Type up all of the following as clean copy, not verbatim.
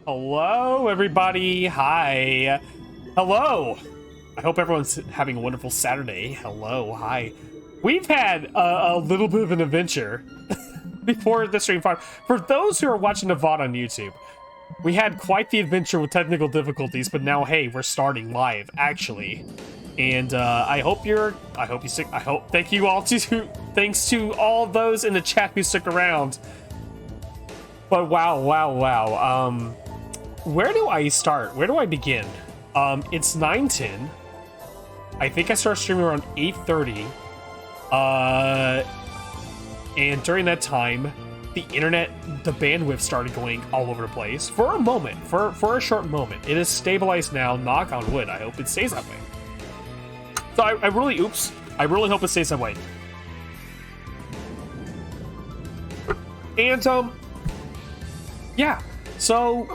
Hello, everybody. Hi. Hello. I hope everyone's having a wonderful Saturday. Hello. Hi. We've had a little bit of an adventure before the stream. For those who are watching the VOD on YouTube, we had quite the adventure with technical difficulties, but now, hey, we're starting live, actually. And I hope you stick. Thank you all thanks to all those in the chat who stuck around. But wow. Where do I start? Where do I begin? It's 9:10. I think I started streaming around 8:30. And during that time, the internet, the bandwidth started going all over the place for a moment, for a short moment. It is stabilized now, knock on wood. I hope it stays that way. So I really hope it stays that way. And, yeah, so,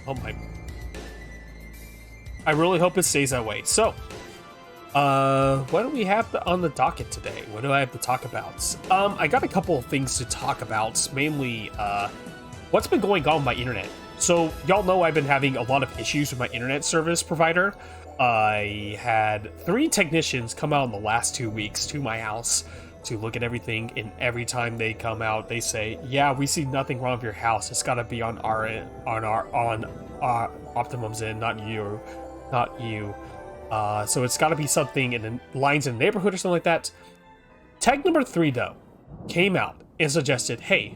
oh my, I really hope it stays that way. So, what do we have on the docket today? What do I have to talk about? I got a couple of things to talk about, mainly, what's been going on with my internet. So, y'all know I've been having a lot of issues with my internet service provider. I had 3 technicians come out in the last 2 weeks to my house to look at everything, and every time they come out, they say, "Yeah, we see nothing wrong with your house. It's got to be on our Optimum's end, not you. So it's got to be something in the lines in the neighborhood or something like that." Tech number 3 though came out and suggested, "Hey,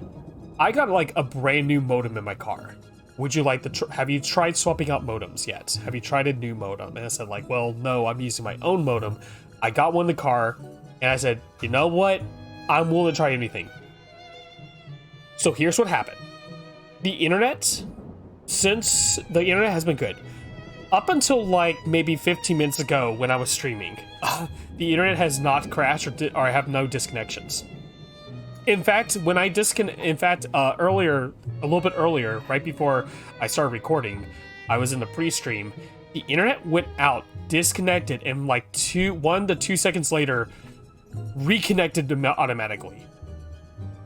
I got like a brand new modem in my car. Would you like to have you tried swapping out modems yet? Have you tried a new modem?" And I said, like, "Well, no, I'm using my own modem. I got one in the car." And I said, "You know what? I'm willing to try anything." So here's what happened. The internet has been good. Up until like maybe 15 minutes ago when I was streaming, the internet has not crashed or I have no disconnections. In fact, when I earlier, a little bit earlier, right before I started recording, I was in the pre-stream, the internet went out, disconnected, and like 1 to 2 seconds later, reconnected automatically.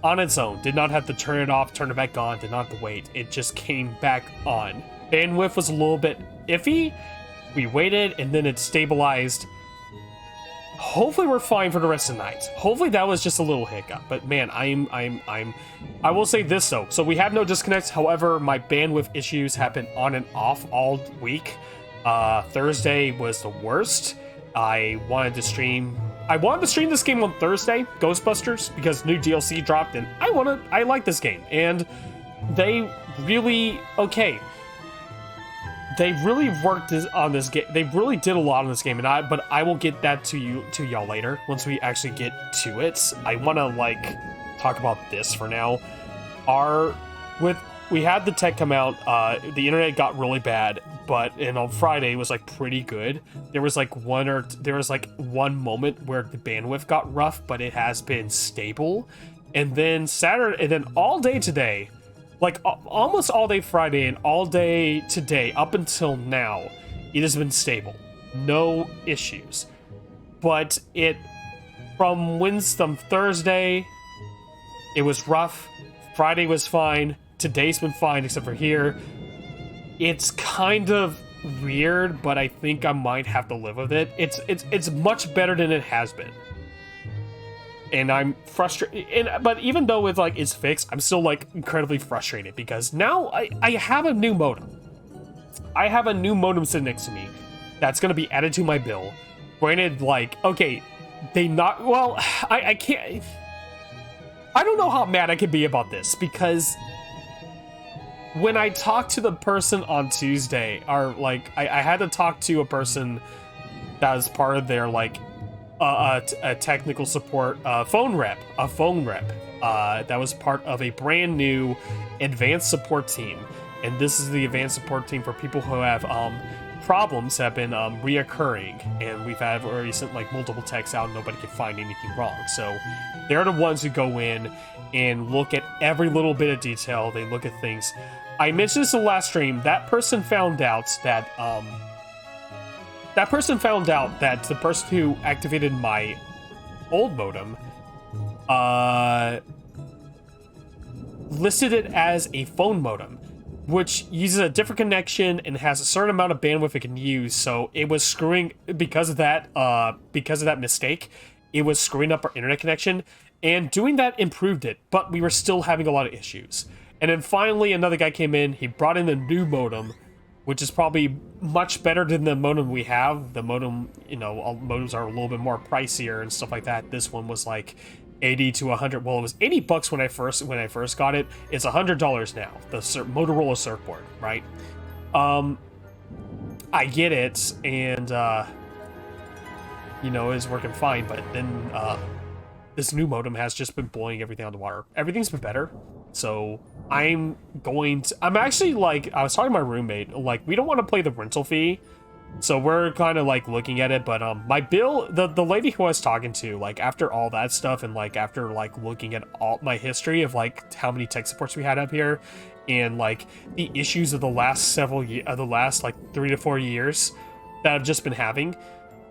On its own. Did not have to turn it off, turn it back on, did not have to wait. It just came back on. Bandwidth was a little bit iffy. We waited, and then it stabilized. Hopefully we're fine for the rest of the night. Hopefully that was just a little hiccup. But man, I will say this though. So we have no disconnects. However, my bandwidth issues have been on and off all week. Thursday was the worst. I wanted to stream this game on Thursday, Ghostbusters, because new DLC dropped, and I like this game, and they really worked on this game. They really did a lot on this game, but I will get that to y'all later once we actually get to it. I want to talk about this for now. We had the tech come out. The internet got really bad, and on Friday it was pretty good. There was one moment where the bandwidth got rough, but it has been stable. And then Saturday, and then all day today, almost all day Friday and all day today, up until now, it has been stable, no issues. But from Thursday, it was rough. Friday was fine. Today's been fine, except for here. It's kind of weird, but I think I might have to live with it. It's much better than it has been, and I'm frustrated. But even though it's fixed, I'm still incredibly frustrated because now I have a new modem. I have a new modem sitting next to me that's gonna be added to my bill. Granted, okay, I can't. I don't know how mad I could be about this because when I talked to the person on Tuesday, I had to talk to a person that was part of their a technical support phone rep that was part of a brand new advanced support team, and this is the advanced support team for people who have problems that have been reoccurring, and we've already sent multiple texts out and nobody can find anything wrong. So they're the ones who go in and look at every little bit of detail. They look at things. I mentioned this in the last stream. That person found out that the person who activated my old modem listed it as a phone modem. which uses a different connection and has a certain amount of bandwidth it can use. So it was screwing because of that mistake. It was screwing up our internet connection, and doing that improved it, but we were still having a lot of issues. And then finally, another guy came in. He brought in a new modem, which is probably much better than the modem we have. The modem, modems are a little bit more pricier and stuff like that. This one was like 80 to 100. Well, it was $80 when I first got it. It's $100 now. The Motorola surfboard, right? I get it, and it's working fine. But then this new modem has just been blowing everything out of the water. Everything's been better, so I'm actually like, I was talking to my roommate, like, we don't want to play the rental fee. So we're kind of like looking at it, but my bill, the lady who I was talking to, like, after all that stuff and like after like looking at all my history of like how many tech supports we had up here and like the issues of the last like 3 to 4 years that I've just been having,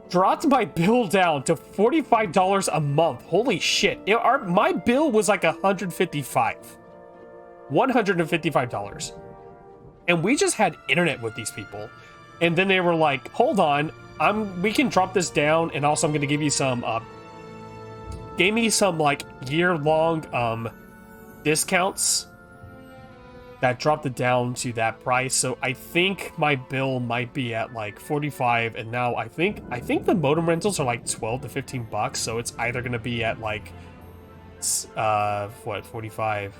dropped my bill down to $45 a month. Holy shit. My bill was like $155. And we just had internet with these people. And then they were like, hold on, we can drop this down, and also I'm going to give you some, gave me some, like, year-long, discounts that dropped it down to that price. So I think my bill might be at, like, 45, and now I think the modem rentals are, like, 12 to 15 bucks, so it's either going to be at, like, 45?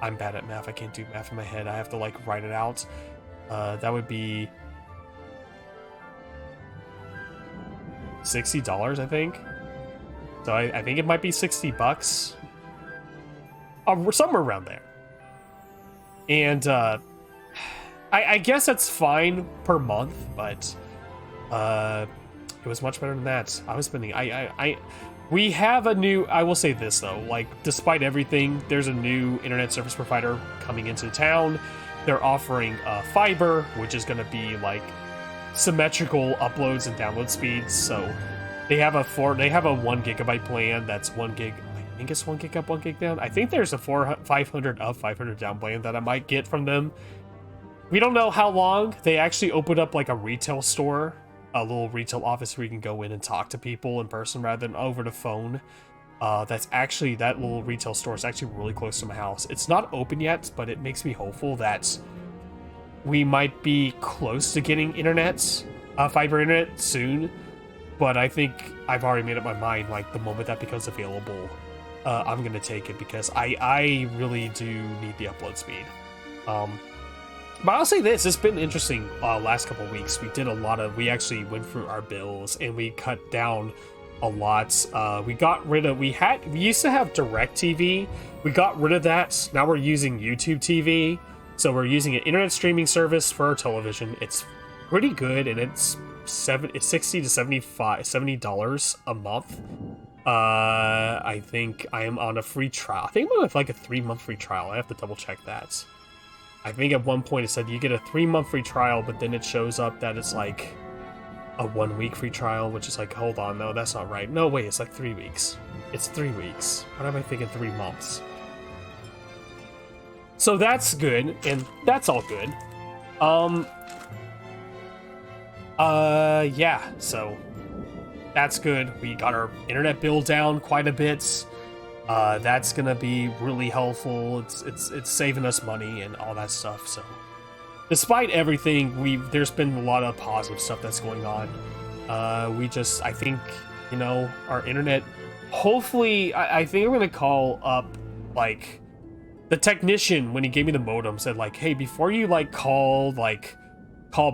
I'm bad at math, I can't do math in my head, I have to, like, write it out. That would be $60, I think. So I think it might be $60, somewhere around there. And I guess that's fine per month, but it was much better than that. I was spending. We have a new. I will say this though, like, despite everything, there's a new internet service provider coming into town. They're offering fiber, which is going to be like symmetrical uploads and download speeds. So they have a 1 gigabyte plan that's 1 gig. I think it's 1 gig up, 1 gig down. I think there's a 500 up, 500 down plan that I might get from them. We don't know how long. They actually opened up like a retail store, a little retail office where you can go in and talk to people in person rather than over the phone. That little retail store is actually really close to my house. It's not open yet, but it makes me hopeful that we might be close to getting fiber internet soon. But I think I've already made up my mind, like, the moment that becomes available, I'm gonna take it because I really do need the upload speed. But I'll say this, it's been interesting last couple of weeks. We actually went through our bills and we cut down a lot. We used to have DirecTV. We got rid of that. Now we're using YouTube TV. So we're using an internet streaming service for our television. It's pretty good, and it's $60 to $70 a month. I think I am on a free trial. I think I'm on like a 3-month free trial. I have to double check that. I think at one point it said you get a 3-month free trial, but then it shows up that it's like a 1-week free trial, which is like, hold on, no, that's not right. No, wait, it's like 3 weeks. It's 3 weeks. What am I thinking 3 months? So that's good, and that's all good. Yeah, so that's good. We got our internet bill down quite a bit. That's gonna be really helpful. It's saving us money and all that stuff, so despite everything, there's been a lot of positive stuff that's going on. I think, our internet, hopefully, I think I'm gonna call up, like, the technician when he gave me the modem, said, like, hey, before you, like, call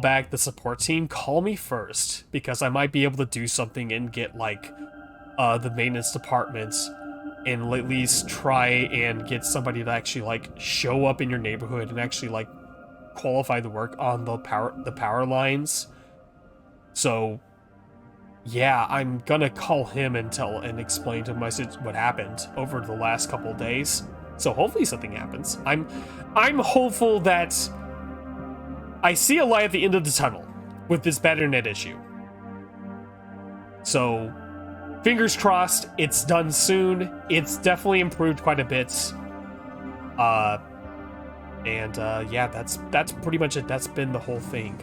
back the support team, call me first, because I might be able to do something and get, like, the maintenance department and at least try and get somebody to actually, like, show up in your neighborhood and actually, like, qualify the work on the power lines. So yeah, I'm gonna call him and explain to him what happened over the last couple of days. So hopefully something happens. I'm hopeful that I see a light at the end of the tunnel with this bad internet issue. So fingers crossed, it's done soon. It's definitely improved quite a bit. And yeah, that's pretty much it. That's been the whole thing.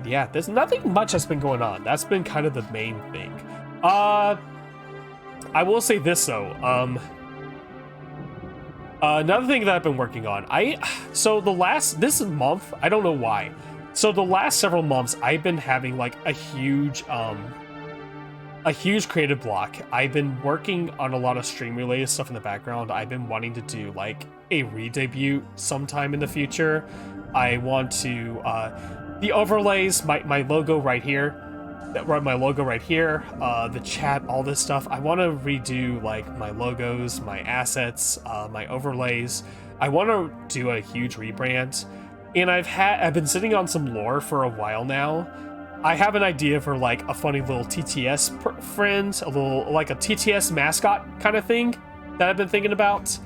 Yeah, there's nothing much that's been going on. That's been kind of the main thing. I will say this though. Another thing that I've been working on. This month, I don't know why. So the last several months, I've been having like a huge creative block. I've been working on a lot of stream related stuff in the background. I've been wanting to do like a re-debut sometime in the future. I want to the overlays, my logo right here, my logo right here, the chat, all this stuff. I want to redo like my logos, my assets, my overlays. I want to do a huge rebrand, and I've been sitting on some lore for a while now. I have an idea for like a funny little TTS friend, a little like a TTS mascot kind of thing that I've been thinking about,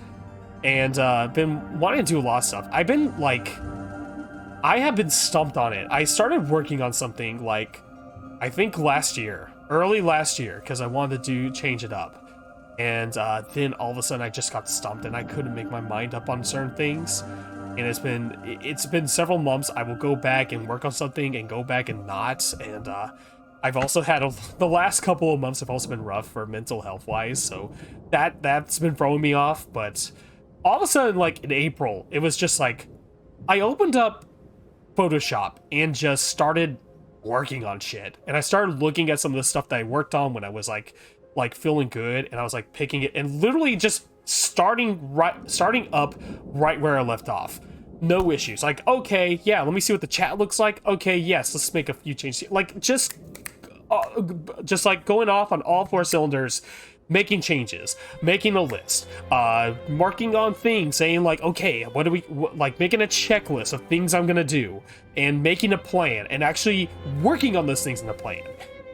and been wanting to do a lot of stuff. I have been stumped on it. I started working on something like, I think early last year, because I wanted to change it up. And then all of a sudden I just got stumped and I couldn't make my mind up on certain things. And it's been several months. I will go back and work on something and go back and not. And I've also had the last couple of months have also been rough for mental health wise. So that's been throwing me off. But all of a sudden, like in April, it was just like, I opened up Photoshop and just started working on shit, and I started looking at some of the stuff that I worked on when I was like feeling good, and I was like picking it and literally just starting up right where I left off. No issues. Like, okay, yeah, let me see what the chat looks like. Okay, yes, let's make a few changes. Like just like going off on all four cylinders, making changes, making a list, marking on things, saying like, okay, what do we, like making a checklist of things I'm gonna do, and making a plan, and actually working on those things in the plan.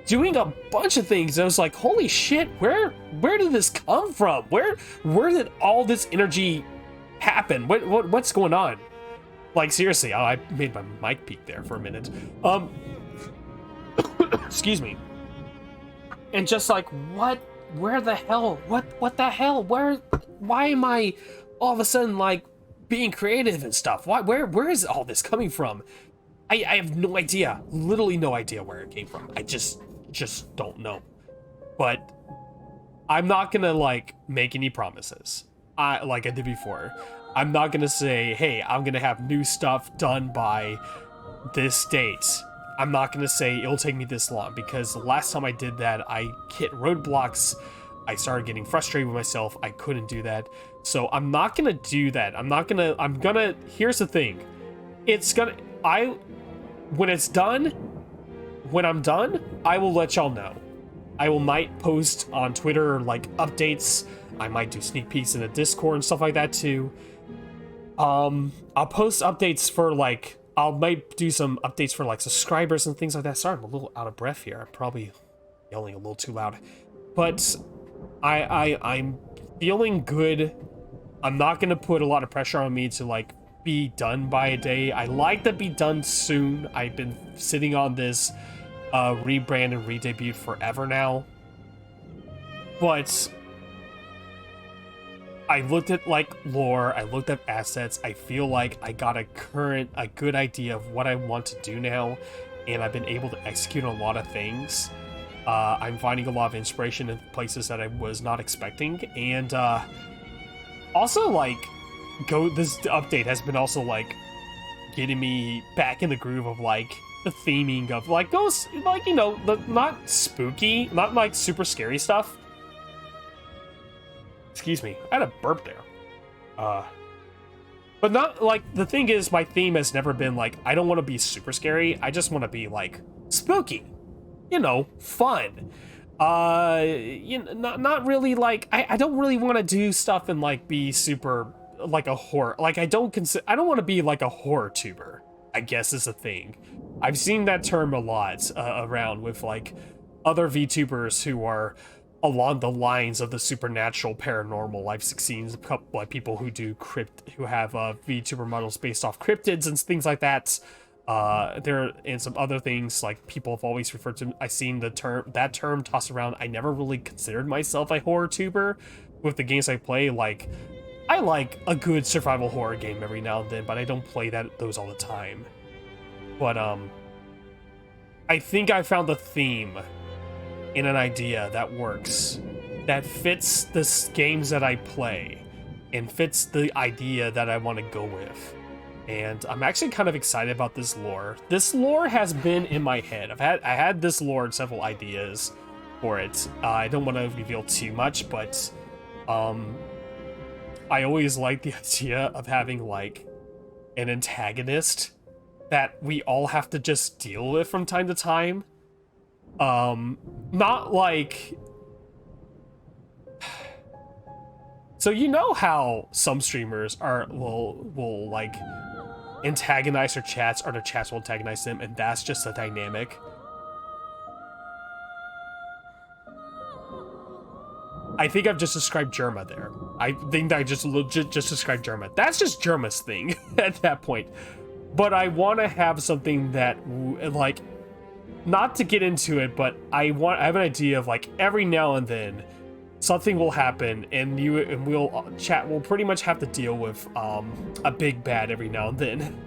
Doing a bunch of things, and I was like, holy shit, where did this come from? Where did all this energy happen? What's going on? Like, seriously, I made my mic peak there for a minute. Excuse me. And just like, where the hell, what the hell, why am I all of a sudden like being creative and stuff? Where is all this coming from? I have no idea, literally no idea where it came from. I just don't know. But I'm not gonna like make any promises. Like I did before. I'm not gonna say, hey, I'm gonna have new stuff done by this date. I'm not gonna say it'll take me this long, because the last time I did that, I hit roadblocks. I started getting frustrated with myself. I couldn't do that. So I'm not gonna do that. Here's the thing. When I'm done, I will let y'all know. Might post on Twitter like updates. I might do sneak peeks in the Discord and stuff like that too. I'll post updates for like, might do some updates for like subscribers and things like that. Sorry, I'm a little out of breath here. I'm probably yelling a little too loud, but I'm feeling good. I'm not gonna put a lot of pressure on me to like be done by a day. I like to be done soon. I've been sitting on this rebrand and re-debut forever now, but I looked at like lore, I looked at assets, I feel like I got a good idea of what I want to do now, and I've been able to execute on a lot of things. I'm finding a lot of inspiration in places that I was not expecting, and also like this update has been also like getting me back in the groove of like the theming of like ghosts, like, you know, not spooky, not like super scary stuff. Excuse me, I had a burp there. But not like, the thing is, my theme has never been like, I don't want to be super scary. I just want to be like spooky, you know, fun. You know, not really like, I don't really want to do stuff and like be super like a horror. Like I don't want to be like a horror tuber, I guess is a thing. I've seen that term a lot around with like other VTubers who are along the lines of the supernatural, paranormal. I've seen a couple like people who do who have VTuber models based off cryptids and things like that. There and some other things like people have always referred to. I've seen that term tossed around. I never really considered myself a horror tuber with the games I play. Like I like a good survival horror game every now and then, but I don't play those all the time. But I think I found a theme in an idea that works, that fits the games that I play, and fits the idea that I want to go with. And I'm actually kind of excited about this lore. This lore has been in my head. I had this lore and several ideas for it. I don't want to reveal too much, but I always like the idea of having like an antagonist that we all have to just deal with from time to time. Not like... So you know how some streamers will like antagonize their chats, or their chats will antagonize them, and that's just a dynamic. I think I've just described Germa there. I think I just legit just described Germa. That's just Germa's thing at that point. But I want to have something that, like, not to get into it, but I have an idea of like every now and then something will happen, and we'll pretty much have to deal with a big bad every now and then.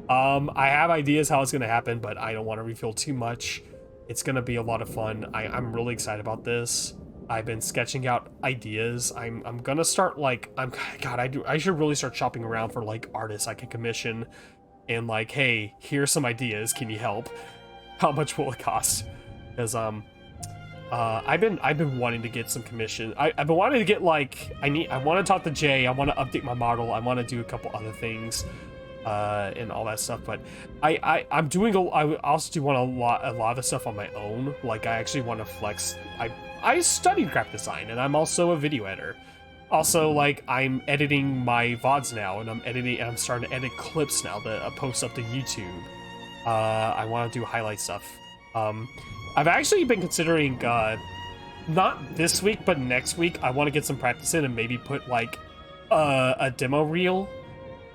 I have ideas how it's gonna happen, but I don't want to reveal too much. It's gonna be a lot of fun. I'm really excited about this. I've been sketching out ideas. I'm gonna start like I should really start shopping around for like artists I can commission, and like, hey, here's some ideas. Can you help? How much will it cost? Because I've been wanting to get some commission. I've been wanting to get like I want to talk to Jay. I want to update my model. I want to do a couple other things, and all that stuff. But I'm doing I also do want a lot of the stuff on my own. Like I actually want to flex. I studied graphic design, and I'm also a video editor. Also, like, I'm editing my VODs now, and I'm starting to edit clips now to post up to YouTube. I want to do highlight stuff. I've actually been considering, not this week, but next week, I want to get some practice in and maybe put, like, a demo reel.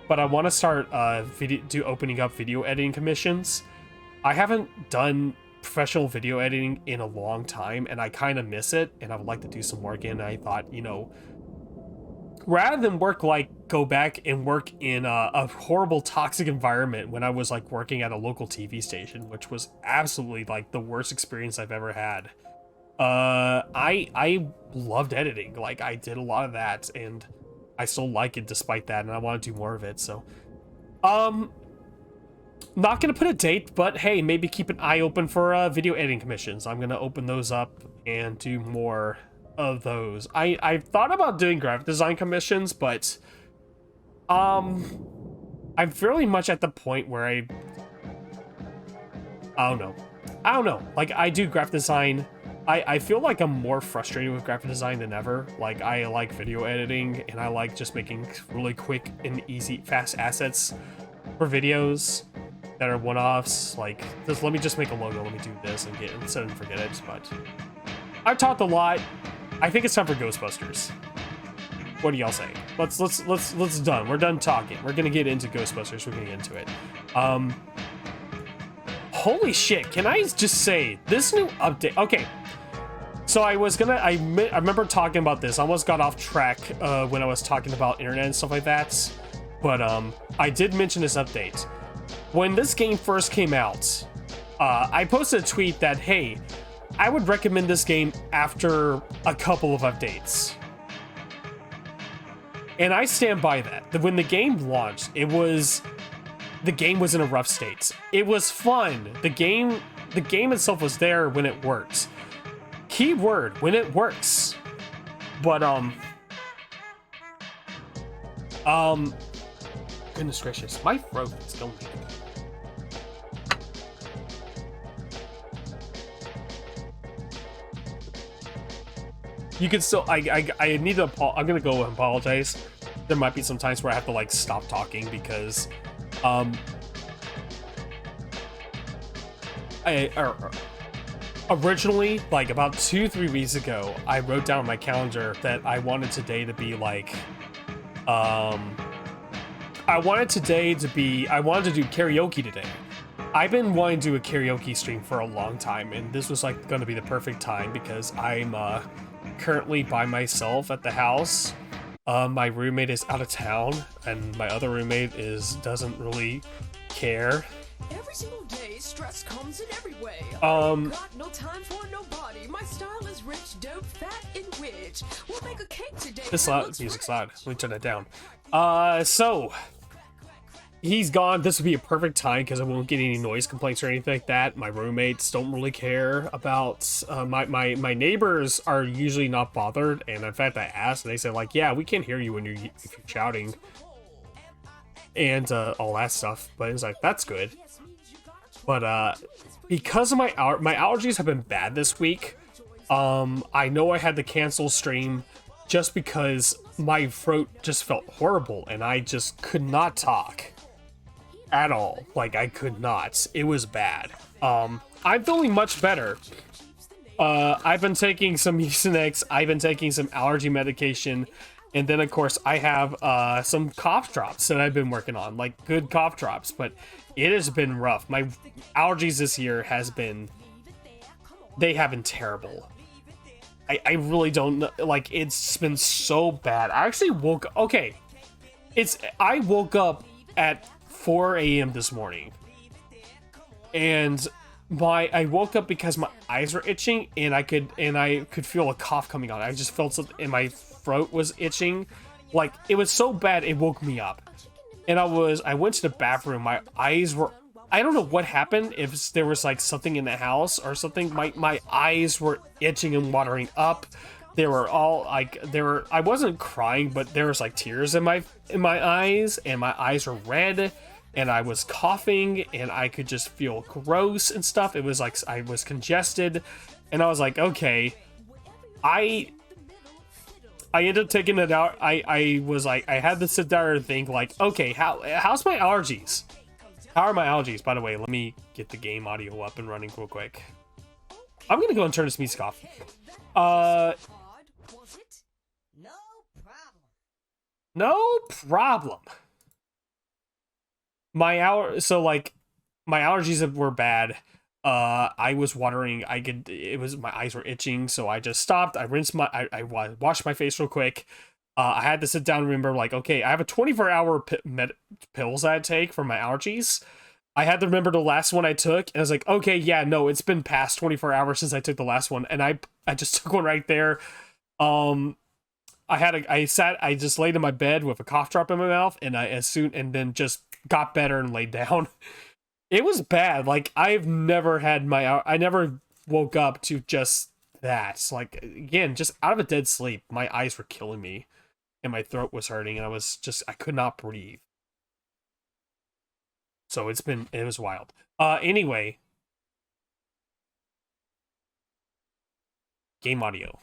But I want to start opening up video editing commissions. I haven't done professional video editing in a long time, and I kind of miss it, and I would like to do some more again. And I thought, you know, rather than go back and work in a horrible toxic environment when I was like working at a local TV station, which was absolutely like the worst experience I've ever had. I loved editing. Like I did a lot of that, and I still like it despite that, and I want to do more of it. So, not gonna put a date, but hey, maybe keep an eye open for video editing commissions. I'm gonna open those up and do more of those. I've thought about doing graphic design commissions, but I'm fairly much at the point where I don't know. Like I do graphic design. I feel like I'm more frustrated with graphic design than ever. Like I like video editing, and I like just making really quick and easy, fast assets for videos that are one-offs. Like, let me just make a logo, let me do this and set and forget it. But I've talked a lot. I think it's time for Ghostbusters. What do y'all say? Let's done. We're done talking. We're gonna get into Ghostbusters. We're gonna get into it. Holy shit! Can I just say this new update? Okay. So I remember talking about this. I almost got off track when I was talking about internet and stuff like that. But I did mention this update. When this game first came out, I posted a tweet that, hey, I would recommend this game after a couple of updates. And I stand by that. When the game launched, the game was in a rough state. It was fun. The game itself was there when it worked. Keyword, when it works. But goodness gracious, my throat is going. You can still, I need to, I'm gonna go and apologize. There might be some times where I have to like stop talking because, originally, like about 2-3 weeks ago, I wrote down on my calendar that I wanted today to be like, I wanted to do karaoke today. I've been wanting to do a karaoke stream for a long time, and this was like going to be the perfect time because I'm currently by myself at the house, My roommate is out of town, and my other roommate doesn't really care. Every single day, stress comes in every way. Got no time for nobody. My style is rich, dope, fat, and rich. We'll make a cake today. This music's loud. Let me turn that down. So he's gone. This would be a perfect time because I won't get any noise complaints or anything like that. My roommates don't really care about my neighbors are usually not bothered, and in fact I asked and they said like, yeah, we can't hear you when if you're shouting and all that stuff. But it's like, that's good. But because of my allergies have been bad this week, I know I had to cancel stream just because my throat just felt horrible and I just could not talk at all. Like, I could not. It was bad. I'm feeling much better. I've been taking some Mucinex, I've been taking some allergy medication, and then of course I have some cough drops that I've been working on, like good cough drops, but it has been rough. My allergies this year have been terrible. I really don't know, like, it's been so bad. I actually I woke up at 4 a.m. this morning, and I woke up because my eyes were itching, and I could feel a cough coming on. I just felt something, and my throat was itching, like, it was so bad it woke me up. And I went to the bathroom. My eyes were, I don't know what happened, if there was like something in the house or something. My eyes were itching and watering up. They were all like, I wasn't crying, but there was like tears in my eyes, and my eyes were red, and I was coughing, and I could just feel gross and stuff. It was like I was congested, and I was like, okay, I ended up taking it out. I was like, I had to sit there and think like, okay, how's my allergies? How are my allergies? By the way, let me get the game audio up and running real quick. I'm gonna go and turn this music off. No problem. My allergies were bad. I was watering. My eyes were itching, so I just stopped. I rinsed I washed my face real quick. I had to sit down and remember, like, okay, I have a 24-hour pills I take for my allergies. I had to remember the last one I took, and I was like, okay, yeah, no, it's been past 24 hours since I took the last one, and I just took one right there. I just laid in my bed with a cough drop in my mouth, and then just got better and laid down. It was bad. Like, I never woke up to just that. Like, again, just out of a dead sleep, my eyes were killing me, and my throat was hurting, and I could not breathe. So it was wild. Anyway, game audio.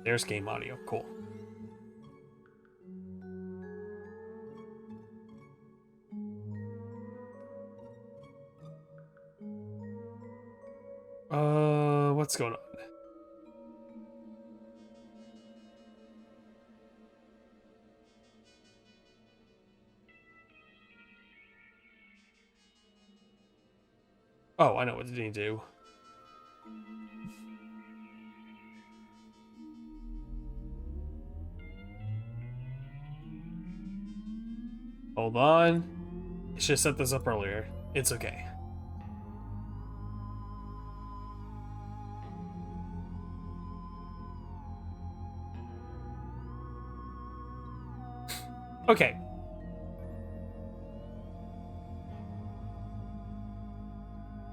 There's game audio. Cool. What's going on? Oh, I know what did he do. Hold on. I should have set this up earlier. It's okay. Okay.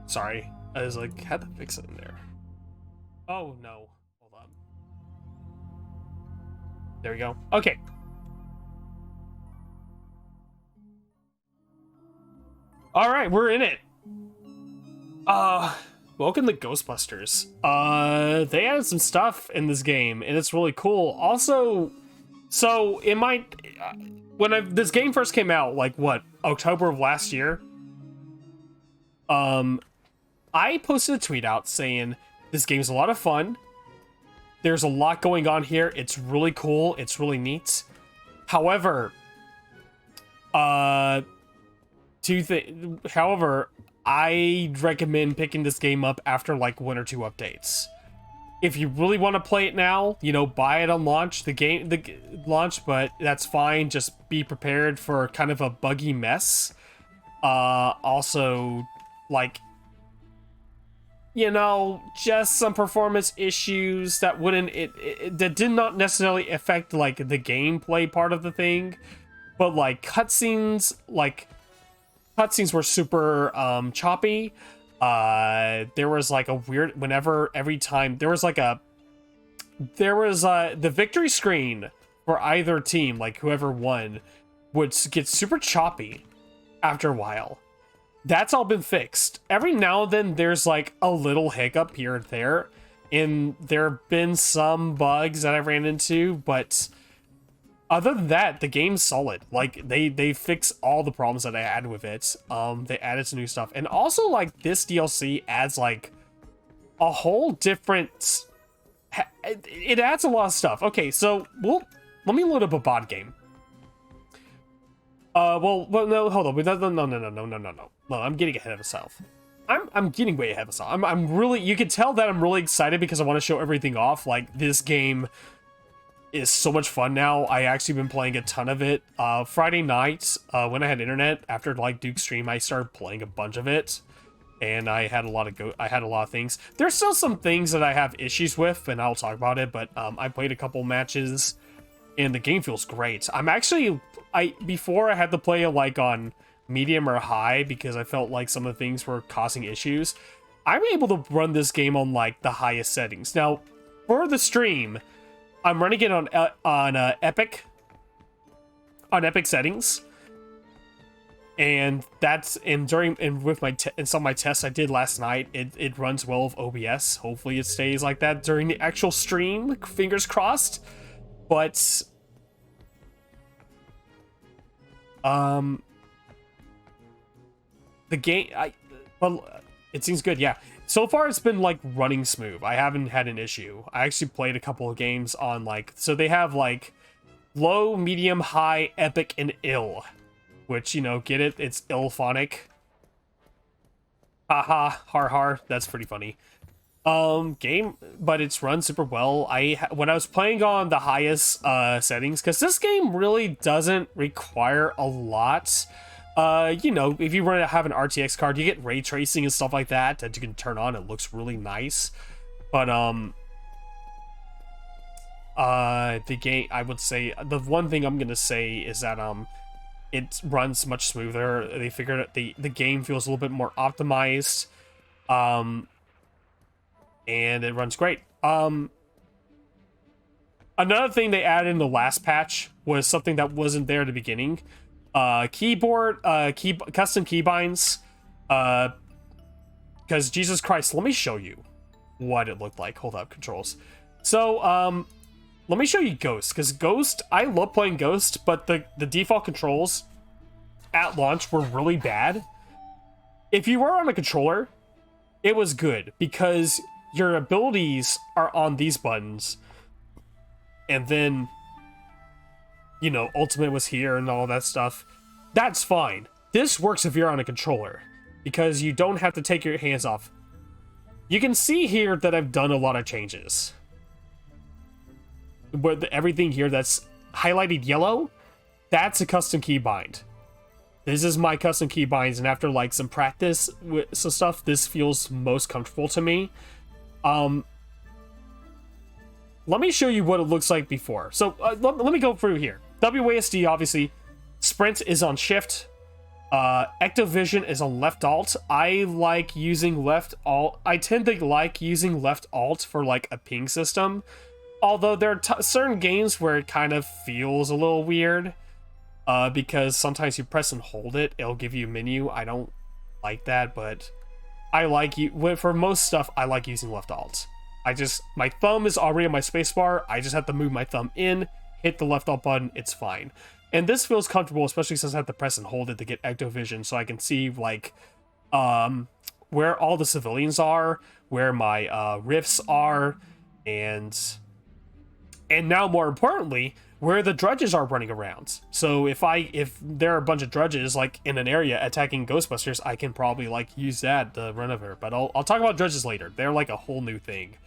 Sorry. I was like, had to fix it in there. Oh, no. Hold on. There we go. Okay. All right, we're in it. Welcome to Ghostbusters. They added some stuff in this game, and it's really cool. Also, so when this game first came out, like what, October of last year, I posted a tweet out saying this game's a lot of fun. There's a lot going on here. It's really cool. It's really neat. However, However, I recommend picking this game up after like 1 or 2 updates. If you really want to play it now, you know, buy it on launch, the launch, but that's fine. Just be prepared for kind of a buggy mess. Also, like, you know, just some performance issues that that did not necessarily affect like the gameplay part of the thing, but like cutscenes were super choppy. There was like a weird every time there was the victory screen for either team, like whoever won, would get super choppy after a while. That's all been fixed. Every now and then there's like a little hiccup here and there, and there have been some bugs that I ran into, but other than that, the game's solid. Like they fix all the problems that I had with it. They added some new stuff, and also like this DLC adds like a whole different. It adds a lot of stuff. Okay, so let me load up a VOD game. Well, no, hold on. No, I'm getting ahead of myself. I'm getting way ahead of myself. I'm really, you can tell that I'm really excited because I want to show everything off. Like, this game is so much fun now. I actually been playing a ton of it. Friday nights, when I had internet, after like Duke's stream, I started playing a bunch of it. And I had a lot of things. There's still some things that I have issues with, and I'll talk about it, but I played a couple matches, and the game feels great. Before I had to play it like on medium or high because I felt like some of the things were causing issues. I'm able to run this game on like the highest settings. Now, for the stream, I'm running it on Epic settings, and with some of my tests I did last night, it runs well with OBS. Hopefully, it stays like that during the actual stream. Fingers crossed. But the game, it seems good, yeah. So far, it's been like running smooth. I haven't had an issue. I actually played a couple of games on like, so they have like low, medium, high, epic, and ill, which, you know, get it? It's illphonic. Haha, har har. That's pretty funny. Game, but it's run super well. When I was playing on the highest settings, because this game really doesn't require a lot. You know, if you have an RTX card, you get ray tracing and stuff like that you can turn on. It looks really nice. But the game, I would say, the one thing I'm gonna say is that it runs much smoother. They figured out the game feels a little bit more optimized. And it runs great. Another thing they added in the last patch was something that wasn't there at the beginning. Keyboard, custom keybinds. Because Jesus Christ, let me show you what it looked like. Hold up, controls. So, let me show you Ghost, because Ghost, I love playing Ghost, but the default controls at launch were really bad. If you were on a controller, it was good, because your abilities are on these buttons, and then, you know, ultimate was here and all that stuff. That's fine. This works if you're on a controller, because you don't have to take your hands off. You can see here that I've done a lot of changes. But everything here that's highlighted yellow, that's a custom keybind. This is my custom keybinds, and after like some practice with some stuff, this feels most comfortable to me. Let me show you what it looks like before. So let me go through here. WASD, obviously. Sprint is on shift. Ectovision is on left alt. I like using left alt. I tend to like using left alt for like a ping system. Although there are certain games where it kind of feels a little weird. Because sometimes you press and hold it, it'll give you a menu. I don't like that, but I like for most stuff, I like using left alt. My thumb is already on my spacebar. I just have to move my thumb in, hit the left alt button, it's fine. And this feels comfortable, especially since I have to press and hold it to get Ectovision, so I can see like where all the civilians are, where my rifts are, and now more importantly, where the drudges are running around. So if there are a bunch of drudges like in an area attacking Ghostbusters, I can probably like use that to run over. But I'll talk about drudges later. They're like a whole new thing.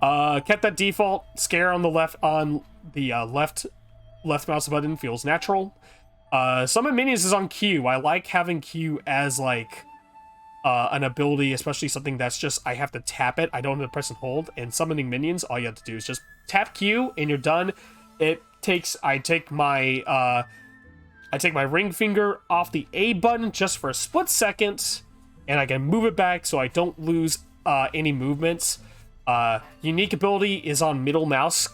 Kept that default. Scare on the left mouse button feels natural. Summon minions is on Q. I like having Q as like an ability, especially something that's just I have to tap it. I don't have to press and hold. And summoning minions, all you have to do is just tap Q and you're done. I take my ring finger off the A button just for a split second, and I can move it back so I don't lose any movements. Unique ability is on middle mouse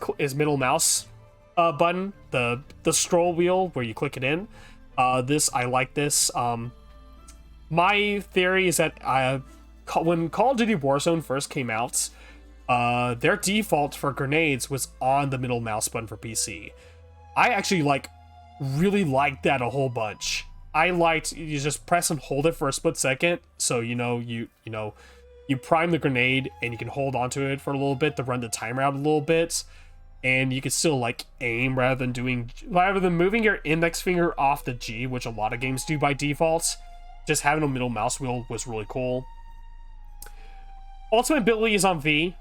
button, the scroll wheel where you click it in. I like this. My theory is that when Call of Duty Warzone first came out, their default for grenades was on the middle mouse button for PC. I actually really liked that a whole bunch. I liked you just press and hold it for a split second, so you prime the grenade and you can hold onto it for a little bit to run the timer out a little bit, and you can still aim rather than moving your index finger off the G, which a lot of games do by default. Just having a middle mouse wheel was really cool. Ultimate ability is on V.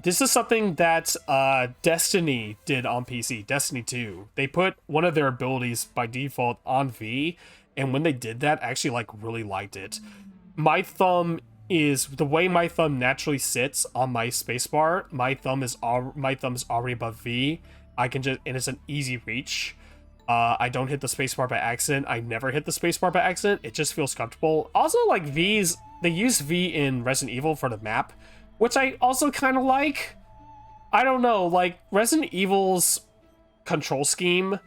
This is something that Destiny did on PC, Destiny 2. They put one of their abilities by default on V, and when they did that, I actually really liked it. The way my thumb naturally sits on my spacebar, my thumb is already above V. And it's an easy reach. I don't hit the spacebar by accident. I never hit the spacebar by accident. It just feels comfortable. Also, they use V in Resident Evil for the map, which I also kind of like. I don't know, Resident Evil's control scheme,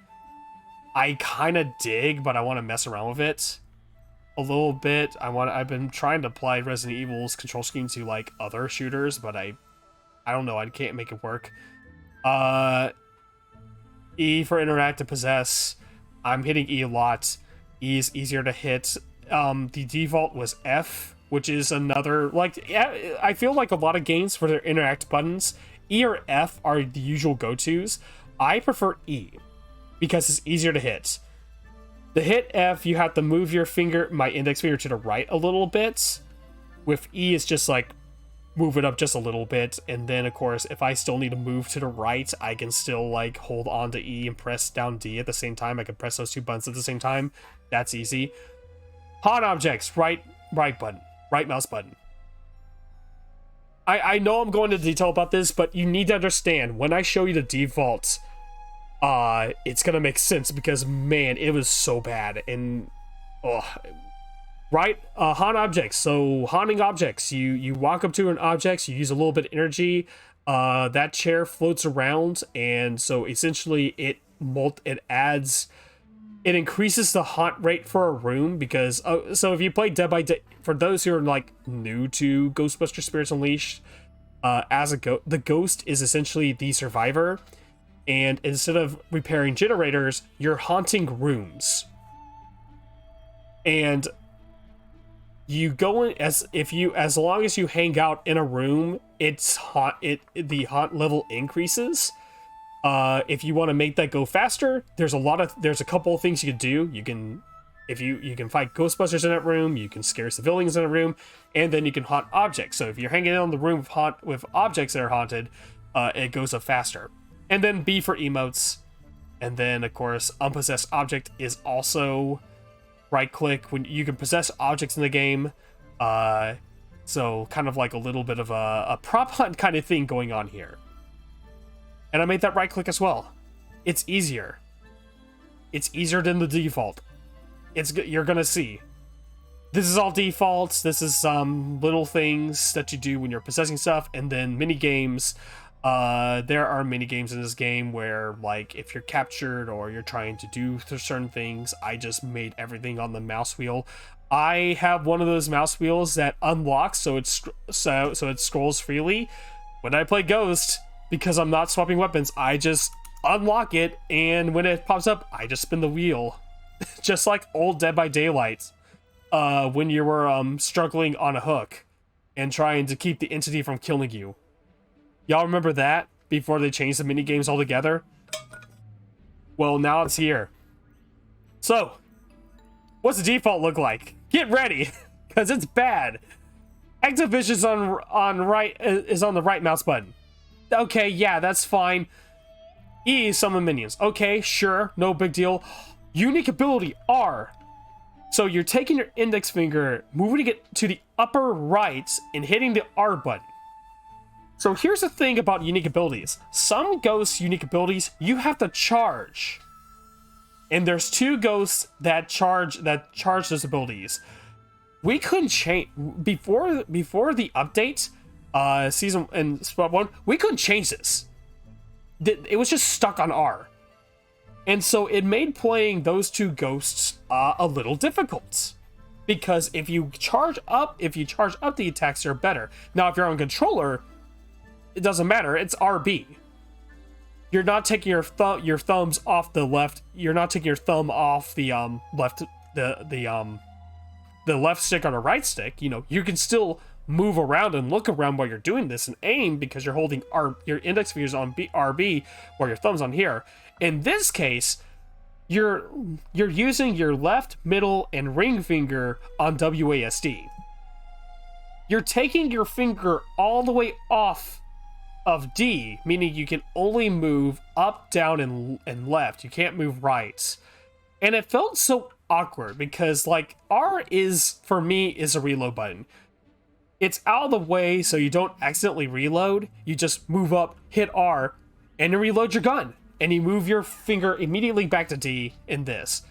I kind of dig, but I want to mess around with it a little bit. I've been trying to apply Resident Evil's control scheme to other shooters, but I don't know, I can't make it work. E for interact and possess. I'm hitting E a lot. E is easier to hit. The default was F, which is another I feel like a lot of games for their interact buttons, E or F are the usual go-tos. I prefer E because it's easier to hit. To hit F, you have to move my index finger to the right a little bit. With E, it's just move it up just a little bit, and then of course if I still need to move to the right, I can still hold on to E and press down D at the same time. I can press those two buttons at the same time. That's easy. Hot objects, right button, right mouse button. I know I'm going into detail about this, but you need to understand when I show you the default, it's gonna make sense because man, it was so bad. And haunt objects. So haunting objects, you walk up to an object, you use a little bit of energy, that chair floats around, and so essentially it increases the haunt rate for a room because so if you play Dead by Day, for those who are new to Ghostbusters Spirits Unleashed, the ghost is essentially the survivor, and instead of repairing generators, you're haunting rooms. And you go in as long as you hang out in a room, the haunt level increases. If you want to make that go faster, there's a couple of things you can do. You can fight Ghostbusters in that room, you can scare civilians in a room, and then you can haunt objects. So if you're hanging out in the room with objects that are haunted, it goes up faster. And then B for emotes, and then of course unpossessed object is also right click when you can possess objects in the game. So kind of a little bit of a prop hunt kind of thing going on here. And I made that right click as well. It's easier. It's easier than the default. You're gonna see. This is all defaults. This is some little things that you do when you're possessing stuff, and then mini games. There are mini games in this game where, if you're captured or you're trying to do certain things, I just made everything on the mouse wheel. I have one of those mouse wheels that unlocks, so it scrolls freely. When I play Ghost, because I'm not swapping weapons, I just unlock it, and when it pops up, I just spin the wheel, just like old Dead by Daylight, when you were struggling on a hook and trying to keep the entity from killing you. Y'all remember that before they changed the mini games altogether? Well, now it's here. So, what's the default look like? Get ready, because it's bad. Activision's is on the right mouse button. Okay, yeah, that's fine. E, summon minions. Okay, sure, no big deal. Unique ability, R. So you're taking your index finger, moving it to the upper right, and hitting the R button. So here's the thing about unique abilities. Some ghosts' unique abilities, you have to charge. And there's 2 ghosts that charge those abilities. We couldn't change before the update, season and spot 1. We couldn't change this. It was just stuck on R, and so it made playing those 2 ghosts a little difficult. Because if you charge up the attacks, they're better. Now, if you're on controller, it doesn't matter. It's RB. You're not taking your thumbs off the left. You're not taking your thumb off the left the left stick on the right stick. You know, you can still move around and look around while you're doing this and aim because you're holding your index fingers on RB while your thumb's on here. In this case, you're using your left, middle, and ring finger on WASD. You're taking your finger all the way off of D, meaning you can only move up, down, and left. You can't move right. And it felt so awkward because, like, R is, for me, is a reload button. It's out of the way so you don't accidentally reload. You just move up, hit R, and you reload your gun. And you move your finger immediately back to D in this.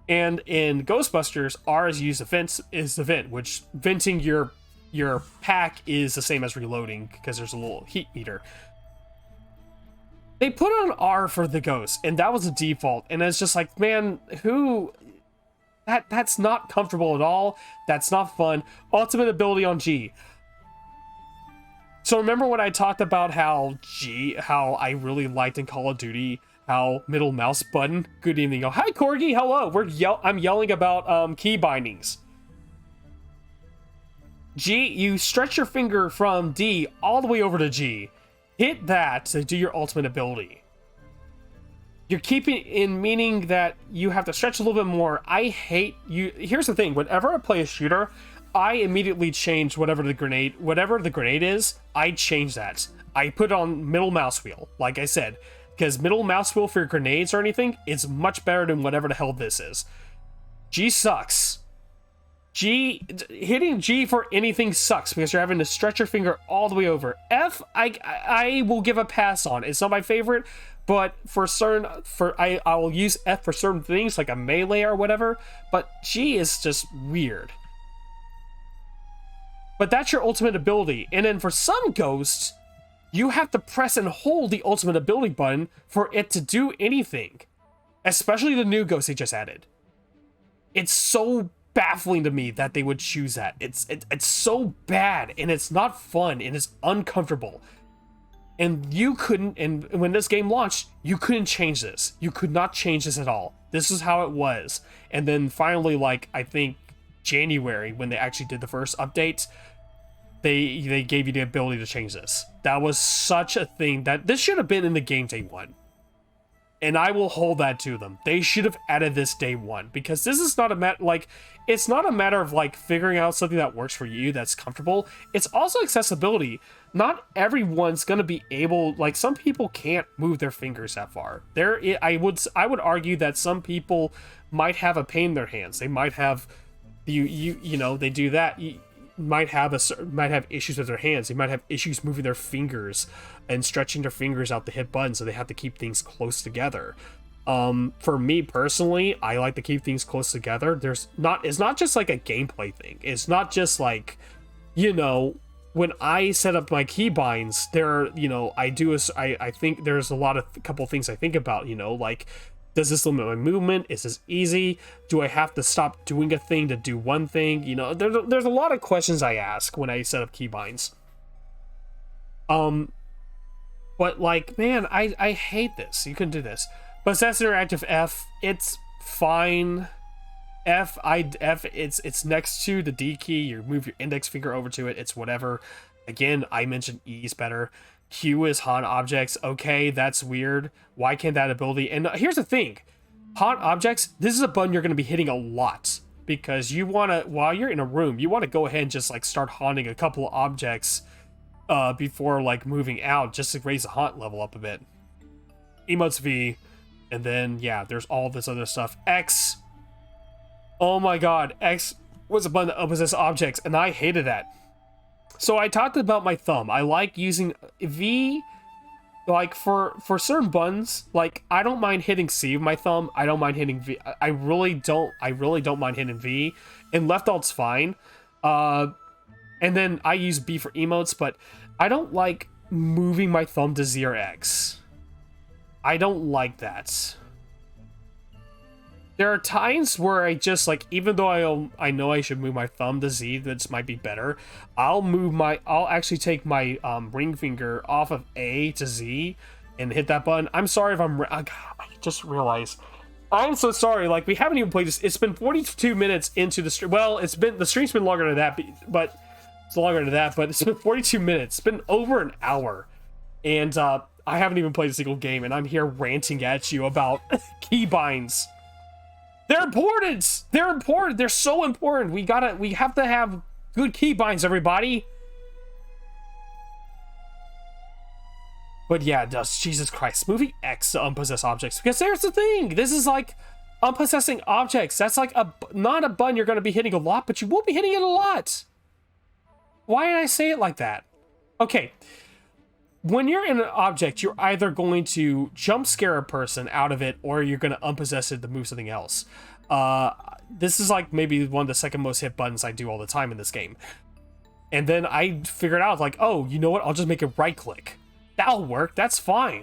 And in Ghostbusters, R is used to vent, which venting your pack is the same as reloading because there's a little heat meter. They put on R for the ghost, and that was the default. And it's just like, man, that's not comfortable at all. That's not fun. Ultimate ability on G. So remember when I talked about how I really liked in Call of Duty, how middle mouse button. Good evening. Oh, hi Corgi. Hello. I'm yelling about key bindings. G, you stretch your finger from D all the way over to G. Hit that to do your ultimate ability. You're keeping in meaning that you have to stretch a little bit more. I hate you. Here's the thing. Whenever I play a shooter, I immediately change whatever the grenade is. I change that. I put it on middle mouse wheel, like I said, because middle mouse wheel for your grenades or anything is much better than whatever the hell this is. G sucks. Hitting G for anything sucks because you're having to stretch your finger all the way over. F, I will give a pass on. It's not my favorite, but I will use F for certain things like a melee or whatever. But G is just weird. But that's your ultimate ability. And then for some ghosts, you have to press and hold the ultimate ability button for it to do anything. Especially the new ghosts they just added. It's so baffling to me that they would choose that. It's so bad, and it's not fun, and it's uncomfortable. And you couldn't, and when this game launched, you couldn't change this. You could not change this at all. This is how it was. And then finally, like, I think January, when they actually did the first update, they gave you the ability to change this. That was such a thing that this should have been in the game day one. And I will hold that to them. They should have added this day one, because this is not a matter, like, it's not a matter of like figuring out something that works for you, that's comfortable. It's also accessibility. Not everyone's gonna be able, like, some people can't move their fingers that far. I would argue that some people might have a pain in their hands. They might have, you know, they do that. Might have issues with their hands. They might have issues moving their fingers and stretching their fingers out to hit buttons, so they have to keep things close together. For me personally, I like to keep things close together. It's not just like a gameplay thing. It's not just like, you know, when I set up my keybinds, I think there's a couple things I think about, you know, like, does this limit my movement? Is this easy? Do I have to stop doing a thing to do one thing? You know, there's a lot of questions I ask when I set up keybinds. But like, man, I hate this. You couldn't do this. Possess Interactive F, it's fine. F, it's next to the D key. You move your index finger over to it. It's whatever. Again, I mentioned E is better. Q is haunt objects. Okay, that's weird. Why can't that ability? And here's the thing. Haunt objects, this is a button you're going to be hitting a lot. Because you want to, while you're in a room, you want to go ahead and just like start haunting a couple of objects before like moving out, just to raise the haunt level up a bit. Emotes V, and then yeah, there's all this other stuff. X. Oh my god, X was a button that opens objects, and I hated that. So I talked about my thumb. I like using V, like for certain buttons. Like I don't mind hitting C with my thumb. I don't mind hitting V. I really don't mind hitting V. And left alt's fine. And then I use B for emotes, but I don't like moving my thumb to Z or X. I don't like that. There are times where I just like, even though I know I should move my thumb to Z, this might be better. I'll actually take my ring finger off of A to Z and hit that button. I'm sorry if I just realized. I'm so sorry. Like we haven't even played this. It's been 42 minutes into the stream. Well, the stream's been longer than that, but it's longer than that. But it's been 42 minutes. It's been over an hour, and I haven't even played a single game, and I'm here ranting at you about keybinds. They're important. They're important. They're so important. We have to have good keybinds, everybody. But yeah, Jesus Christ, moving X to unpossessed objects, because there's the thing. This is like unpossessing objects. That's like not a button you're going to be hitting a lot, but you will be hitting it a lot. Why did I say it like that? Okay. When you're in an object, you're either going to jump scare a person out of it, or you're going to unpossess it to move something else. This is like maybe one of the second most hit buttons I do all the time in this game. And then I figured out like, oh, you know what? I'll just make it right click. That'll work. That's fine.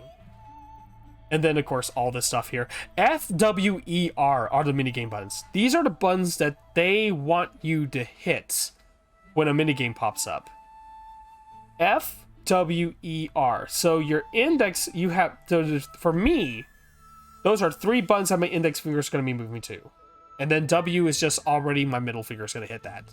And then of course, all this stuff here. F, W, E, R are the minigame buttons. These are the buttons that they want you to hit when a minigame pops up. F, W, E, R. So your index, you have, so for me, those are 3 buttons that my index finger is going to be moving to. And then W is just already my middle finger is going to hit that.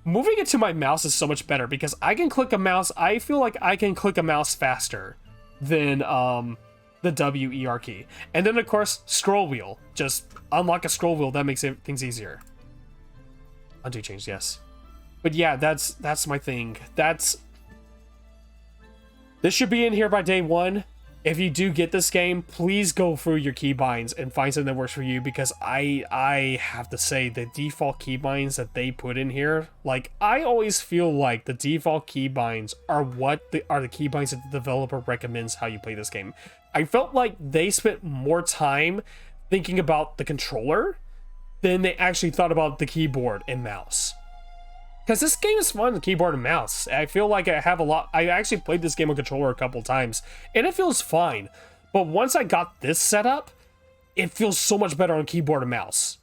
Moving it to my mouse is so much better because I can click a mouse. I feel like I can click a mouse faster than the W, E, R key. And then of course, scroll wheel. Just unlock a scroll wheel. That makes things easier. Undo change, yes. But yeah, that's my thing. This should be in here by day 1. If you do get this game, please go through your keybinds and find something that works for you, because I have to say the default keybinds that they put in here, like I always feel like the default keybinds are the keybinds that the developer recommends how you play this game. I felt like they spent more time thinking about the controller than they actually thought about the keyboard and mouse. Because this game is fun with keyboard and mouse. I feel like I actually played this game on controller a couple times, and it feels fine. But once I got this set up, it feels so much better on keyboard and mouse.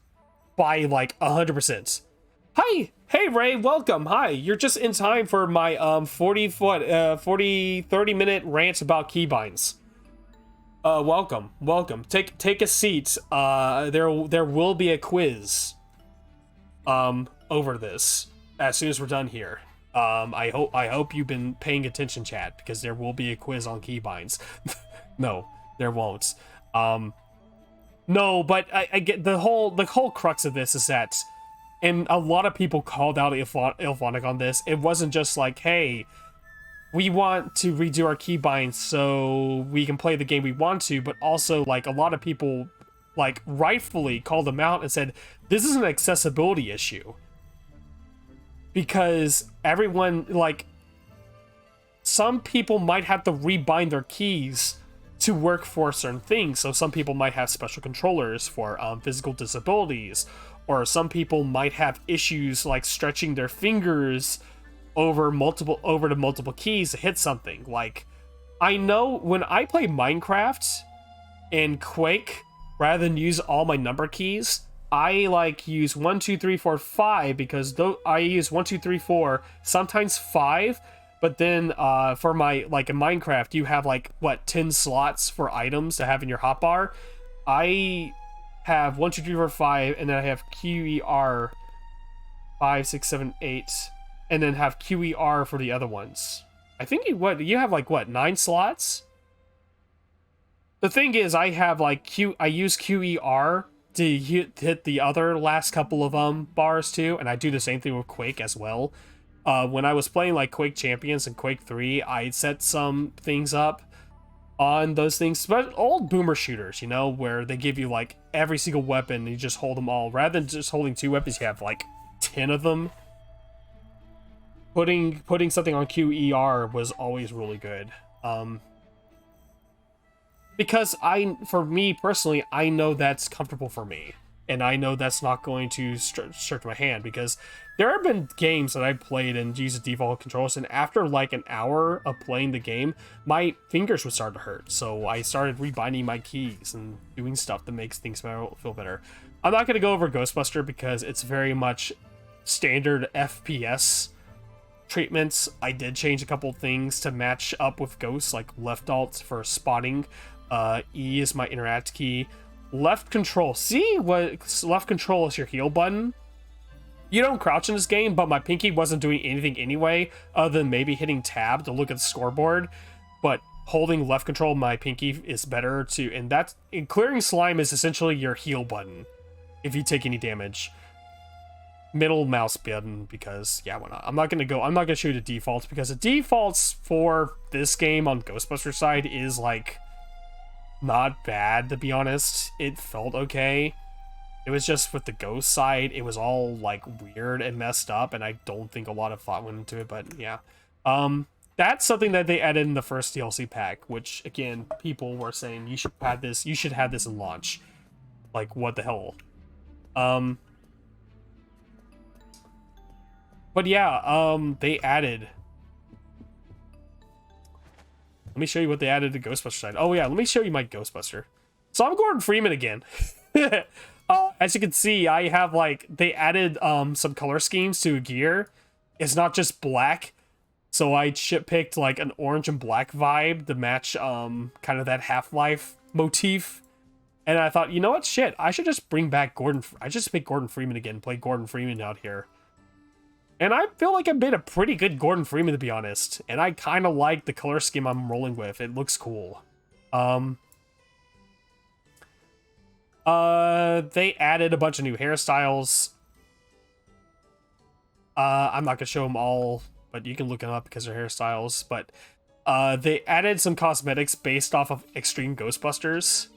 By like 100%. Hi! Hey Ray, welcome! Hi, you're just in time for my 30-minute rant about keybinds. Welcome. Take a seat. There will be a quiz over this as soon as we're done here. I hope you've been paying attention, chat, because there will be a quiz on keybinds. No, there won't. No, but I get the whole crux of this is that, and a lot of people called out Ilphonic on this. It wasn't just like, hey, we want to redo our keybinds so we can play the game we want to, but also like a lot of people like rightfully called them out and said this is an accessibility issue. Because everyone, like, some people might have to rebind their keys to work for certain things. So some people might have special controllers for physical disabilities, or some people might have issues like stretching their fingers over to multiple keys to hit something. Like, I know when I play Minecraft and Quake, rather than use all my number keys, I like use 1, 2, 3, 4, 5 because I use 1, 2, 3, 4, sometimes 5, but then for my, like in Minecraft, you have like, what, 10 slots for items to have in your hotbar. I have 1, 2, 3, 4, 5, and then I have QER 5, 6, 7, 8, and then have QER for the other ones. I think you have like what, 9 slots? The thing is, I have like I use QER to hit the other last couple of bars too, and I do the same thing with Quake as well. When I was playing like Quake Champions and Quake 3, I set some things up on those things, but old boomer shooters, you know, where they give you like every single weapon and you just hold them all. Rather than just holding 2 weapons, you have like 10 of them. Putting something on QER was always really good. Because for me personally, I know that's comfortable for me, and I know that's not going to stretch my hand, because there have been games that I played and used the default controls, and after like an hour of playing the game, my fingers would start to hurt. So I started rebinding my keys and doing stuff that makes things feel better. I'm not going to go over Ghostbuster because it's very much standard FPS treatments. I did change a couple things to match up with Ghosts, like left alt for spotting. E is my interact key. Left control. See what left control is your heal button. You don't crouch in this game, but my pinky wasn't doing anything anyway, other than maybe hitting tab to look at the scoreboard. But holding left control, my pinky is better to, and that's clearing slime is essentially your heal button if you take any damage. Middle mouse button, because yeah, why not? I'm not gonna show you the defaults, because the defaults for this game on Ghostbusters side is like not bad, to be honest. It felt okay. It was just with the ghost side, it was all like weird and messed up, and I don't think a lot of thought went into it, but yeah. That's something that they added in the first DLC pack, which again, people were saying you should have this in launch. Like, what the hell? But yeah, they added. Let me show you what they added to Ghostbuster side. Oh yeah, let me show you my Ghostbuster. So I'm Gordon Freeman again. As you can see, I have like, they added some color schemes to gear. It's not just black. So I picked like an orange and black vibe to match kind of that Half-Life motif. And I thought, you know what, shit, I should just bring back I just make Gordon Freeman again, play Gordon Freeman out here. And I feel like I've been a pretty good Gordon Freeman, to be honest. And I kind of like the color scheme I'm rolling with. It looks cool. They added a bunch of new hairstyles. I'm not gonna show them all, but you can look them up because they're hairstyles. But they added some cosmetics based off of Extreme Ghostbusters.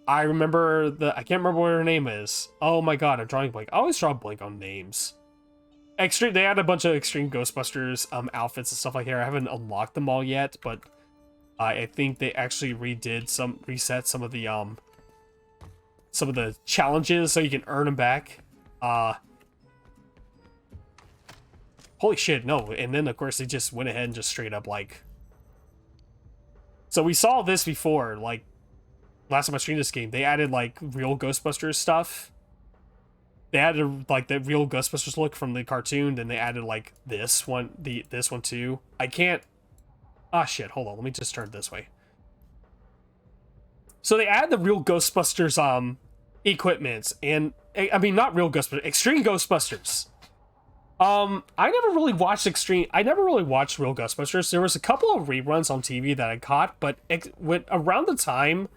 I remember I can't remember what her name is. Oh my god, I'm drawing a blank. I always draw a blank on names. They had a bunch of Extreme Ghostbusters outfits and stuff like that. I haven't unlocked them all yet, but I think they actually reset some of the challenges so you can earn them back. Holy shit, no. And then of course they just went ahead and just straight up like. So we saw this before, like last time I streamed this game, they added like real Ghostbusters stuff. They added like the real Ghostbusters look from the cartoon, then they added like this one too. I can't. Ah shit, hold on, let me just turn it this way. So they add the real Ghostbusters equipment, and I mean not real Ghostbusters, Extreme Ghostbusters. I never really watched real Ghostbusters. There was a couple of reruns on TV that I caught, but around the time,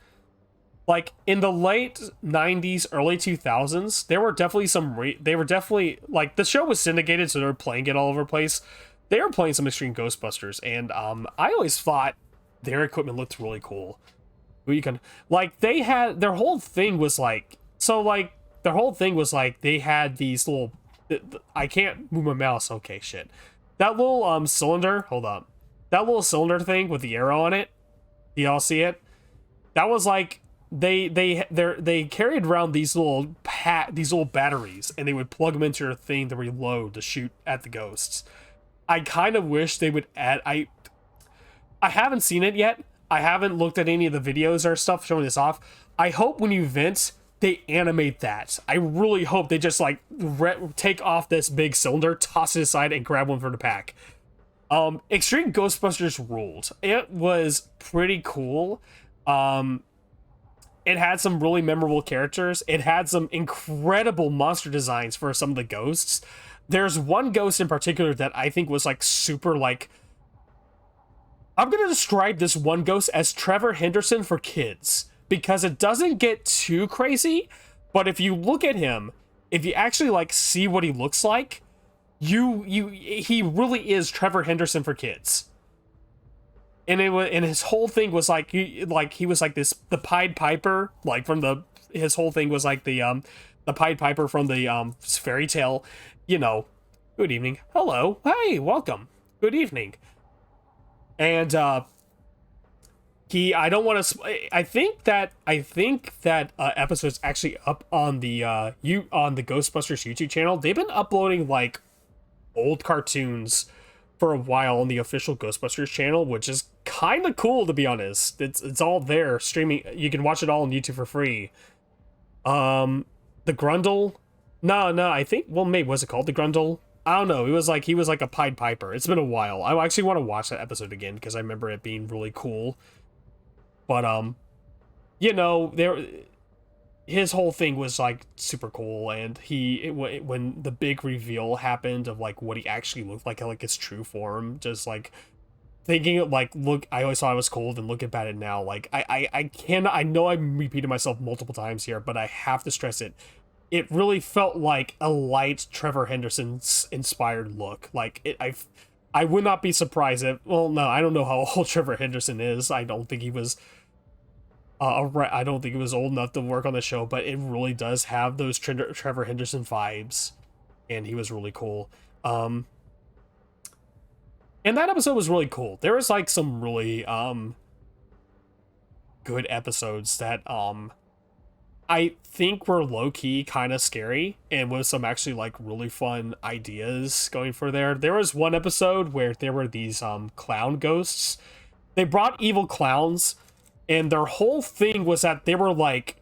like in the late 90s, early 2000s, there were definitely like the show was syndicated, so they were playing it all over the place. They were playing some Extreme Ghostbusters, and I always thought their equipment looked really cool. You can like they had their whole thing was like they had these little. I can't move my mouse. Okay, shit. That little cylinder. Hold up. That little cylinder thing with the arrow on it. Do y'all see it? That was like they carried around these little batteries, and they would plug them into their thing to reload to shoot at the ghosts. I kind of wish they would add. I haven't seen it yet. I haven't looked at any of the videos or stuff showing this off. I hope when you vent, they animate that. I really hope they just like take off this big cylinder, toss it aside, and grab one for the pack. Extreme Ghostbusters ruled. It was pretty cool. It had some really memorable characters. It had some incredible monster designs for some of the ghosts. there's one ghost in particular that I think was like super like, I'm gonna describe this one ghost as Trevor Henderson for kids, because it doesn't get too crazy, but if you look at him, if you actually like see what he looks like, he really is Trevor Henderson for kids. And his whole thing was like he was like the Pied Piper, like from his whole thing was like the Pied Piper from the fairy tale, you know, good evening, hello, hey, welcome, good evening. And I don't want to. I think that episode's actually up on the on the Ghostbusters YouTube channel. They've been uploading like old cartoons for a while on the official Ghostbusters channel, which is kind of cool, to be honest. It's all there streaming. You can watch it all on YouTube for free. The Grundle. No, I think, well, maybe was it called the Grundle? I don't know. He was like a Pied Piper. It's been a while. I actually want to watch that episode again because I remember it being really cool. But you know, his whole thing was like super cool, and when the big reveal happened of like what he actually looked like his true form, just like thinking of like, look, I always thought I was cool, and looking at it now, like I know I'm repeating myself multiple times here, but I have to stress it. It really felt like a light Trevor Henderson's inspired look. Like I would not be surprised if, well, no, I don't know how old Trevor Henderson is. I don't think he was I don't think he was old enough to work on the show, but it really does have those Trevor Henderson vibes, and he was really cool. And that episode was really cool. There was like some really good episodes that I think were low-key kind of scary, and with some actually like really fun ideas going for there. There was one episode where there were these clown ghosts. They brought evil clowns, and their whole thing was that they were like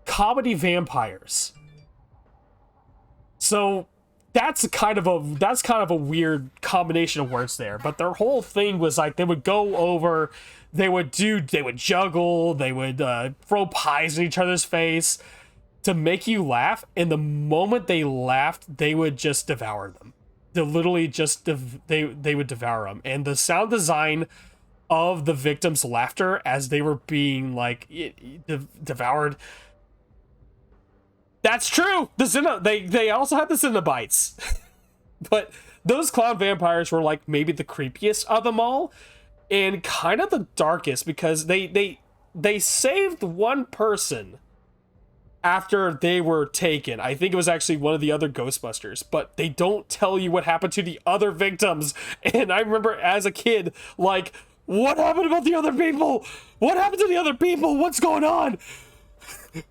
comedy vampires. So that's kind of a weird combination of words there. But their whole thing was like they would go over, they would juggle, they would throw pies in each other's face to make you laugh. And the moment they laughed, they would just devour them. They literally just they would devour them. And the sound design of the victims' laughter as they were being like devoured. That's true. They also had the Cenobites, but those clown vampires were like maybe the creepiest of them all, and kind of the darkest, because they saved one person after they were taken. I think it was actually one of the other Ghostbusters, but they don't tell you what happened to the other victims. And I remember as a kid, like, what happened about the other people? What happened to the other people? What's going on?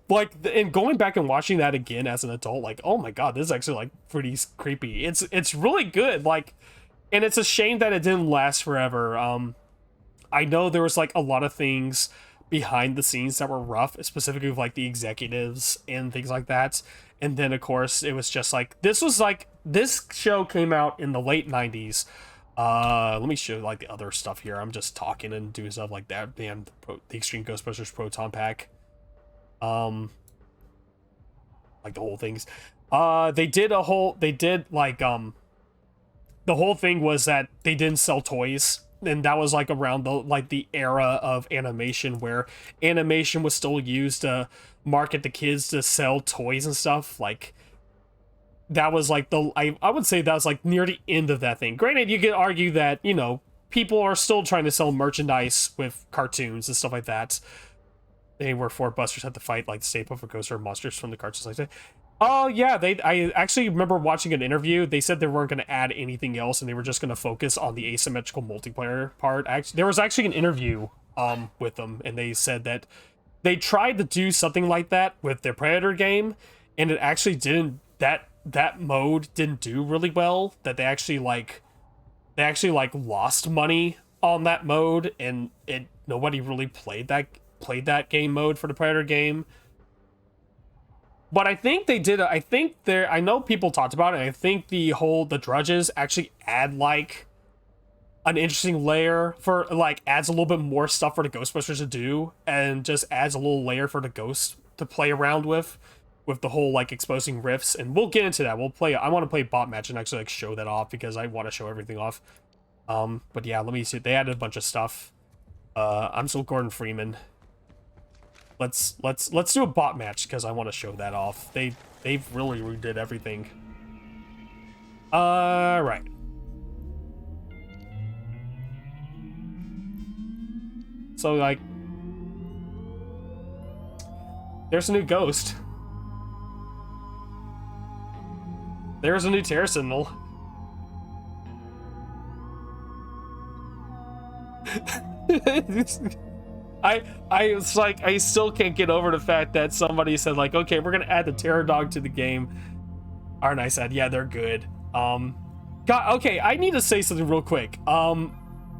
Like, and going back and watching that again as an adult, like, oh my god, this is actually like pretty creepy. It's really good. Like, and it's a shame that it didn't last forever. I know there was like a lot of things behind the scenes that were rough, specifically with like the executives and things like that. And then of course it was just like, this show came out in the late 90s. Let me show like the other stuff here. I'm just talking and doing stuff like that. Man, the Extreme Ghostbusters Proton Pack. Like the whole things. The whole thing was that they didn't sell toys. And that was like around the era of animation, where animation was still used to market the kids to sell toys and stuff. Like, that was like I would say that was like near the end of that thing. Granted, you could argue that, you know, people are still trying to sell merchandise with cartoons and stuff like that. They were four busters had to fight like the Stay Puft Ghosts or monsters from the cartoons like that. Oh yeah, I actually remember watching an interview. They said they weren't going to add anything else, and they were just going to focus on the asymmetrical multiplayer part. There was actually an interview with them, and they said that they tried to do something like that with their Predator game, and it actually didn't. That mode didn't do really well. That they actually lost money on that mode, and nobody really played that game mode for the Predator game. But I think they did. I know people talked about it. And I think the Drudges actually add like an interesting layer for like adds a little bit more stuff for the Ghostbusters to do, and just adds a little layer for the ghosts to play around with. with the whole like exposing rifts, and we'll get into that. We'll play. I want to play bot match and actually like show that off because I want to show everything off. But yeah, let me see. They added a bunch of stuff. I'm still Gordon Freeman. Let's do a bot match because I want to show that off. They've really redid everything. Right. So like, there's a new ghost. There's a new Terror Sentinel. It's like, I still can't get over the fact that somebody said like, okay, we're gonna add the Terror Dog to the game. And I said, yeah, they're good. God, okay, I need to say something real quick.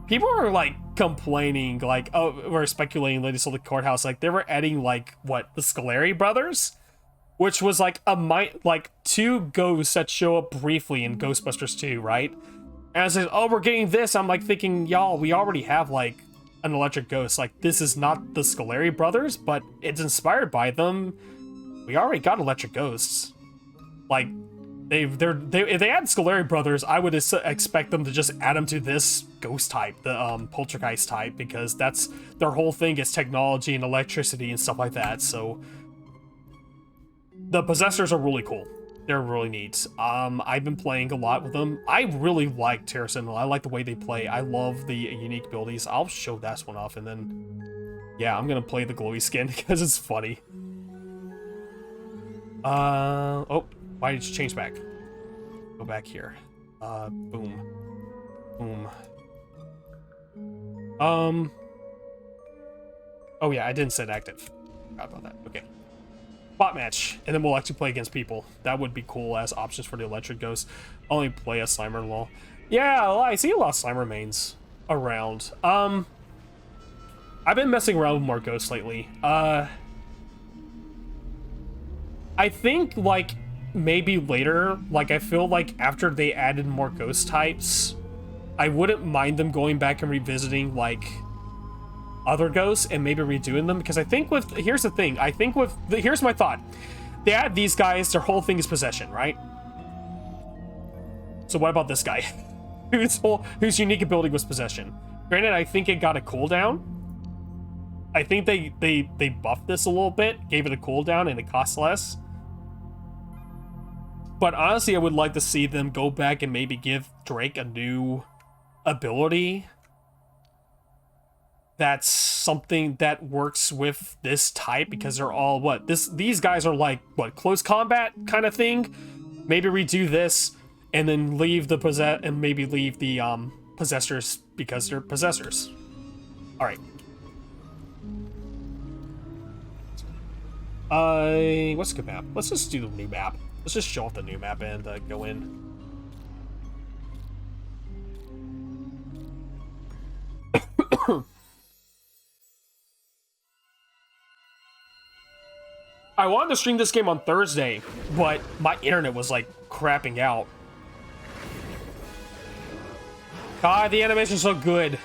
People are like complaining, like, oh, we're speculating that they sold the courthouse, like they were adding like what, the Scoleri brothers, which was like like two ghosts that show up briefly in Ghostbusters 2, right? And I said, oh, we're getting this. I'm like thinking, y'all, we already have like an electric ghost. Like, this is not the Scoleri brothers, but it's inspired by them. We already got electric ghosts. Like, if they add Scoleri brothers, I would expect them to just add them to this ghost type, the poltergeist type, because that's their whole thing is technology and electricity and stuff like that. So the possessors are really cool. They're really neat. I've been playing a lot with them. I really like Terror Sentinel. I like the way they play. I love the unique abilities. I'll show that one off, and then yeah, I'm gonna play the glowy skin because it's funny. Oh, why did you change back? Go back here. Boom. Boom. Oh yeah, I didn't set active. Forgot about that. Okay. Bot match, and then we'll actually play against people. That would be cool as options for the electric ghost. Only play a Slimer and lol. Yeah, well, I see a lot of Slimer mains around. I've been messing around with more ghosts lately. I think like maybe later, like I feel like after they added more ghost types, I wouldn't mind them going back and revisiting like other ghosts and maybe redoing them, because I think with, here's the thing, I think with, here's my thought. They add these guys, their whole thing is possession, right? So what about this guy? whose unique ability was possession? Granted, I think it got a cooldown. I think they buffed this a little bit, gave it a cooldown, and it costs less. But honestly, I would like to see them go back and maybe give Drake a new ability that's something that works with this type, because they're all what, these guys are like what, close combat kind of thing. Maybe redo this and then leave the possessors because they're possessors. All right. What's a good map? Let's just do the new map. Let's just show off the new map and go in. I wanted to stream this game on Thursday, but my internet was like crapping out. God, the animation's so good.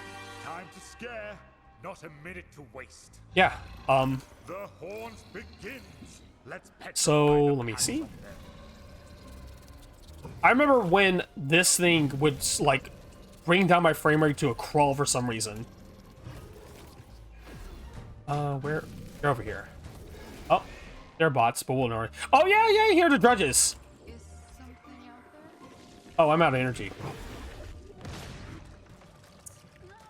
Time to scare, not a minute to waste. Yeah. The horns begins. Let's So let me see. I remember when this thing would like bring down my frame rate to a crawl for some reason. Where? They're over here. Oh, they're bots, but we'll know. Oh yeah, here are the drudges. Oh, I'm out of energy.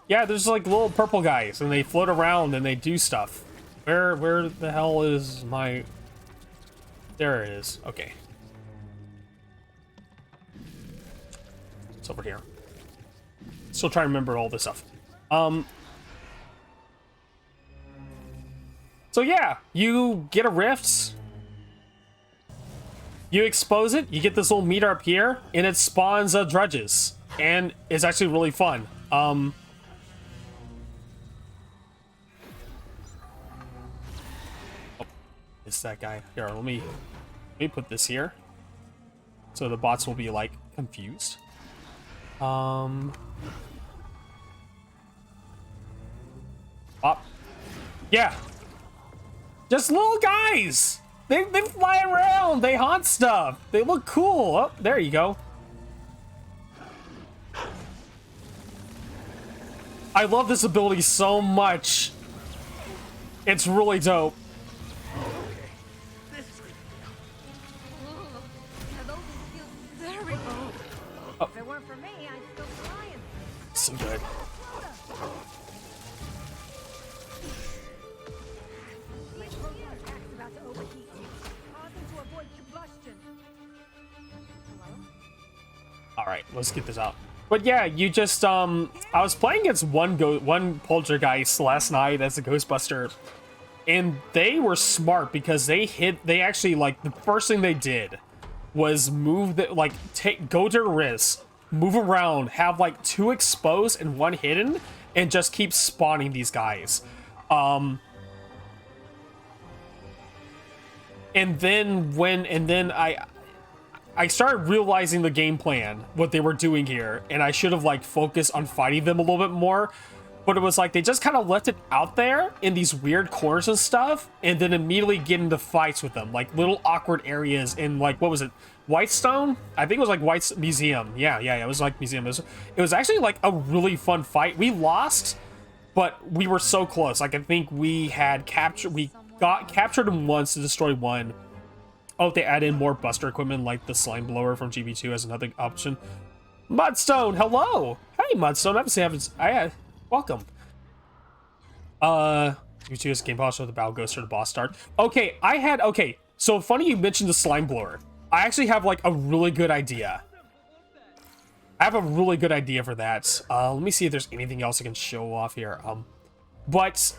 Yeah, there's like little purple guys, and they float around and they do stuff. Where the hell is my? There it is. Okay. It's over here. Still trying to remember all this stuff. So yeah, you get a rift, you expose it, you get this little meter up here, and it spawns drudges, and it's actually really fun. Oh, it's that guy. Here, let me put this here, so the bots will be like confused. Pop. Yeah. Just little guys! They fly around. They haunt stuff. They look cool. Oh, there you go. I love this ability so much. It's really dope. Oh. If it weren't for me, I'd still flying. So good. My proton pack's about to overheat. Pausing to avoid combustion. Hello? All right, let's get this out. But yeah, you just I was playing against one poltergeist last night as a Ghostbuster, and they were smart because they actually, like, the first thing they did was move the, like, go to risk, move around, have like 2 exposed and 1 hidden, and just keep spawning these guys. And then I started realizing the game plan, what they were doing here, and I should have like focused on fighting them a little bit more. But it was like they just kind of left it out there in these weird corners and stuff, and then immediately get into fights with them, like little awkward areas in, like, what was it, Whitestone? I think it was like White's Museum. Yeah, it was like Museum. It was actually like a really fun fight. We lost, but we were so close. Like, I think we got captured him once to destroy one. Oh, they add in more Buster equipment like the slime blower from GB2 as another option. Mudstone, hello. Hey, Mudstone. Welcome. GB2 is game boss with the battle ghost or the boss start. Okay, so funny you mentioned the slime blower. I actually have like a really good idea. I have a really good idea for that. Let me see if there's anything else I can show off here. But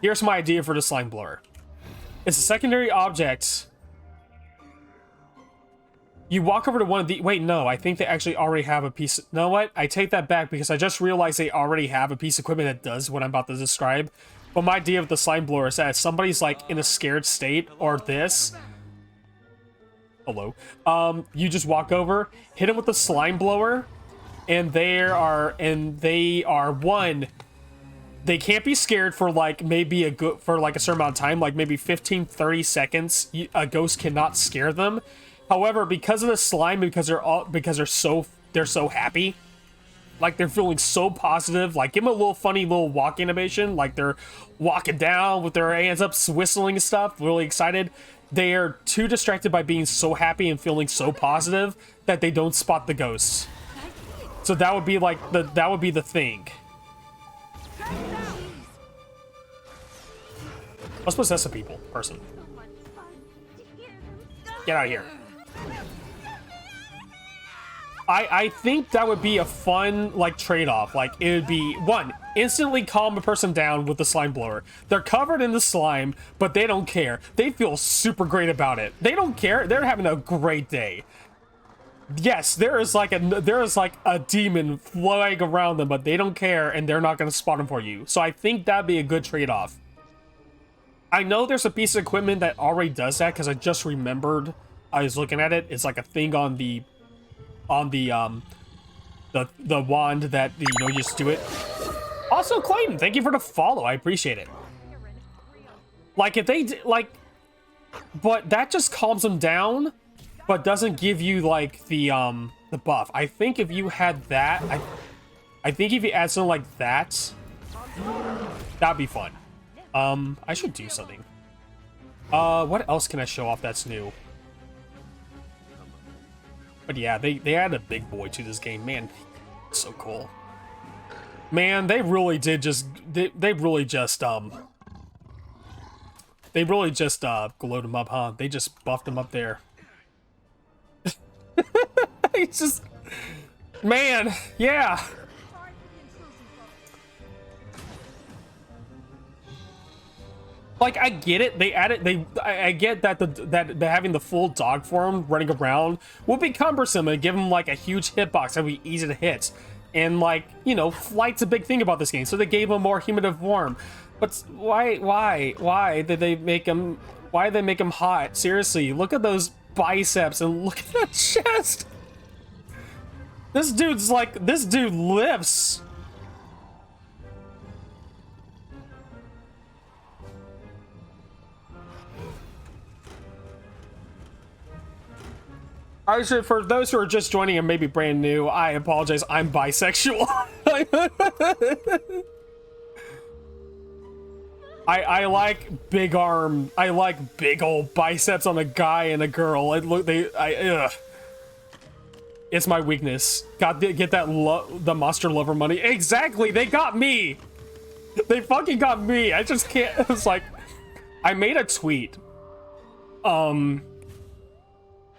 here's my idea for the slime blower. It's a secondary object. You walk over to one of the... Wait, no, I think they actually already have a piece... You know what? I take that back because I just realized they already have a piece of equipment that does what I'm about to describe. But my idea of the slime blower is that if somebody's like in a scared state or this... Hello. You just walk over, hit them with the slime blower, and they are one... They can't be scared for like maybe a certain amount of time, like maybe 15-30 seconds. A ghost cannot scare them. However, because of the slime, because they're so happy, like they're feeling so positive, like give them a little funny little walk animation, like they're walking down with their hands up, whistling and stuff, really excited. They are too distracted by being so happy and feeling so positive that they don't spot the ghosts. So that would be like the thing. Let's possess a person. Get out of here. I think that would be a fun, like, trade-off. Like, it would be, one, instantly calm a person down with the slime blower. They're covered in the slime, but they don't care. They feel super great about it. They don't care. They're having a great day. Yes, there is like a demon flying around them, but they don't care, and they're not going to spot them for you. So I think that'd be a good trade-off. I know there's a piece of equipment that already does that, because I just remembered I was looking at it. It's like a thing on the wand that, you know, you just do it. Also, Clayton, thank you for the follow. I appreciate it. Like, if they like, but that just calms them down, but doesn't give you like the buff. I think if you had that, I think if you add something like that, that'd be fun. I should do something. What else can I show off that's new? But yeah, they added a big boy to this game, man. So cool. Man, they really did just they really just glowed him up, huh? They just buffed him up there. It's just, man, yeah. Like, I get it. They added. I get that that having the full dog form running around would be cumbersome and give them like a huge hitbox that would be easy to hit. And like, you know, flight's a big thing about this game, so they gave him more human form. But why did they make him? Why did they make him hot? Seriously, look at those biceps and look at that chest. This dude lifts. I should, for those who are just joining and maybe brand new, I apologize. I'm bisexual. I like big arm. I like big old biceps on a guy and a girl. It's my weakness. Got to get that the monster lover money. Exactly. They got me. They fucking got me. I just can't. It's like, I made a tweet.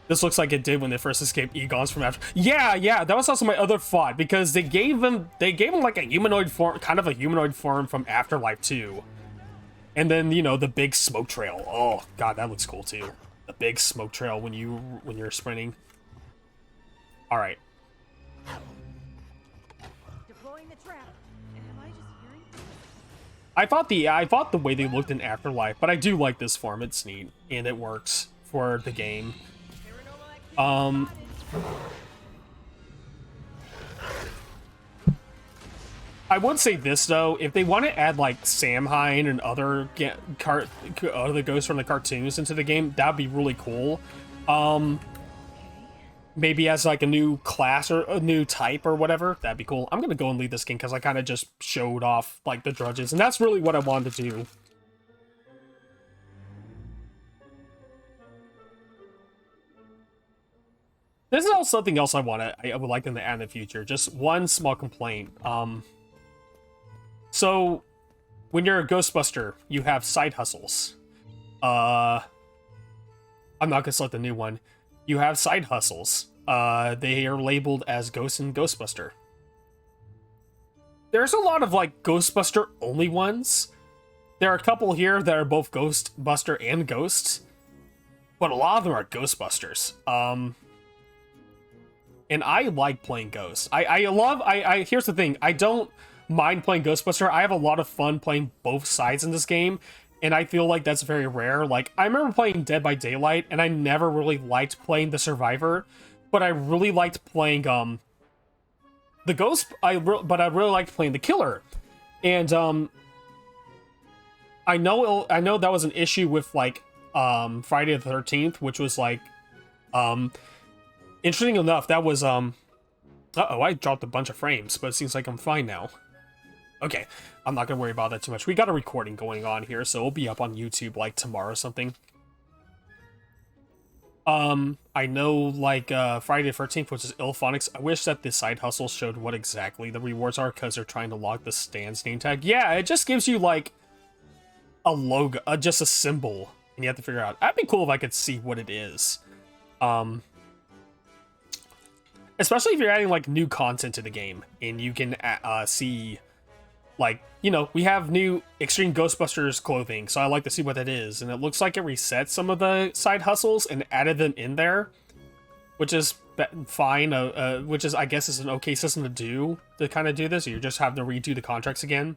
This looks like it did when they first escaped Egons from after. Yeah, that was also my other thought, because they gave him like a humanoid form, kind of a humanoid form from Afterlife 2. And then, you know, the big smoke trail. Oh god, that looks cool too. The big smoke trail when you're sprinting. All right. Deploying the trap. Am I just hearing? I thought the way they looked in Afterlife, but I do like this form. It's neat and it works for the game. I would say this though, if they want to add like Samhain and other ghosts from the cartoons into the game, that'd be really cool. Maybe as like a new class or a new type or whatever, that'd be cool. I'm gonna go and leave this game because I kind of just showed off like the drudges, and that's really what I wanted to do. This is also something else I would like them to add in the future. Just one small complaint. So when you're a Ghostbuster, you have side hustles. I'm not gonna select the new one. You have side hustles. They are labeled as Ghost and Ghostbuster. There's a lot of like Ghostbuster only ones. There are a couple here that are both Ghostbuster and Ghost, but a lot of them are Ghostbusters. And I like playing Ghost. Here's the thing, I don't mind playing Ghostbuster. I have a lot of fun playing both sides in this game, and I feel like that's very rare. Like, I remember playing Dead by Daylight, and I never really liked playing the Survivor, but I really liked playing the Ghost. But I really liked playing the Killer, and I know that was an issue with like Friday the 13th, which was like interesting enough, that was uh-oh, I dropped a bunch of frames, but it seems like I'm fine now. Okay, I'm not gonna worry about that too much. We got a recording going on here, so it'll be up on YouTube like tomorrow or something. I know like Friday the 13th, which is Ilphonics. I wish that the side hustle showed what exactly the rewards are, because they're trying to lock the Stan's name tag. Yeah, it just gives you like a logo, just a symbol, and you have to figure out. That'd be cool if I could see what it is. Especially if you're adding like new content to the game, and you can see, like, you know, we have new Extreme Ghostbusters clothing, so I like to see what that is. And it looks like it reset some of the side hustles and added them in there, which is fine. Which is, I guess, is an okay system to kind of do this. You just have to redo the contracts again.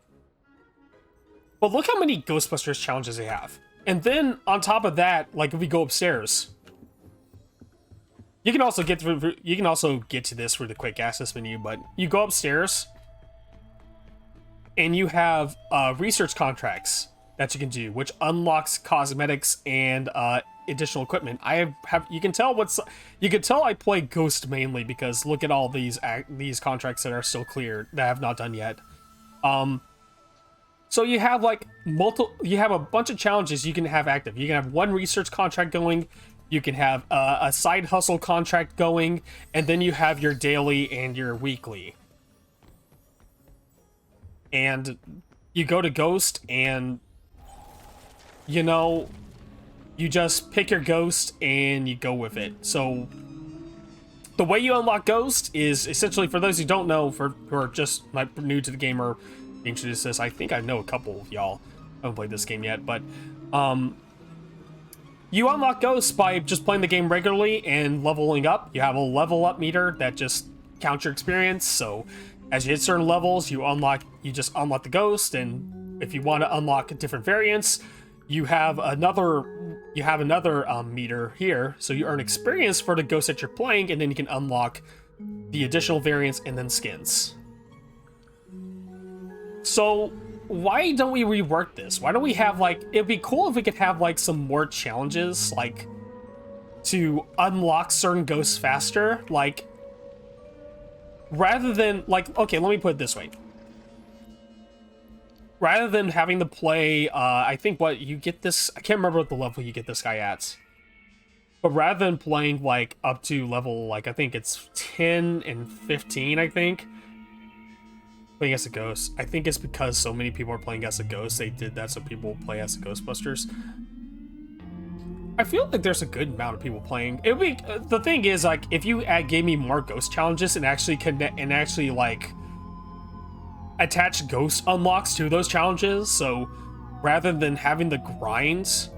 But look how many Ghostbusters challenges they have. And then on top of that, like if we go upstairs, you can also get to this through the quick access menu, but you go upstairs and you have research contracts that you can do, which unlocks cosmetics and additional equipment. You can tell I play Ghost mainly, because look at all these contracts that are still clear that I have not done yet. So you have like you have a bunch of challenges you can have active. You can have one research contract going. You can have a side hustle contract going, and then you have your daily and your weekly. And you go to Ghost, and you know, you just pick your Ghost and you go with it. So the way you unlock Ghost is essentially, for those who don't know, who are just like new to the game or introduce this, I think I know a couple of y'all haven't played this game yet, but you unlock Ghosts by just playing the game regularly and leveling up. You have a level up meter that just counts your experience. So as you hit certain levels, you just unlock the Ghost, and if you want to unlock different variants, you have another meter here. So you earn experience for the Ghost that you're playing, and then you can unlock the additional variants and then skins. So why don't we rework this? Why don't we have like, it'd be cool if we could have like some more challenges, like to unlock certain ghosts faster. Like, rather than, like, okay, let me put it this way. Rather than having to play, I think what you get this, I can't remember what the level you get this guy at. But rather than playing, like, up to level, like, I think it's 10 and 15, I think. Playing as a ghost. I think it's because so many people are playing as a ghost, they did that so people play as the Ghostbusters. I feel like there's a good amount of people playing. It would be, the thing is, like, if you gave me more ghost challenges and actually connect, and actually, like, attach ghost unlocks to those challenges, so rather than having the grinds,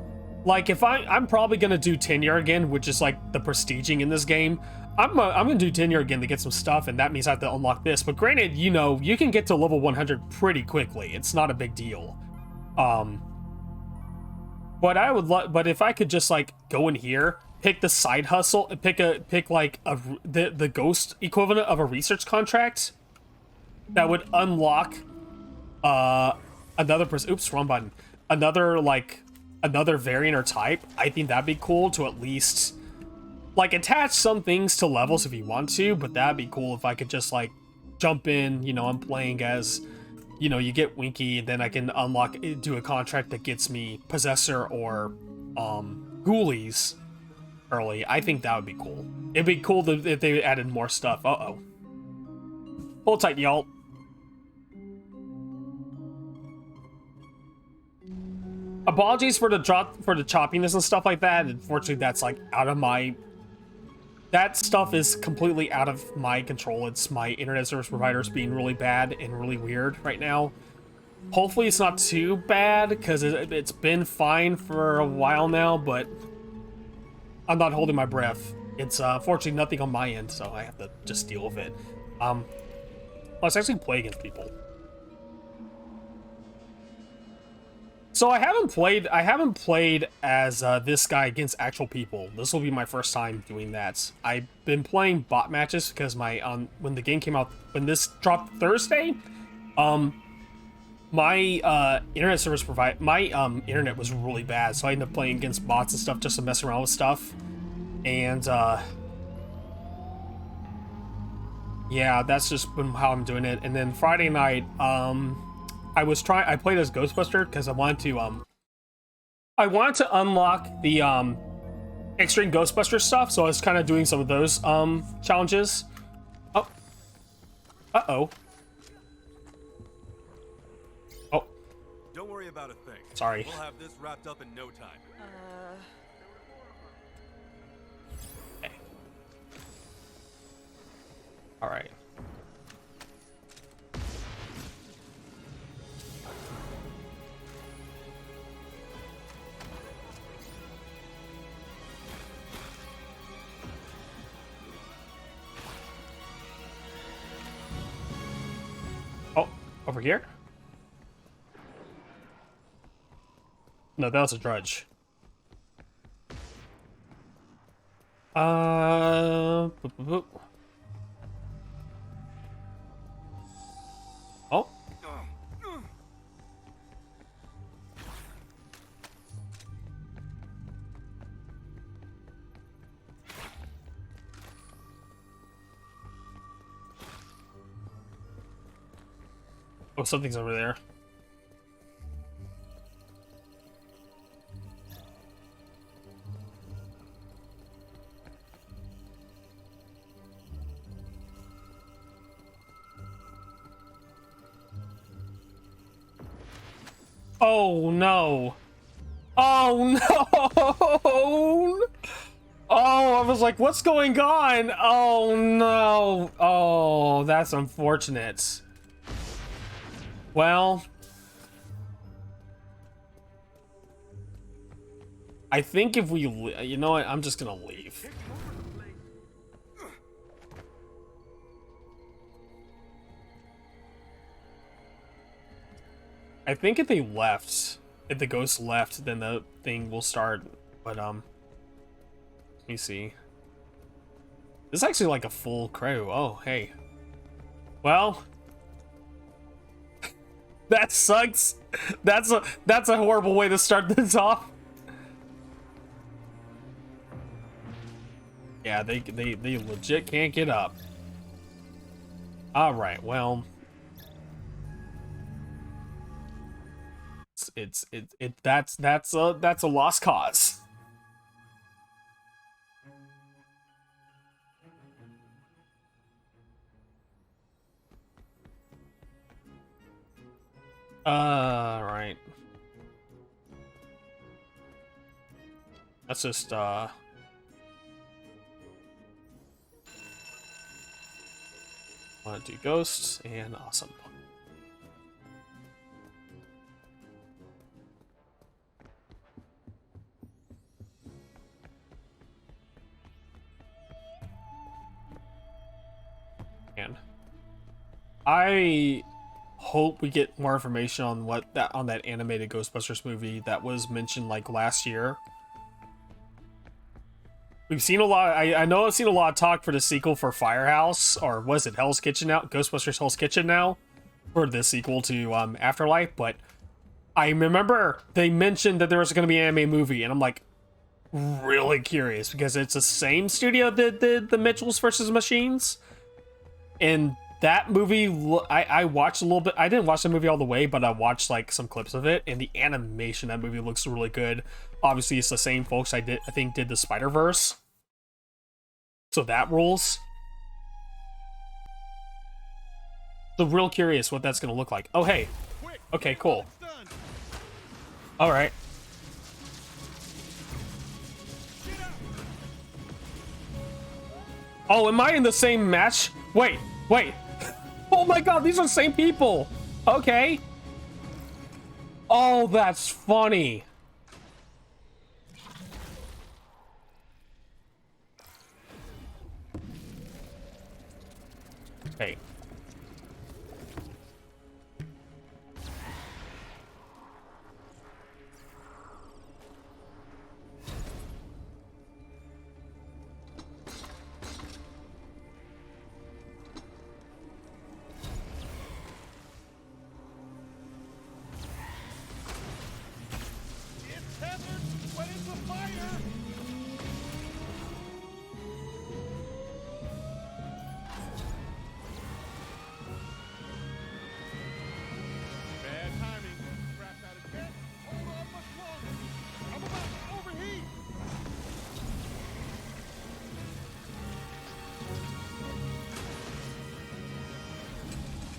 like, if I'm probably gonna do tenure again, which is like the prestiging in this game. I'm gonna do tenure again to get some stuff, and that means I have to unlock this. But granted, you know, you can get to level 100 pretty quickly. It's not a big deal. But I would but if I could just like go in here, pick the side hustle, and pick like the ghost equivalent of a research contract, that would unlock another person. Oops, wrong button. Another variant or type. I think that'd be cool to at least like attach some things to levels if you want to, but that'd be cool if I could just like jump in, you know, I'm playing as, you know, you get Winky, and then I can unlock, do a contract that gets me Possessor or Ghoulies early. I think that would be cool. It'd be cool if they added more stuff. Uh-oh. Hold tight, y'all. Apologies for the choppiness and stuff like that. Unfortunately, that's like out of my... That stuff is completely out of my control. It's my internet service providers being really bad and really weird right now. Hopefully it's not too bad, because it's been fine for a while now, but I'm not holding my breath. It's unfortunately nothing on my end, so I have to just deal with it. Let's actually play against people. So I haven't played as this guy against actual people. This will be my first time doing that. I've been playing bot matches because my when the game came out, when this dropped Thursday, my internet service internet was really bad, so I ended up playing against bots and stuff just to mess around with stuff. And yeah, that's just been how I'm doing it. And then Friday night, I played as Ghostbuster because I wanted to unlock the extreme Ghostbuster stuff, so I was kind of doing some of those challenges. Oh. Uh-oh. Oh. Don't worry about a thing. Sorry. We'll have this wrapped up in no time. Okay. All right. Oh, over here? No, that was a drudge. Boop, boop, boop. Oh. Oh, something's over there. Oh no. Oh no. Oh, I was like, what's going on? Oh no. Oh, that's unfortunate. Well, I think if we, you know what, I'm just gonna leave. I think if they left, if the ghost left, then the thing will start, but, let me see. This is actually like a full crew. Oh, hey. Well, that sucks. That's a horrible way to start this off. Yeah, they legit can't get up. All right, well, that's a lost cause. Right. Let's just want to do ghosts and awesome. And I hope we get more information on that animated Ghostbusters movie that was mentioned like last year. We've seen a lot. I know I've seen a lot of talk for the sequel for Firehouse, or was it Hell's Kitchen now? Ghostbusters Hell's Kitchen now, for the sequel to Afterlife. But I remember they mentioned that there was going to be an anime movie, and I'm like really curious because it's the same studio that did the Mitchells versus Machines, and that movie I watched a little bit. I didn't watch the movie all the way, but I watched like some clips of it, and the animation of that movie looks really good. Obviously, it's the same folks I think did the Spider-Verse, so that rules. So real curious what that's gonna look like. Oh hey, okay, cool. All right. Oh, am I in the same match? Wait. Oh my god, these are the same people. Okay. Oh, that's funny. Hey.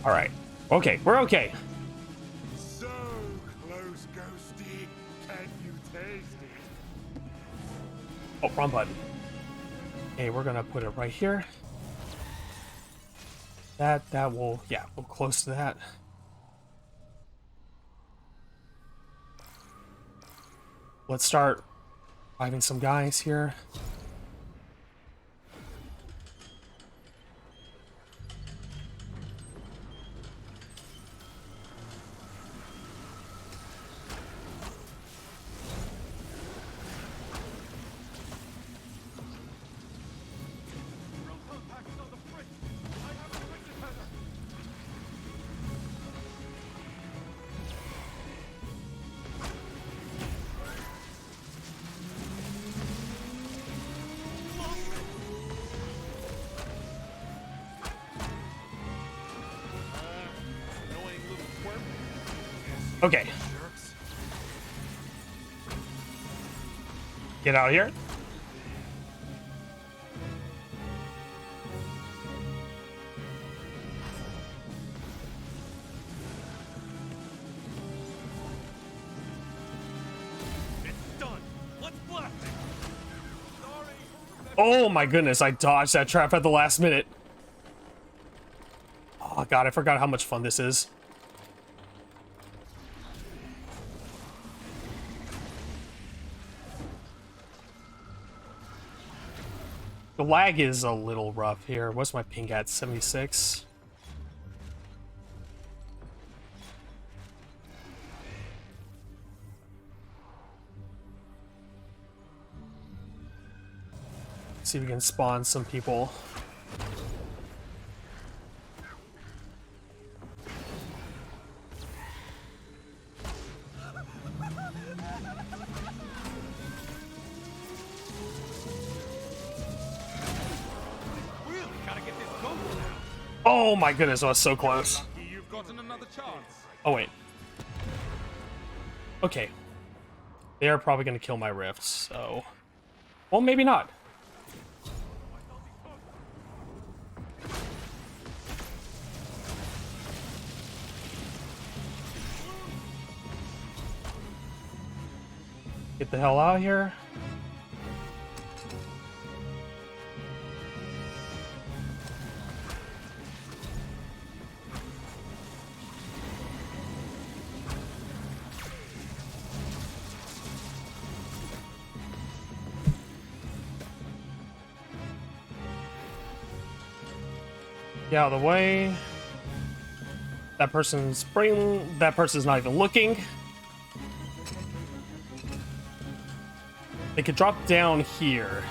All right. Okay, we're okay. So close, Ghosty. Can you taste it? Oh, wrong button. Okay, we're gonna put it right here. That will, yeah, we'll close to that. Let's start reviving some guys here. Okay. Get out of here. It's done. Let's blast it. Sorry. Oh my goodness, I dodged that trap at the last minute. Oh god, I forgot how much fun this is. The lag is a little rough here. What's my ping at? 76? Let's see if we can spawn some people. Oh my goodness, I was so close. Lucky you've gotten another chance. Oh wait. Okay. They are probably gonna kill my rifts, so... Well, maybe not. Get the hell out of here. Get out of the way. That person's not even looking. They could drop down here.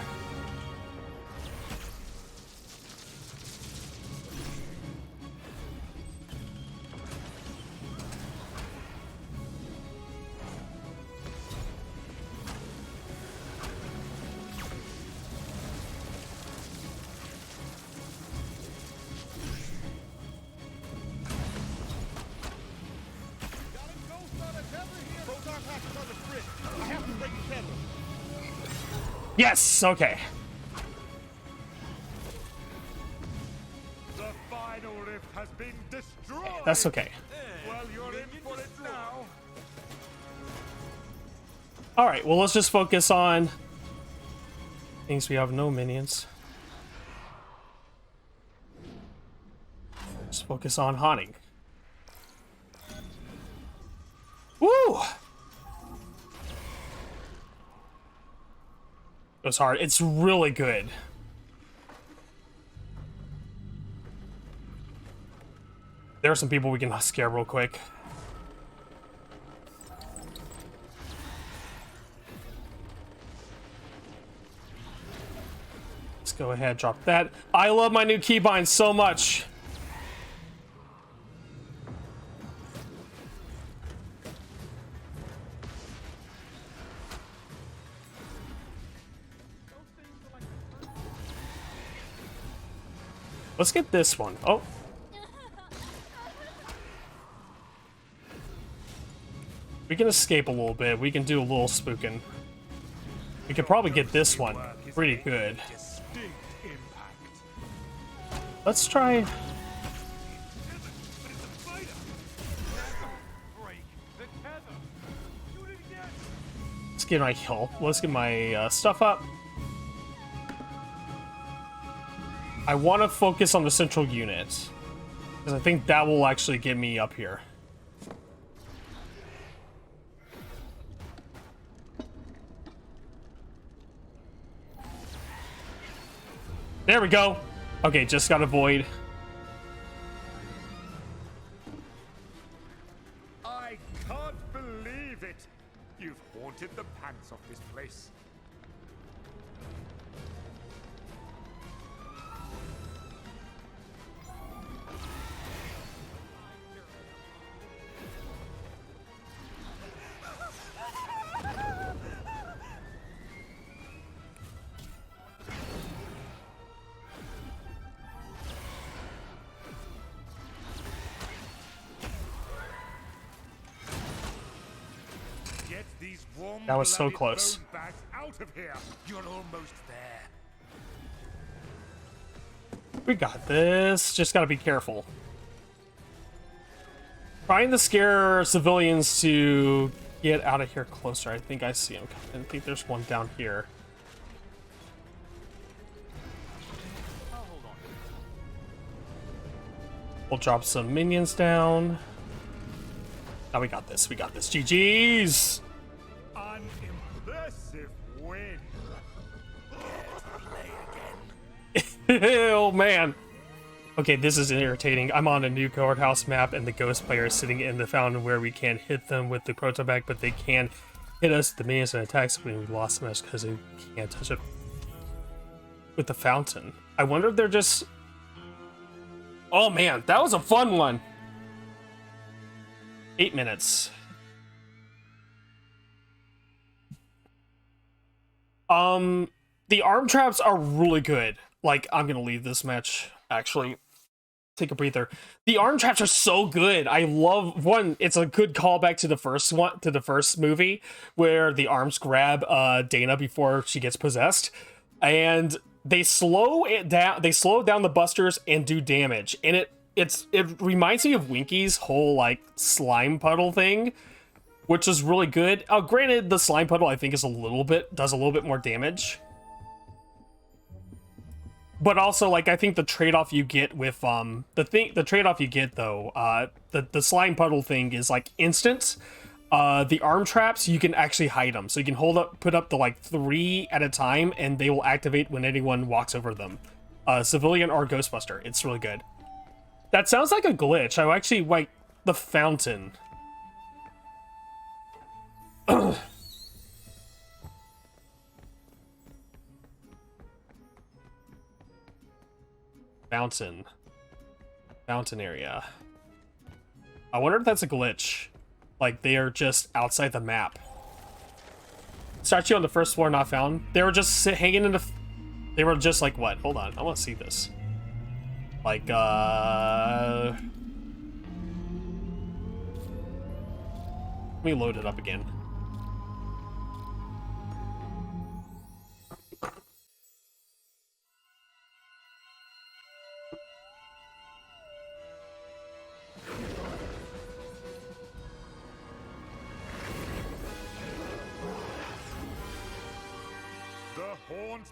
Yes, okay. The final rift has been destroyed. That's okay. Well, you're in for it now. Alright, well, let's just focus on things we have no minions. Just focus on haunting. Woo! It was hard. It's really good. There are some people we can scare real quick. Let's go ahead, drop that. I love my new keybind so much. Let's get this one. Oh. We can escape a little bit. We can do a little spooking. We could probably get this one pretty good. Distinct impact. Let's try. Let's get my health. Let's get my stuff up. I want to focus on the central unit, because I think that will actually get me up here. There we go. Okay, just got a void. I can't believe it. You've haunted the pants off this place. Get these warm That was so close. bone bags out of here. You're almost there. We got this. Just gotta be careful. Trying to scare civilians to get out of here closer. I think I see him coming. I think there's one down here. We'll drop some minions down. Now we got this. We got this. GG's! An impressive win. Oh man. Okay, this is irritating. I'm on a new courthouse map and the ghost player is sitting in the fountain where we can't hit them with the proton bag, but they can hit us. The minions and attacks when we lost them because they can't touch it with the fountain. I wonder if they're just... Oh man, that was a fun one. 8 minutes. The arm traps are really good. Like, I'm gonna leave this match, actually. take a breather. The arm traps are so good. I love one. It's a good callback to the first one, to the first movie, where the arms grab Dana before she gets possessed, and they slow it down. They slow down the busters and do damage, and it reminds me of Winky's whole like slime puddle thing, which is really good. Granted, the slime puddle I think is does a little bit more damage. But also, like, I think the trade-off you get with the trade-off you get though, the slime puddle thing is like instant. The arm traps, you can actually hide them, so you can put up to like 3 at a time, and they will activate when anyone walks over them. Civilian or Ghostbuster, it's really good. That sounds like a glitch. I actually like the fountain. Fountain area. I wonder if that's a glitch. Like, they are just outside the map. Statue on the first floor not found. They were just hanging in the... They were just like, what? Hold on, I want to see this. Like, let me load it up again.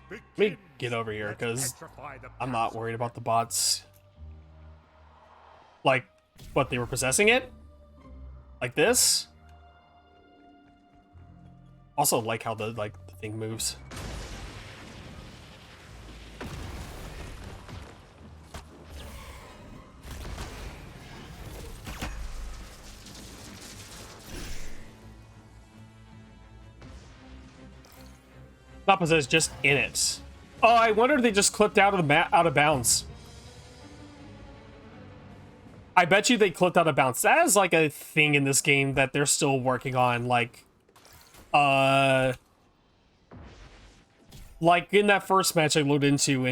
Let Let me get over here, because I'm not worried about the bots. Like, what, they were possessing it? Like this? Also like how the thing moves. Not possessed, just in it. Oh, I wonder if they just clipped out of bounds. I bet you they clipped out of bounds. That is like a thing in this game that they're still working on. Like in that first match I loaded into,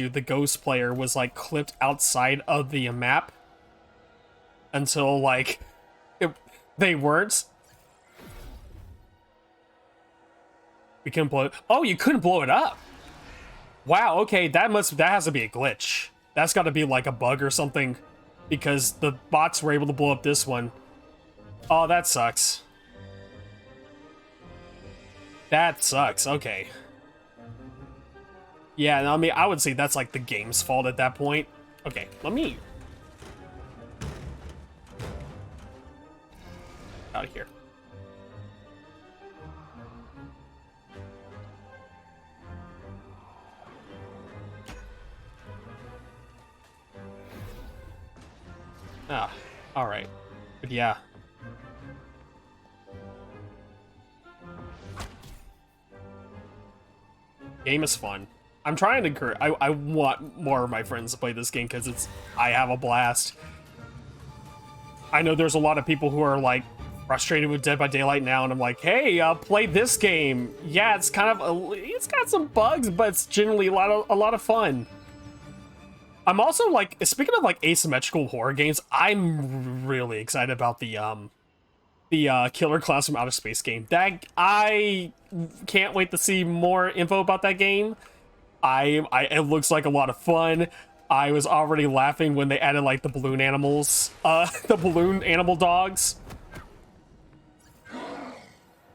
the ghost player was like clipped outside of the map until like they weren't. We couldn't blow it. Oh, you couldn't blow it up. Wow, okay, that has to be a glitch. That's got to be like a bug or something, because the bots were able to blow up this one. Oh, that sucks. That sucks. Okay. Yeah, no, I mean, I would say that's like the game's fault at that point. Okay, let me out of here. Ah, alright. But yeah. Game is fun. I'm trying to encourage... I want more of my friends to play this game because I have a blast. I know there's a lot of people who are like frustrated with Dead by Daylight now, and I'm like, hey, play this game. Yeah, it's kind of... it's got some bugs, but it's generally a lot of fun. I'm also like, speaking of like asymmetrical horror games, I'm really excited about the Killer Clowns from Outer Space game. That I can't wait to see more info about that game. It looks like a lot of fun. I was already laughing when they added like the balloon animals, the balloon animal dogs,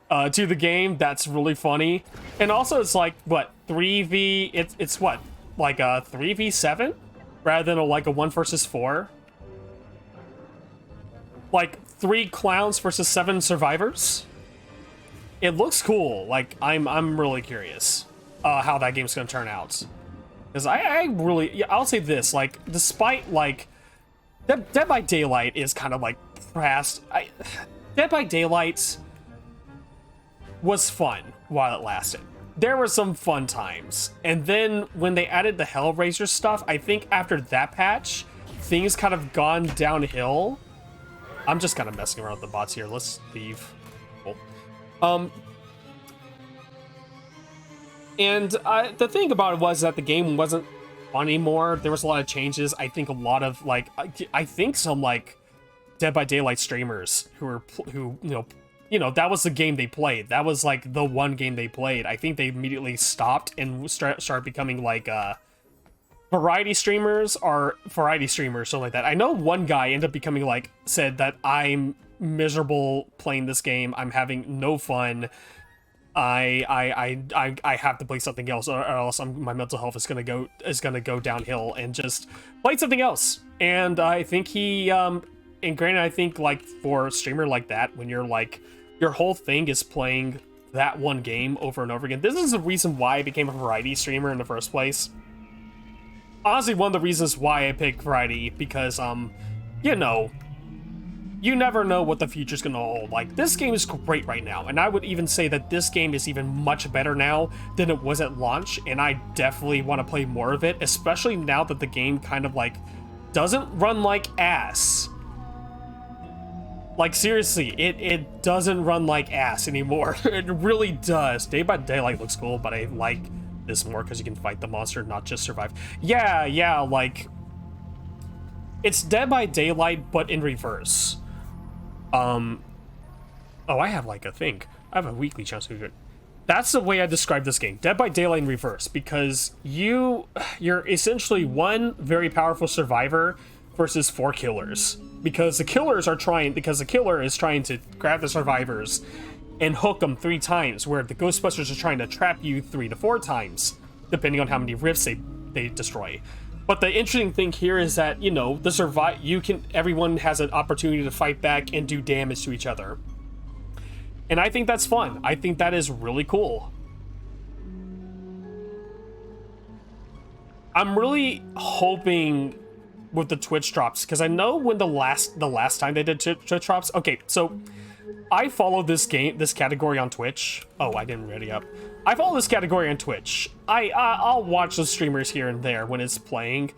to the game. That's really funny. And also it's like what 3v? It's what, like a 3v7 rather than like a 1 versus 4. Like 3 clowns versus 7 survivors. It looks cool. Like I'm really curious how that game's gonna turn out. Because I'll say this, like, despite like Dead by Daylight is kind of like past. Dead by Daylight was fun while it lasted. There were some fun times, and then when they added the Hellraiser stuff, I think after that patch, things kind of gone downhill. I'm just kind of messing around with the bots here. Let's leave. Cool. And the thing about it was that the game wasn't fun anymore. There was a lot of changes. I think a lot of like I think some like Dead by Daylight streamers who that was the game they played. That was like the one game they played. I think they immediately stopped and start becoming like variety streamers, something like that. I know one guy ended up becoming like, said that I'm miserable playing this game. I'm having no fun. I have to play something else, or else my mental health is gonna go downhill, and just play something else. And I think he and granted, I think like for a streamer like that, when you're like your whole thing is playing that one game over and over again, this is the reason why I became a variety streamer in the first place. Honestly, one of the reasons why I picked variety, because you never know what the future's gonna hold. Like, this game is great right now, and I would even say that this game is even much better now than it was at launch, and I definitely want to play more of it, especially now that the game kind of like doesn't run like ass. Like, seriously, it doesn't run like ass anymore. It really does. Day by Daylight looks cool, but I like this more because you can fight the monster, not just survive. Yeah, like, it's Dead by Daylight, but in reverse. Oh, I have like a thing. I have a weekly chance to do it. That's the way I describe this game. Dead by Daylight in reverse, because you're essentially one very powerful survivor versus 4 killers. Because the killer is trying to grab the survivors and hook them 3 times, where the Ghostbusters are trying to trap you 3 to 4 times, depending on how many rifts they destroy. But the interesting thing here is that, everyone has an opportunity to fight back and do damage to each other. And I think that's fun. I think that is really cool. I'm really hoping with the Twitch drops, because I know when the last time they did Twitch drops. Okay, so I follow this category on Twitch. Oh, I didn't ready up. I follow this category on Twitch. I'll watch the streamers here and there when it's playing,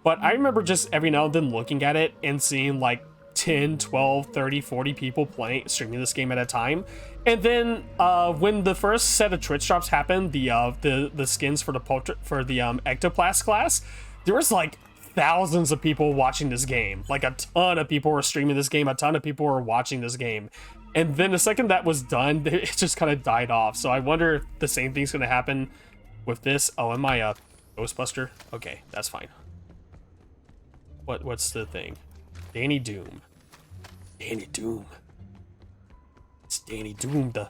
but I remember just every now and then looking at it and seeing like 10, 12, 30, 40 people streaming this game at a time. And then when the first set of Twitch drops happened, the skins for the Ectoplasm class, there was like thousands of people watching this game. Like, a ton of people were streaming this game, a ton of people were watching this game. And then the second that was done, it just kind of died off. So I wonder if the same thing's going to happen with this. Oh, am I a Ghostbuster? Okay, that's fine. What's the thing? Danny Doom. Danny Doom. It's Danny Doom, the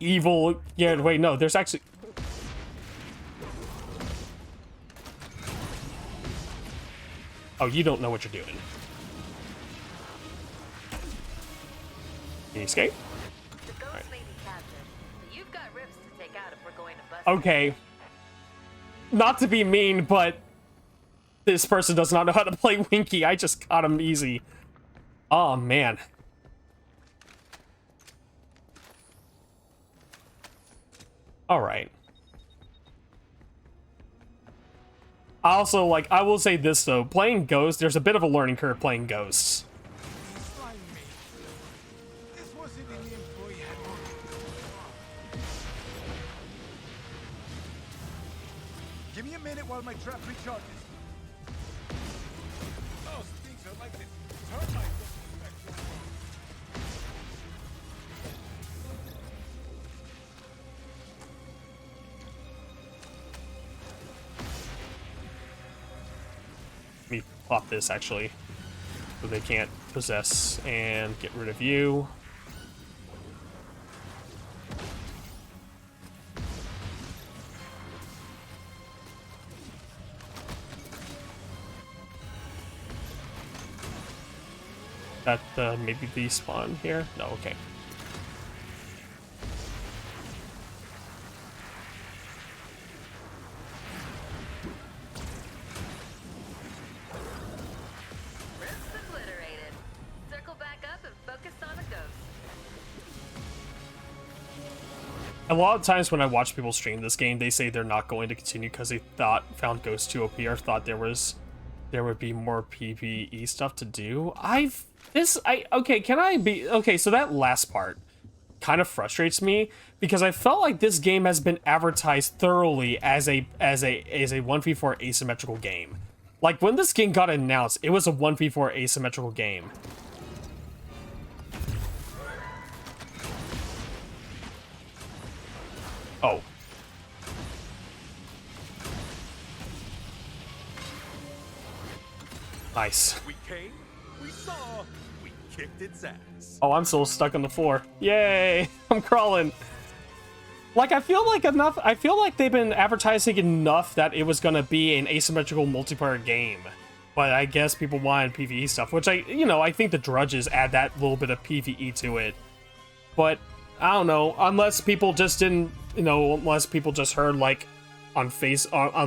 evil... Yeah, wait, no, there's actually... Oh, you don't know what you're doing. Can you escape? Right. You've got rifts to take out if we're going to bust. Okay. Not to be mean, but this person does not know how to play Winky. I just caught him easy. Oh, man. All right. Also, like, I will say this, though. Playing Ghosts, there's a bit of a learning curve playing Ghosts. Give me a minute while my trap recharges. Oh, things are like this. Turn my Let me plop this, actually, so they can't possess, and get rid of you. That maybe the spawn here? No, okay. A lot of times when I watch people stream this game, they say they're not going to continue because they found Ghost too OP, or thought there would be more PvE stuff to do. Okay, can I be okay? So that last part, kind of frustrates me because I felt like this game has been advertised thoroughly as a 1v4 asymmetrical game. Like when this game got announced, it was a 1v4 asymmetrical game. Oh. Nice. We came, we saw, we kicked its ass. Oh, I'm still stuck on the floor. Yay! I'm crawling. Like, I feel like they've been advertising enough that it was gonna be an asymmetrical multiplayer game. But I guess people wanted PvE stuff, which I think the Drudges add that little bit of PvE to it. But, I don't know, unless people just didn't, unless people just heard, like, on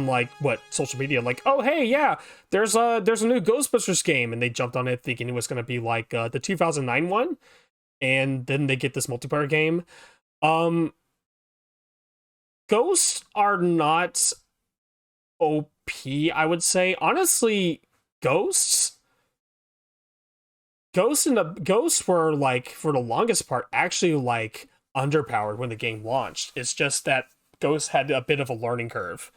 like, what, social media, like, oh, hey, yeah, there's a new Ghostbusters game, and they jumped on it thinking it was gonna be like, the 2009 one, and then they get this multiplayer game. Ghosts are not OP, I would say. Honestly, Ghosts were, like, for the longest part, actually, like, underpowered when the game launched. It's just that Ghosts had a bit of a learning curve.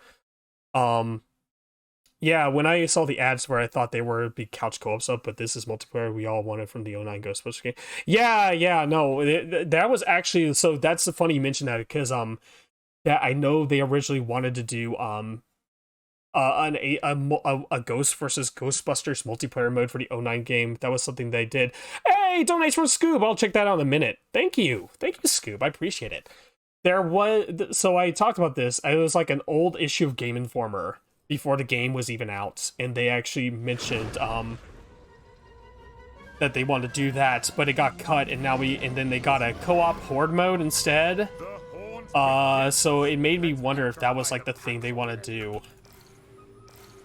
Yeah, when I saw the ads where I thought they were be couch co-op stuff, but this is multiplayer we all wanted from the 09 Ghostbusters game. Yeah, no, that was actually, so that's funny you mentioned that, because, that I know they originally wanted to do a Ghost versus Ghostbusters multiplayer mode for the 09 game. That was something they did. Hey, donations from Scoob. I'll check that out in a minute. Thank you, Scoob. I appreciate it. There was, so I talked about this. It was like an old issue of Game Informer before the game was even out, and they actually mentioned that they wanted to do that, but it got cut, and then they got a co-op horde mode instead. So it made me wonder if that was like the thing they want to do.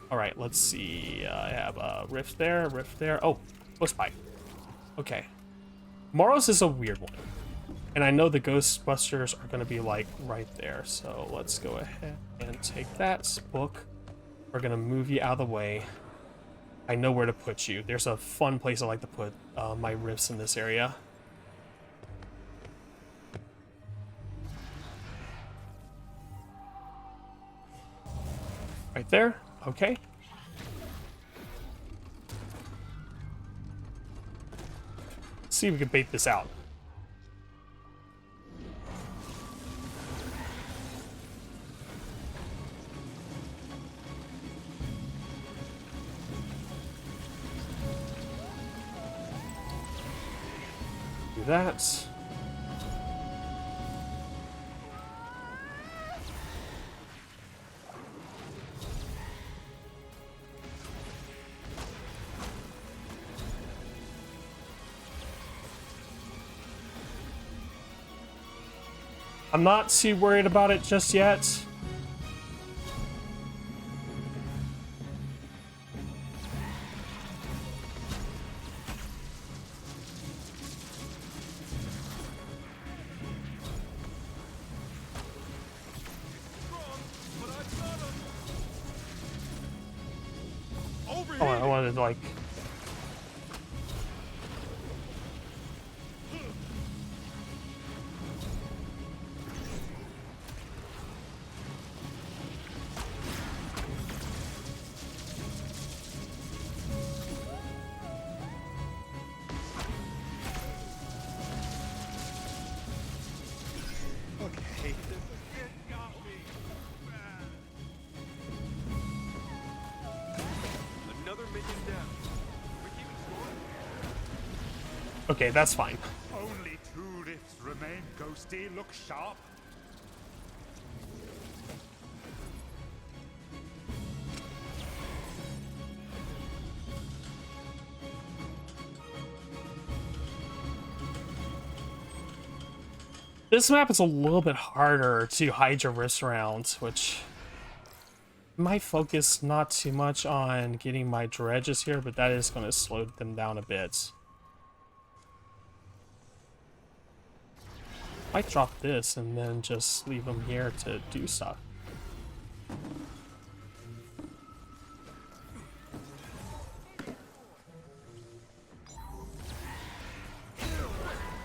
All right, let's see. I have a rift there. Oh, close by. Okay. Moros is a weird one. And I know the Ghostbusters are going to be like right there. So let's go ahead and take that book. We're going to move you out of the way. I know where to put you. There's a fun place I like to put my rifts in this area. Right there. Okay. Let's see if we can bait this out. Do that. I'm not too worried about it just yet. Oh, I wanted to, like... Okay, that's fine. Only 2 rifts remain, Ghosty. Look sharp. This map is a little bit harder to hide your wrists around, which might focus not too much on getting my dredges here, but that is going to slow them down a bit. Might drop this and then just leave them here to do stuff.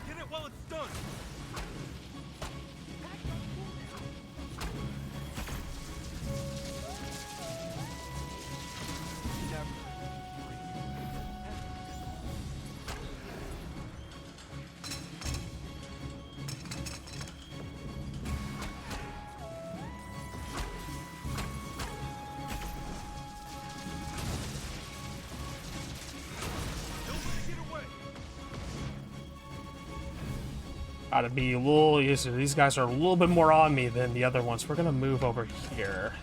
Get it while it's done. Gotta be a little easier. These guys are a little bit more on me than the other ones. We're gonna move over here.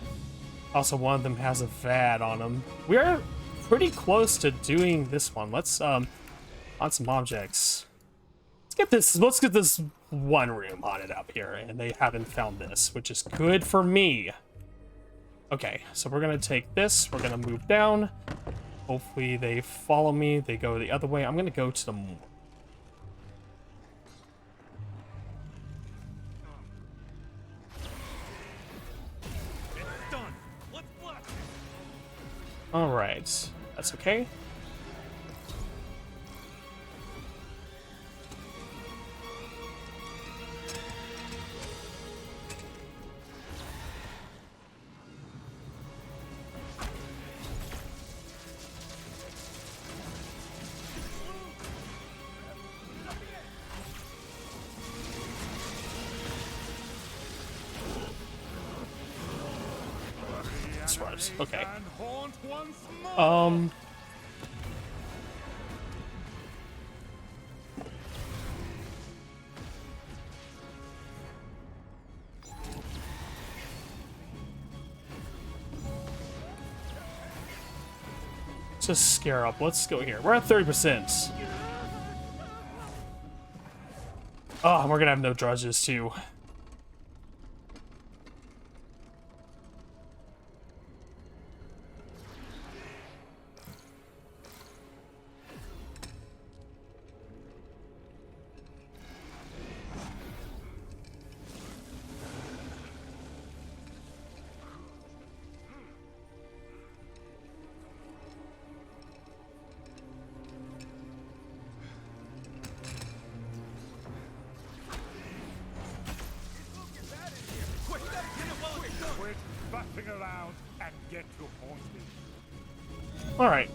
Also, one of them has a VAD on them. We are pretty close to doing this one. Let's on some objects. Let's get this one room on it up here, and they haven't found this, which is good for me. Okay, so we're gonna take this, we're gonna move down. Hopefully they follow me, they go the other way. I'm gonna go to the morgue. It's done. Let's blast it. Alright, that's okay. Okay. And haunt once more. Just scare up. Let's go here. We're at 30%. Oh, we're gonna have no drudges too. Quit faffing around and get to haunting. Alright.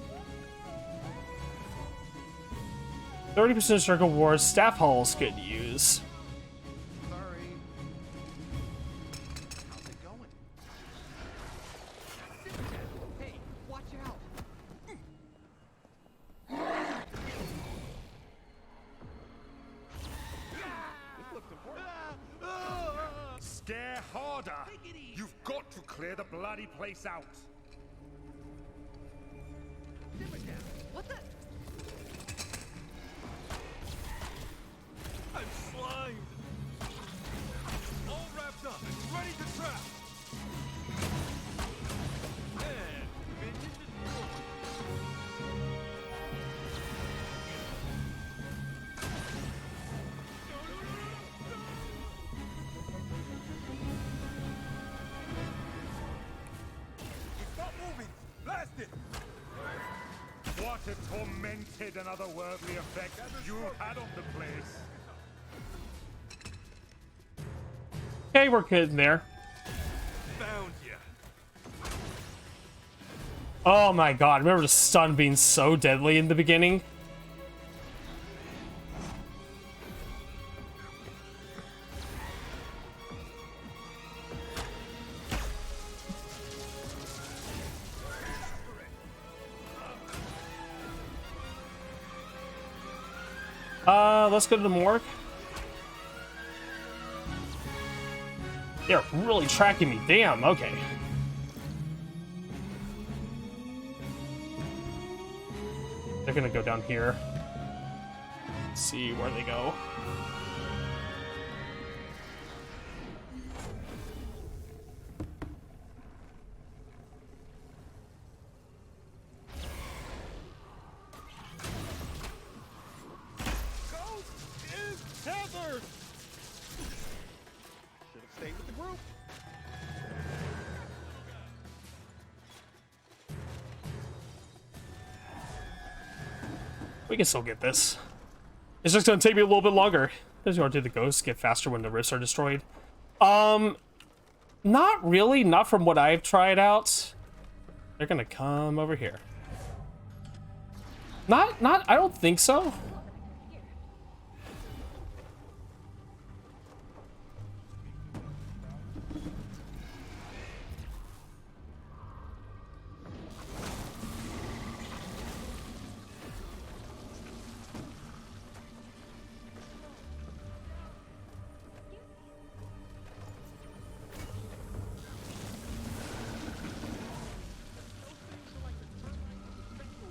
30% circle wars, staff halls could use. Sorry. How's it going? Hey, watch out. This looks important. Scare harder. You've got to clear the bloody place out. What the? I'm slimed. All wrapped up and ready to trap. And vintage is full. Stop moving. Blast it. What a tormented and otherworldly effect you had on the place. Okay, we're good in there. Found ya. Oh my god, remember the stun being so deadly in the beginning? Let's go to the morgue. They're really tracking me. Damn, okay. They're gonna go down here. Let's see where they go. Tethered! Should have stayed with the group. We can still get this. It's just gonna take me a little bit longer. There's going to the ghosts get faster when the rifts are destroyed. Not really. Not from what I've tried out. They're gonna come over here. Not. I don't think so.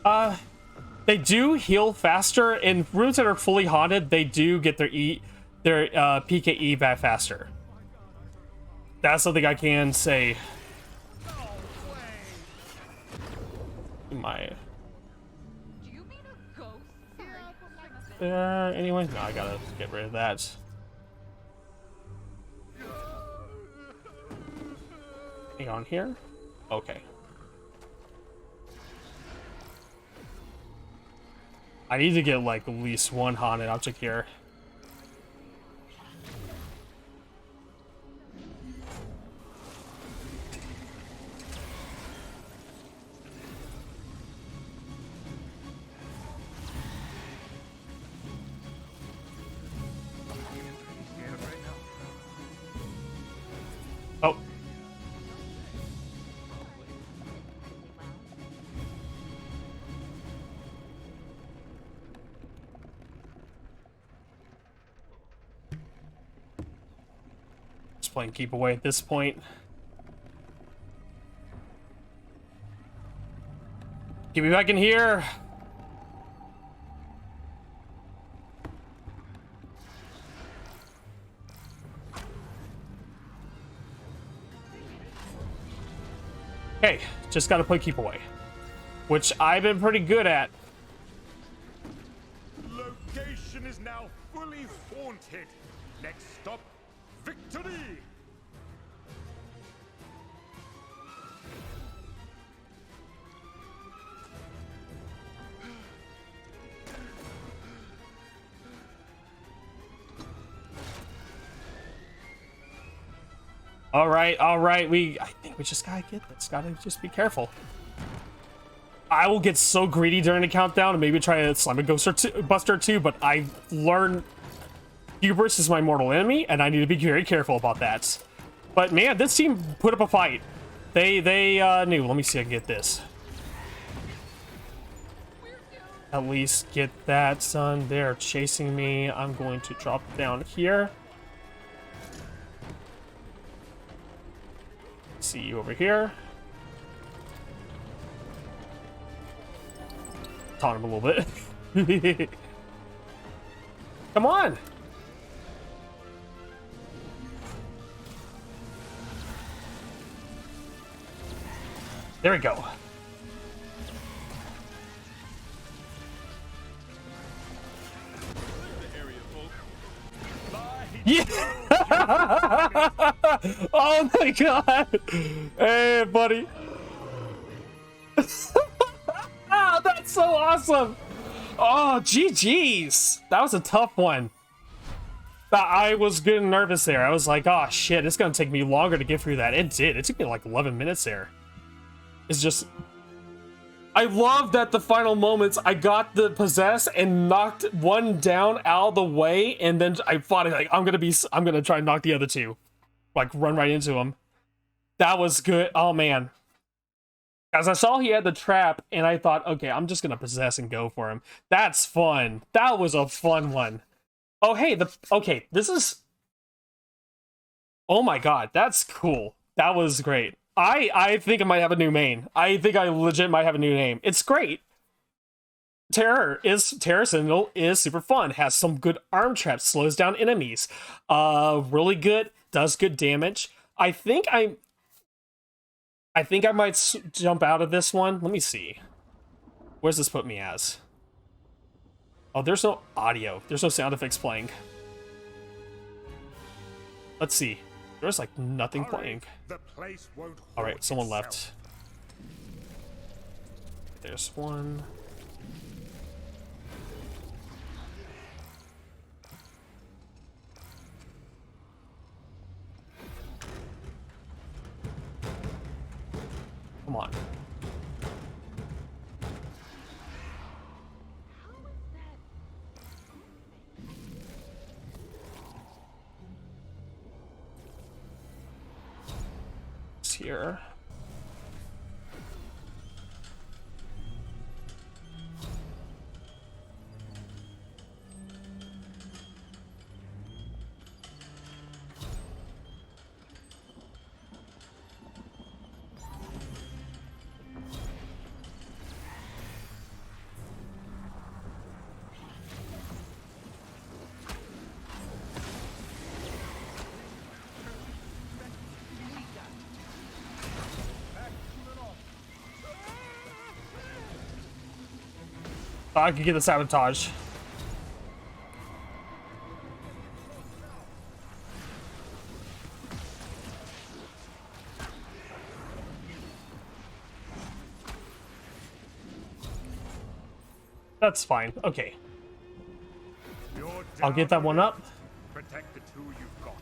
They do heal faster. In rooms that are fully haunted, they do get their PKE back faster. That's something I can say. My. Do you mean a ghost? Anyway, no, I gotta get rid of that. Hang on here. Okay. I need to get like at least one haunted object here. Oh. Just playing keep away at this point. Get me back in here. Okay, just gotta play keep away, which I've been pretty good at. Location is now fully haunted. Next stop, victory! All right. I think we just gotta get this. Gotta just be careful. I will get so greedy during the countdown and maybe try to slam a Ghostbuster too, but I've learned hubris is my mortal enemy, and I need to be very careful about that. But man, this team put up a fight. They knew. Let me see if I can get this. At least get that done. They're chasing me. I'm going to drop down here. See you over here. Taunt him a little bit. Come on. There we go. Yeah. Oh my god. Hey, buddy. Oh, that's so awesome. Oh, GG's. That was a tough one. I was getting nervous there. I was like, oh shit, it's gonna take me longer to get through that. It did. It took me like 11 minutes there. It's just... I love that the final moments I got the possess and knocked one down out of the way, and then I fought it like I'm gonna try and knock the other two, like run right into him. That was good. Oh man, as I saw he had the trap, and I thought, okay, I'm just gonna possess and go for him. That's fun. That was a fun one. Oh hey, okay, this is. Oh my god, that's cool. That was great. I think I might have a new main. I think I legit might have a new name. It's great. Terror Sentinel is super fun. Has some good arm traps, slows down enemies. Really good, does good damage. I think I might jump out of this one. Let me see. Where's this put me as? Oh, there's no audio. There's no sound effects playing. Let's see. There's like nothing playing. All right, someone left. There's one. Come on. Here. So I can get the sabotage. That's fine. Okay. You're I'll get that one up. Protect the two you've got.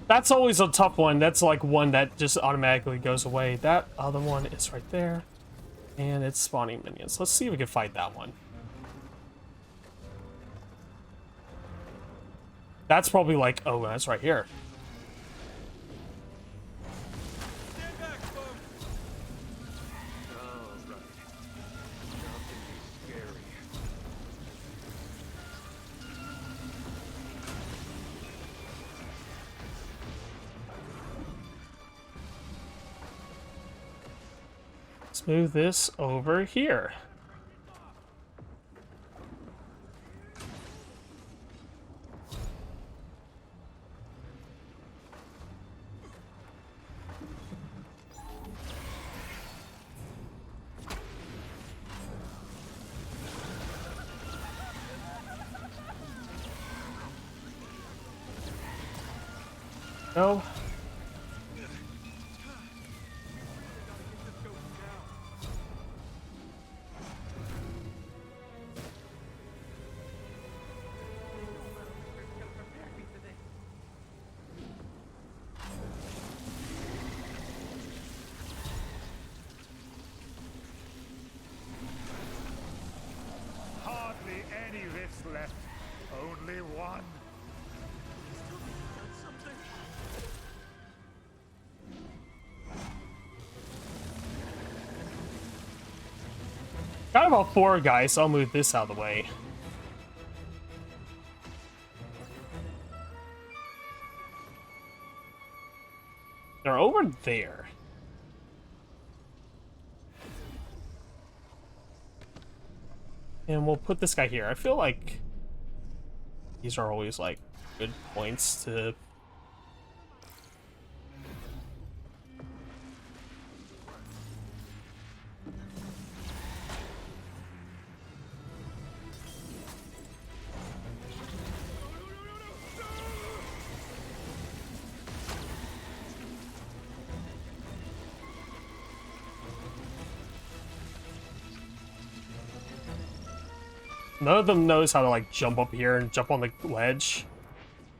That's always a tough one. That's like one that just automatically goes away. That other one is right there. And it's spawning minions. Let's see if we can fight that one. That's probably like, oh, that's right here. Stand back, folks. All right. Nothing is scary. Let's move this over here. No. Hardly any rifts left. Only one. Got about 4 guys, so I'll move this out of the way. They're over there. And we'll put this guy here. I feel like these are always like good points to... None of them knows how to like jump up here and jump on the ledge,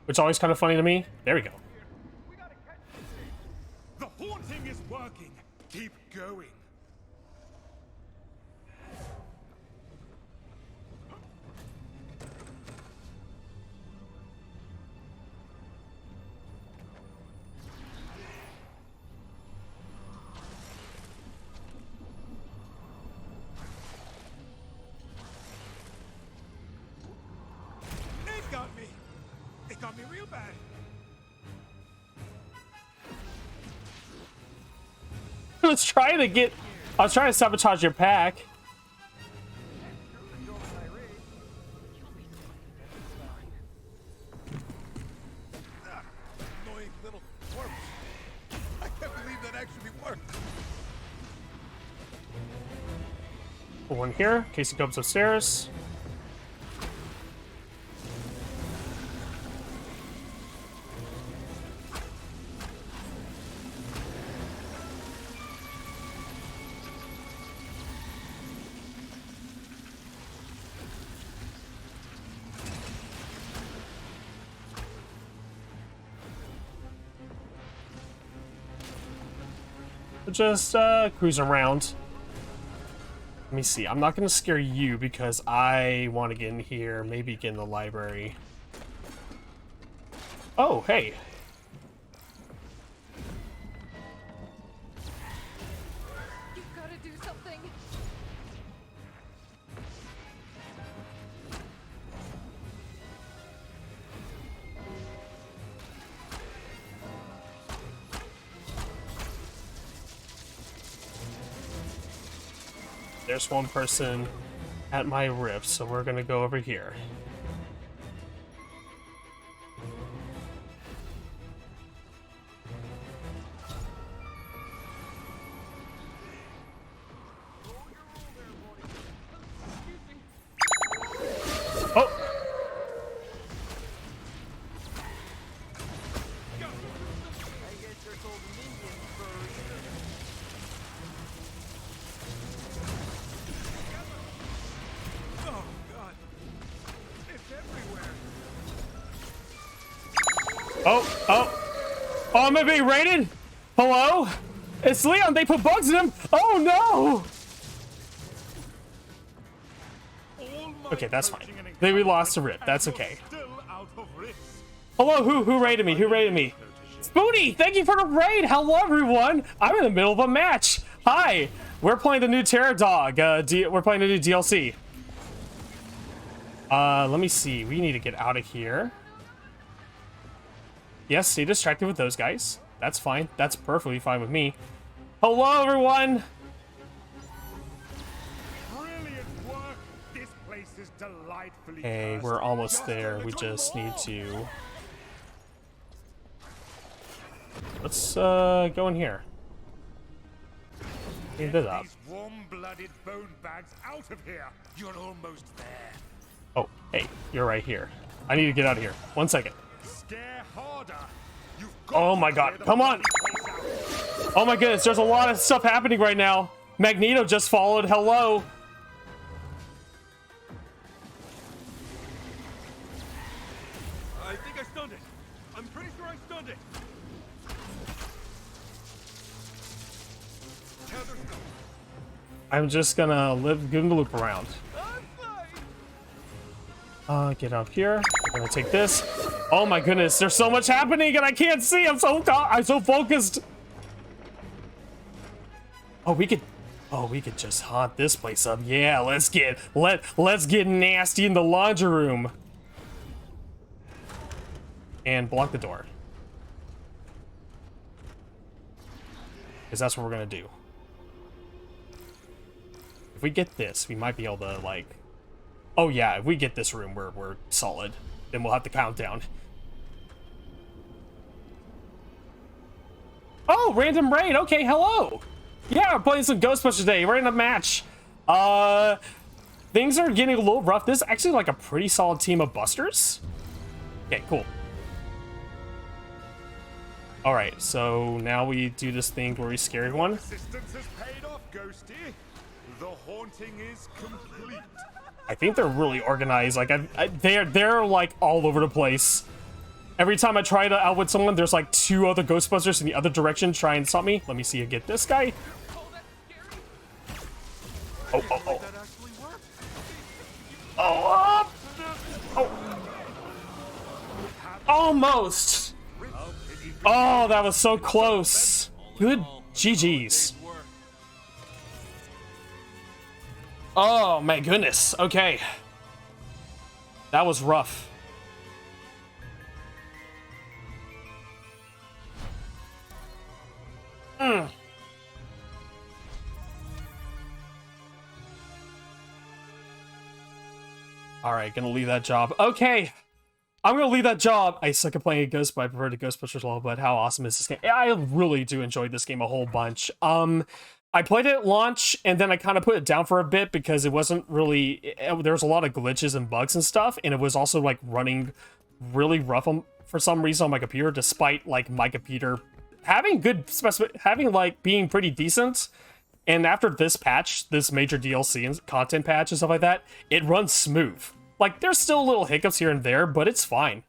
which is always kind of funny to me. There we go. The haunting is working. Keep going. It got me. It got me real bad. I was trying to sabotage your pack. Annoying little corpse. I can't believe that actually worked. Put one here in case he comes upstairs. Just cruise around. Let me see. I'm not gonna scare you because I want to get in here. Maybe get in the library. Oh, hey. You've got to do something. There's one person at my rift, so we're gonna go over here. Oh! Oh, I'm gonna be raided? Hello? It's Leon, they put bugs in him! Oh no! Okay, that's fine. We lost a rip, that's okay. Hello, who raided me? Who raided me? Spoony, thank you for the raid! Hello everyone! I'm in the middle of a match! Hi! We're playing the new Terror Dog, we're playing the new DLC. Let me see, we need to get out of here. Yes, stay distracted with those guys. That's fine. That's perfectly fine with me. Hello, everyone! Brilliant work. This place is delightfully Hey, we're almost there. We just need to... Let's, go in here. Clean this up. These warm-blooded bone bags out of here. You're almost there. Oh, hey, you're right here. I need to get out of here. 1 second. Scare harder. You've got Oh my god, come on! Oh my goodness, there's a lot of stuff happening right now. Magneto just followed. Hello. I think I stunned it. I'm pretty sure I stunned it. Tether stuff. I'm just gonna give him the loop around. Get up here. I'm gonna take this. Oh my goodness, there's so much happening and I can't see. I'm so focused. Oh, we could just haunt this place up. Yeah, let's get nasty in the laundry room. And block the door. Because that's what we're gonna do. If we get this, we might be able to like... Oh yeah, if we get this room, we're solid. Then we'll have to count down. Oh, random raid. Okay, hello. Yeah, we're playing some Ghostbusters today. We're in a match. Things are getting a little rough. This is actually like a pretty solid team of busters. Okay, cool. All right, so now we do this thing where we scare everyone. Assistance has paid off, Ghosty. The haunting is complete. I think they're really organized. Like they're like all over the place. Every time I try to outwit someone, there's like 2 other Ghostbusters in the other direction trying to stop me. Let me see you get this guy. Oh. Oh, oh. Almost. Oh, that was so close. Good GG's. Oh my goodness. Okay. That was rough. Alright, gonna leave that job. Okay. I'm gonna leave that job. I suck at playing Ghost, but I prefer to Ghostbusters level, but how awesome is this game? I really do enjoy this game a whole bunch. I played it at launch, and then I kind of put it down for a bit because it wasn't really... There was a lot of glitches and bugs and stuff, and it was also, like, running really rough for some reason on my computer, despite, like, my computer having good... like, being pretty decent. And after this patch, this major DLC and content patch and stuff like that, it runs smooth. Like, there's still little hiccups here and there, but it's fine.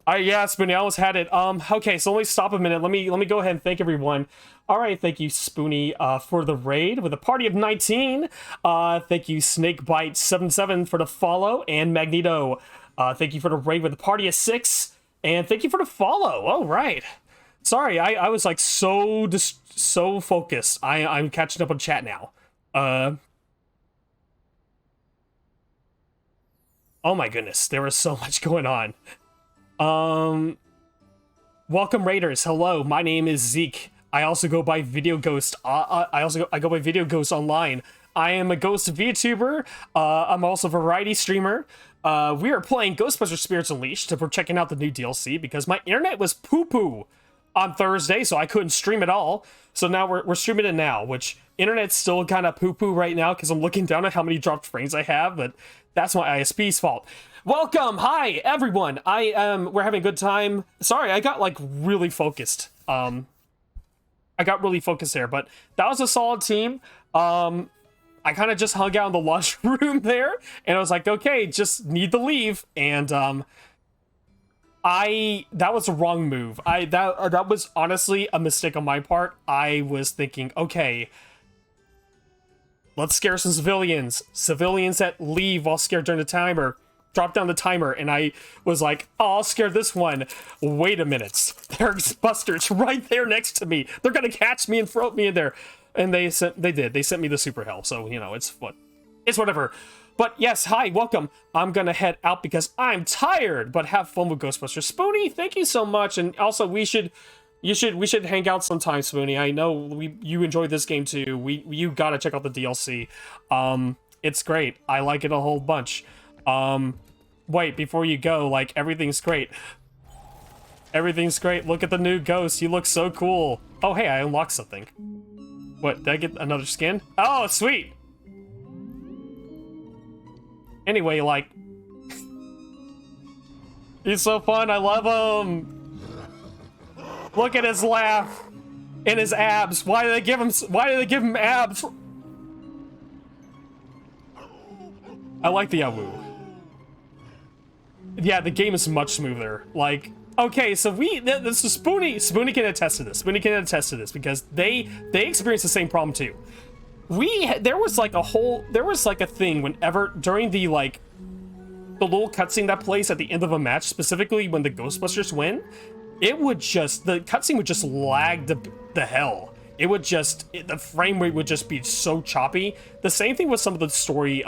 Yeah, Spoony, I almost had it. Okay, so let me stop a minute. Let me go ahead and thank everyone. All right, thank you, Spoony, for the raid with a party of 19. Thank you, Snakebite77 for the follow, and Magneto. Thank you for the raid with a party of 6, and thank you for the follow. All right. Sorry, I was like so focused. I'm catching up on chat now. Oh my goodness, there was so much going on. Welcome Raiders. Hello, my name is Zeke. I also go by Video Ghost. I go by Video Ghost online. I am a Ghost VTuber. I'm also a variety streamer. We are playing Ghostbusters Spirits Unleashed. We're checking out the new DLC because my internet was poo-poo on Thursday, so I couldn't stream at all. So now we're streaming it now, which internet's still kind of poo-poo right now because I'm looking down at how many dropped frames I have, but that's my ISP's fault. Welcome, hi everyone. We're having a good time. Sorry, I got like really focused. I got really focused there, but that was a solid team. I kind of just hung out in the lunchroom there, and I was like, okay, just need to leave, and that was a wrong move. That was honestly a mistake on my part. I was thinking, okay, let's scare some civilians. Civilians that leave while scared during the timer. Drop down the timer, and I was like, oh, I'll scare this one. Wait a minute. There's Busters right there next to me. They're gonna catch me and throw me in there. And they did. They sent me the super hell. So, you know, it's whatever. But yes, hi, welcome. I'm gonna head out because I'm tired, but have fun with Ghostbusters. Spoonie, thank you so much. And also, we should hang out sometime, Spoonie. I know you enjoyed this game too. You gotta check out the DLC. It's great. I like it a whole bunch. Wait, before you go, like, everything's great. Everything's great. Look at the new ghost. You look so cool. Oh, hey, I unlocked something. What, did I get another skin? Oh, sweet! Anyway, like... he's so fun, I love him! Look at his laugh! And his abs! Why do they give him abs? I like the awoo. Yeah, the game is much smoother. Like, okay, so this is Spoonie can attest to this. Spoonie can attest to this because they experienced the same problem too. There was like a thing whenever during the little cutscene that plays at the end of a match, specifically when the Ghostbusters win, the cutscene would just lag the hell. It would just the frame rate would just be so choppy. The same thing with some of the story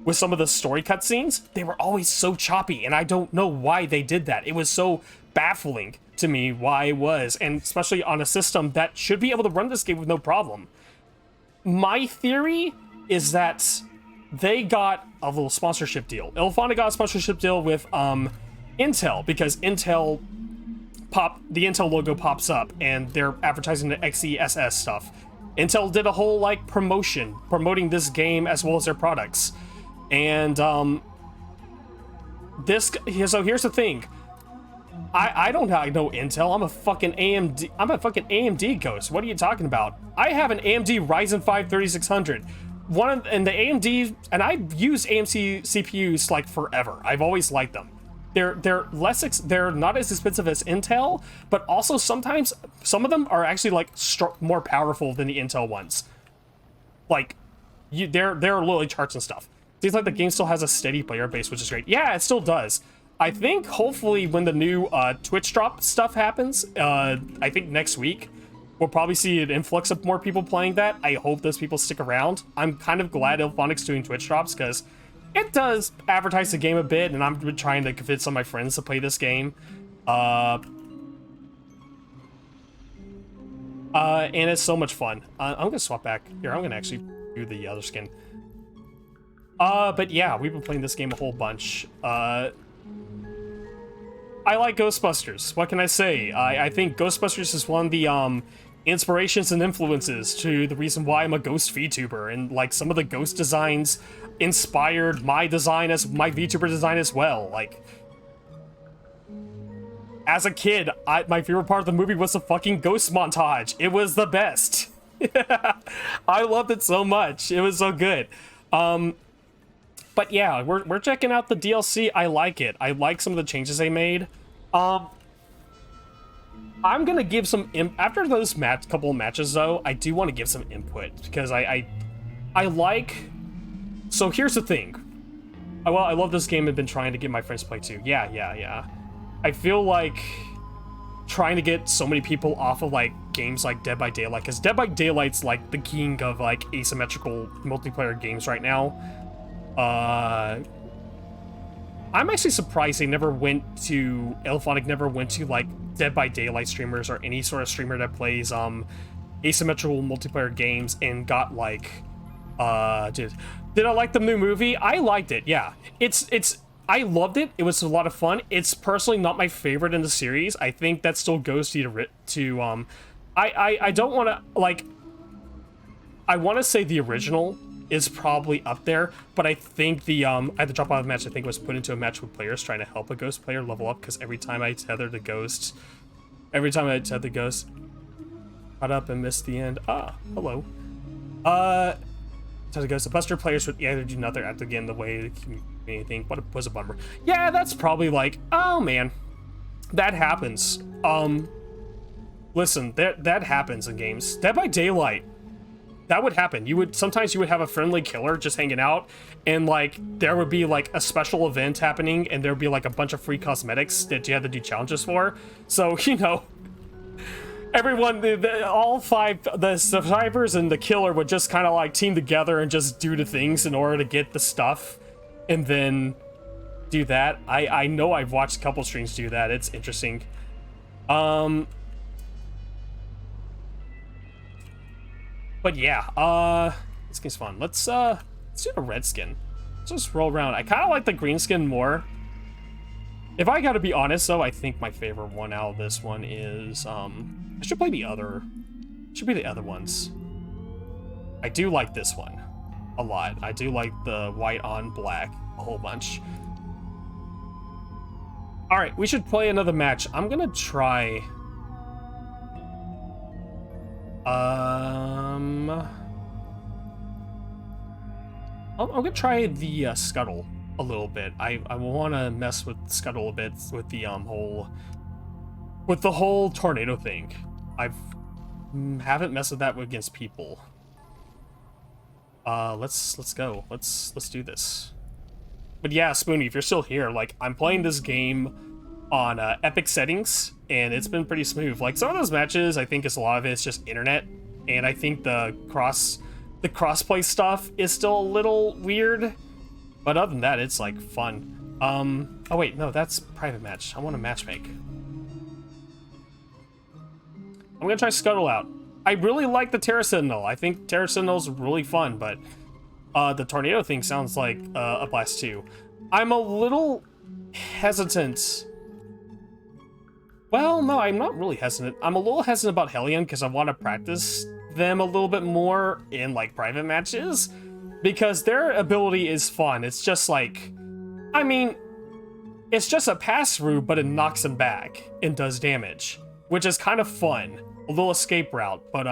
cutscenes, they were always so choppy, and I don't know why they did that. It was so baffling to me why it was, and especially on a system that should be able to run this game with no problem. My theory is that they got a little sponsorship deal. Elefana got a sponsorship deal with Intel, because the Intel logo pops up, and they're advertising the XESS stuff. Intel did a whole promoting this game as well as their products. And so here's the thing. I don't know Intel. I'm a fucking AMD ghost. What are you talking about? I have an AMD Ryzen 5 3600. And the AMD, and I've used AMD CPUs like forever. I've always liked them. They're not as expensive as Intel, but also sometimes some of them are actually more powerful than the Intel ones. They're literally charts and stuff. Seems like the game still has a steady player base, which is great. Yeah, it still does. I think hopefully when the new Twitch drop stuff happens, I think next week, we'll probably see an influx of more people playing that. I hope those people stick around. I'm kind of glad Ilphonic's doing Twitch drops because it does advertise the game a bit, and I'm trying to convince some of my friends to play this game. And it's so much fun. I'm gonna swap back. Here, I'm gonna actually do the other skin. But yeah, we've been playing this game a whole bunch. I like Ghostbusters. What can I say? I think Ghostbusters is one of the inspirations and influences to the reason why I'm a ghost VTuber, and some of the ghost designs inspired my design as my VTuber design as well. As a kid, my favorite part of the movie was the fucking ghost montage. It was the best. I loved it so much. It was so good. But yeah, we're checking out the DLC. I like it. I like some of the changes they made. I'm gonna give some after those couple of matches though. I do want to give some input because I like. So here's the thing. Well, I love this game. I've been trying to get my friends to play too. Yeah. I feel like trying to get so many people off of games like Dead by Daylight, because Dead by Daylight's the king of asymmetrical multiplayer games right now. I'm actually surprised Elefonic never went to Dead by Daylight streamers or any sort of streamer that plays asymmetrical multiplayer games and got Did I like the new movie? I liked it. Yeah, I loved it. It was a lot of fun. It's personally not my favorite in the series. I think that still goes to I don't want to like. I want to say the original is probably up there, but I think the at the drop out of match, I think it was put into a match with players trying to help a ghost player level up, because every time I tether the ghost, caught up and missed the end. Ah, hello. So the Ghostbuster players would either do nothing after again the way anything, but it was a bummer. Yeah, that's probably like, oh man, that happens. Listen, that happens in games. Dead by Daylight, that would happen. Sometimes you would have a friendly killer just hanging out, and like there would be like a special event happening, and there would be like a bunch of free cosmetics that you had to do challenges for. So you know, everyone, all five, the survivors and the killer would just kind of like team together and just do the things in order to get the stuff, and then do that. I know I've watched a couple streams do that. It's interesting. But yeah, this game's fun. Let's do the red skin. Let's just roll around. I kind of like the green skin more. If I gotta be honest though, I think my favorite one out of this one is, I should play the other, should be the other ones. I do like this one a lot. I do like the white on black a whole bunch. All right, we should play another match. I'm gonna try, I'm gonna try the Scuttle a little bit. I want to mess with Scuttle a bit with the whole tornado thing. Haven't messed with that against people. Let's go. Let's do this. But yeah, Spoonie, if you're still here, like I'm playing this game on epic settings, and it's been pretty smooth. Like some of those matches, I think a lot of it's just internet, and I think the crossplay stuff is still a little weird. But other than that, it's like fun. Oh wait, no, that's private match. I want to matchmake. I'm gonna try Scuttle out. I really like the Terra Sentinel. I think Terra Sentinel's really fun, but the tornado thing sounds like a blast too. I'm a little hesitant. Well, no, I'm not really hesitant. I'm a little hesitant about Hellion because I want to practice them a little bit more in like private matches, because their ability is fun. It's just like, I mean, it's just a pass through, but it knocks him back and does damage, which is kind of fun. A little escape route, but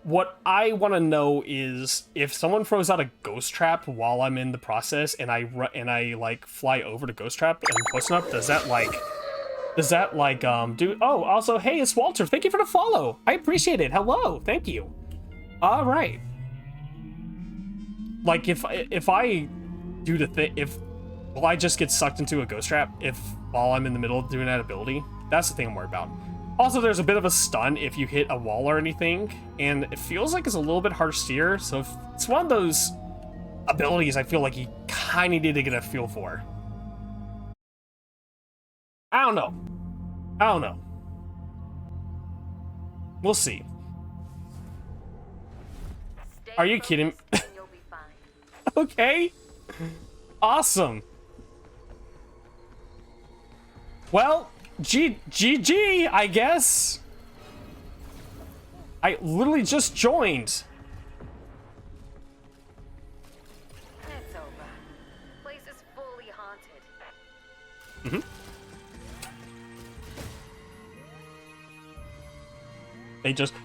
what I want to know is if someone throws out a ghost trap while I'm in the process, and I like fly over to ghost trap and close enough, does that do? Oh, also, hey, it's Walter. Thank you for the follow. I appreciate it. Hello, thank you. All right. Like if I do the thing, will I just get sucked into a ghost trap while I'm in the middle of doing that ability? That's the thing I'm worried about. Also, there's a bit of a stun if you hit a wall or anything, and it feels like it's a little bit hard to steer, so it's one of those abilities I feel like you kind of need to get a feel for. I don't know. We'll see. Are you kidding? Okay. Awesome. Well, GG, I guess. I literally just joined. It's over. Place is fully haunted.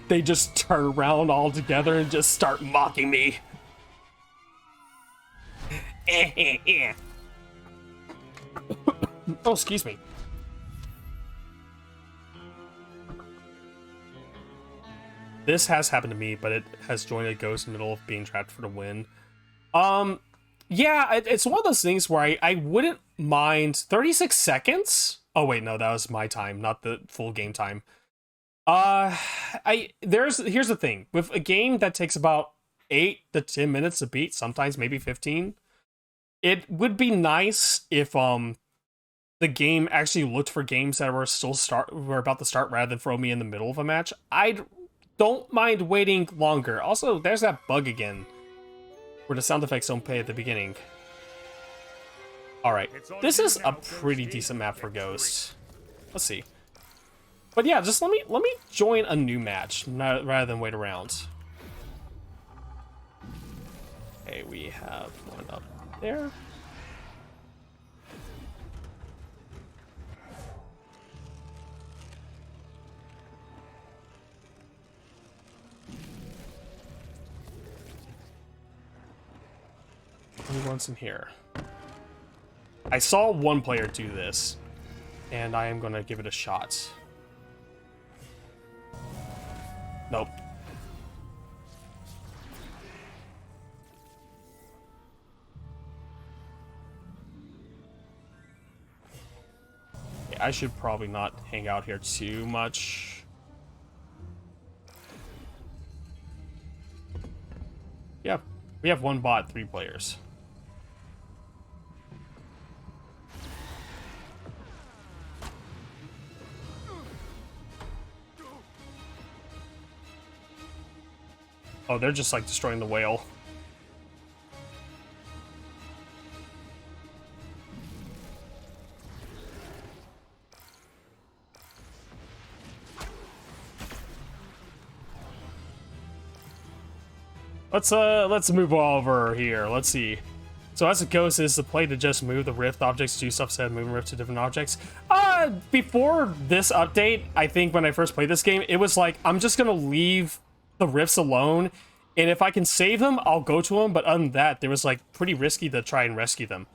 They just turn around all together and just start mocking me. Oh, excuse me. This has happened to me, but it has joined a ghost in the middle of being trapped for the win. Yeah, it's one of those things where I wouldn't mind 36 seconds. Oh wait, no, that was my time, not the full game time. Here's the thing. With a game that takes about 8 to 10 minutes to beat, sometimes maybe 15, it would be nice if the game actually looked for games that were about to start rather than throw me in the middle of a match. I'd don't mind waiting longer. Also, there's that bug again, where the sound effects don't play at the beginning. Alright, this is a pretty decent map for Ghost. Let's see. But yeah, just let me join a new match rather than wait around. Okay, we have one up there. Only one's in here. I saw one player do this, and I am gonna give it a shot. Nope. Yeah, I should probably not hang out here too much. Yeah, we have one bot, 3 players. Oh, they're just like destroying the whale. Let's move over here. Let's see. So as a ghost, is the play to just move the rift objects, do stuff instead of moving rift to different objects? Before this update, I think when I first played this game, it was like, I'm just gonna leave the rifts alone, and if I can save them, I'll go to them, but other than that, it was like pretty risky to try and rescue them.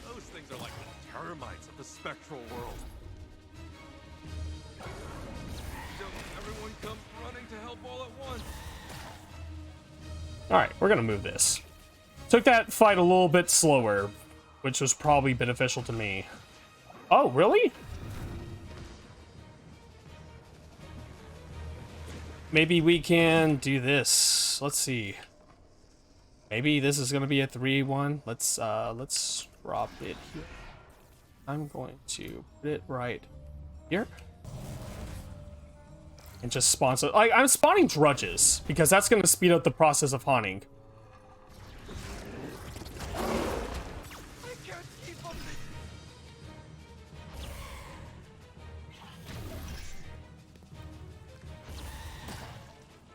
Those things are like the termites of the spectral world. Everyone comes running to help all at once. Alright, we're gonna move this. Took that fight a little bit slower, which was probably beneficial to me. Oh, really? Maybe we can do this. Let's see. Maybe this is gonna be a 3-1. Let's drop it here. I'm going to put it right here. And just spawn. So, like, I'm spawning drudges because that's going to speed up the process of haunting. I can't keep up.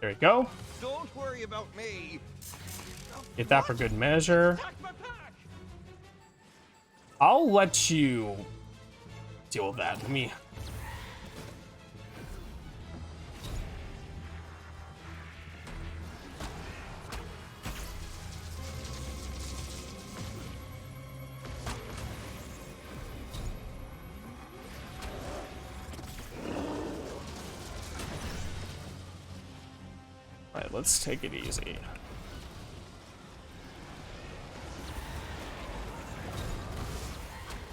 There we go. Don't worry about me. Get that for good measure. Attack my pack. I'll let you deal with that. Let me. Alright, let's take it easy.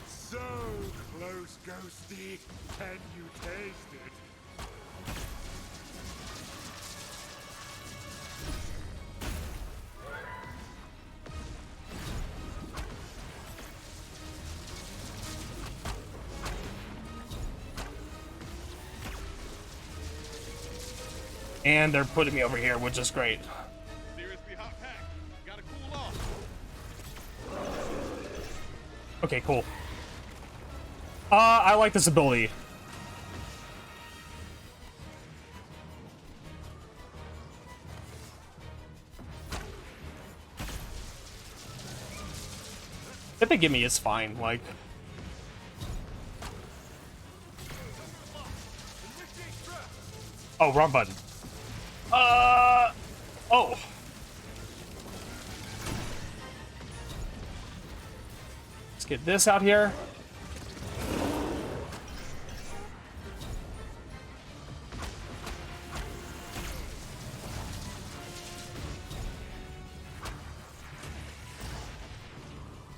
So close, Ghosty. Can you taste it? And they're putting me over here, which is great. Seriously hot pack. Gotta cool off. Okay, cool. I like this ability. If they give me, it's fine. Like, oh, wrong button. Oh. Let's get this out here.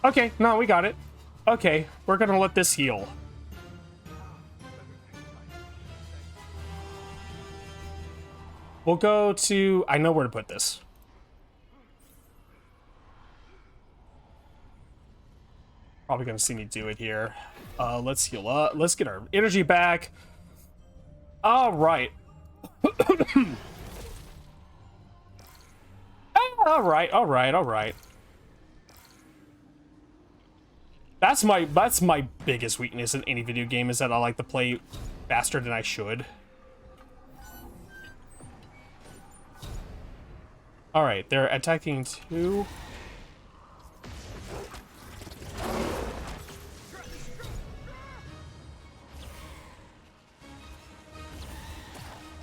Okay, no, we got it. Okay, we're gonna let this heal. We'll go to... I know where to put this. Probably gonna see me do it here. Let's heal up. Let's get our energy back. All right. All right. That's my biggest weakness in any video game, is that I like to play faster than I should. All right, they're attacking 2.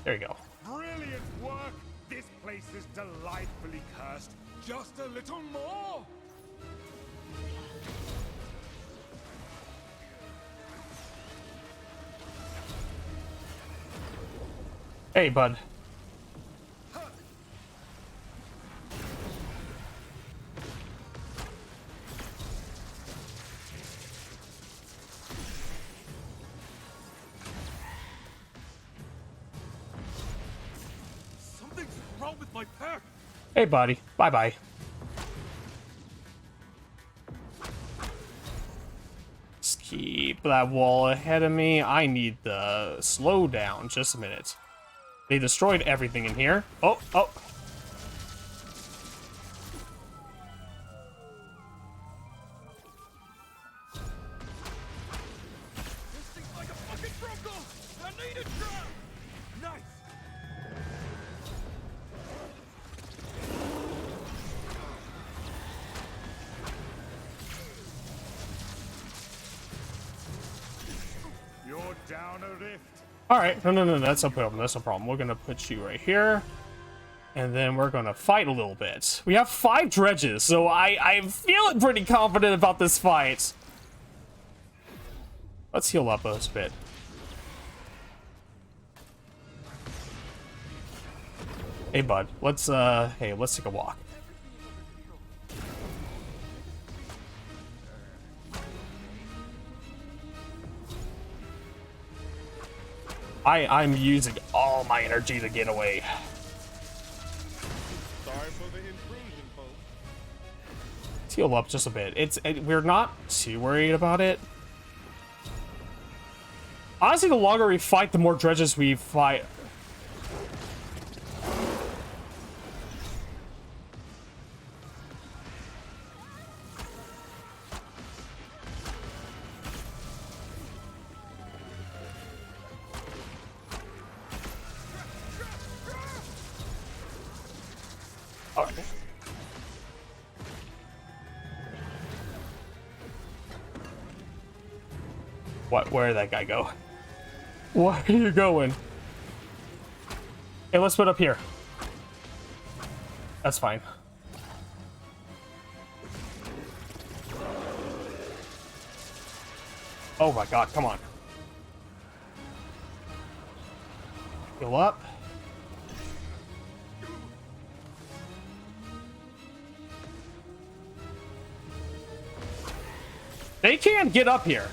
There you go. Brilliant work! This place is delightfully cursed. Just a little more! Hey, bud. Something's wrong with my pack. Hey, buddy. Bye-bye. Just keep that wall ahead of me. I need the slow down. Just a minute. They destroyed everything in here. Oh. This thing's like a fucking bronco. I need a trap. Nice. You're down a rift. All right. No. That's no problem. That's no problem. We're going to put you right here. And then we're going to fight a little bit. We have 5 dredges, so I'm feeling pretty confident about this fight. Let's heal up a bit. Hey, bud. Let's take a walk. I'm using all my energy to get away. Sorry for the intrusion, folks. Let's heal up just a bit. We're not too worried about it. Honestly, the longer we fight, the more dredges we fight. All right. What? Where did that guy go? Where are you going? Hey, let's put up here. That's fine. Oh my god, come on. Heal up. They can't get up here.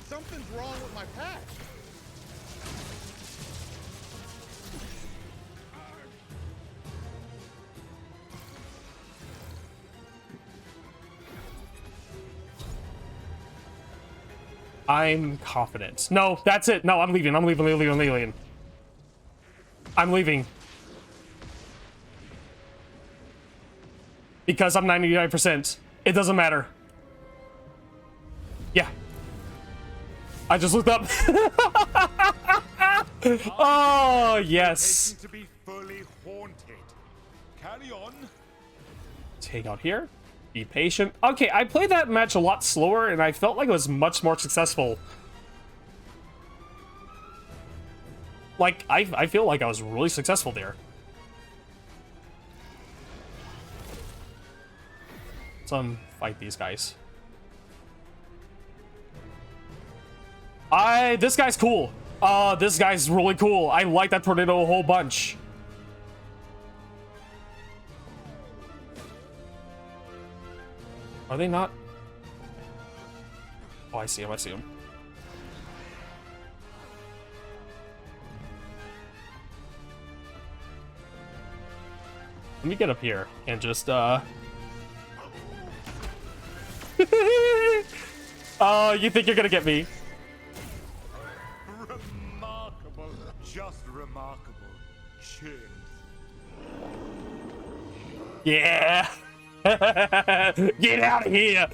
Something's wrong with my pack. I'm confident. No, that's it. No, I'm leaving. I'm leaving. I'm leaving. Because I'm 99%. It doesn't matter. Yeah. I just looked up. Oh, yes. To be fully haunted. Carry on. Take out here. Be patient. Okay, I played that match a lot slower, and I felt like it was much more successful. Like, I feel like I was really successful there. Let's fight these guys. This guy's cool. This guy's really cool. I like that tornado a whole bunch. Are they not? Oh, I see him. I see him. Let me get up here and just, Oh, you think you're gonna get me? Remarkable. Just remarkable. Cheers. Yeah. Get out of here.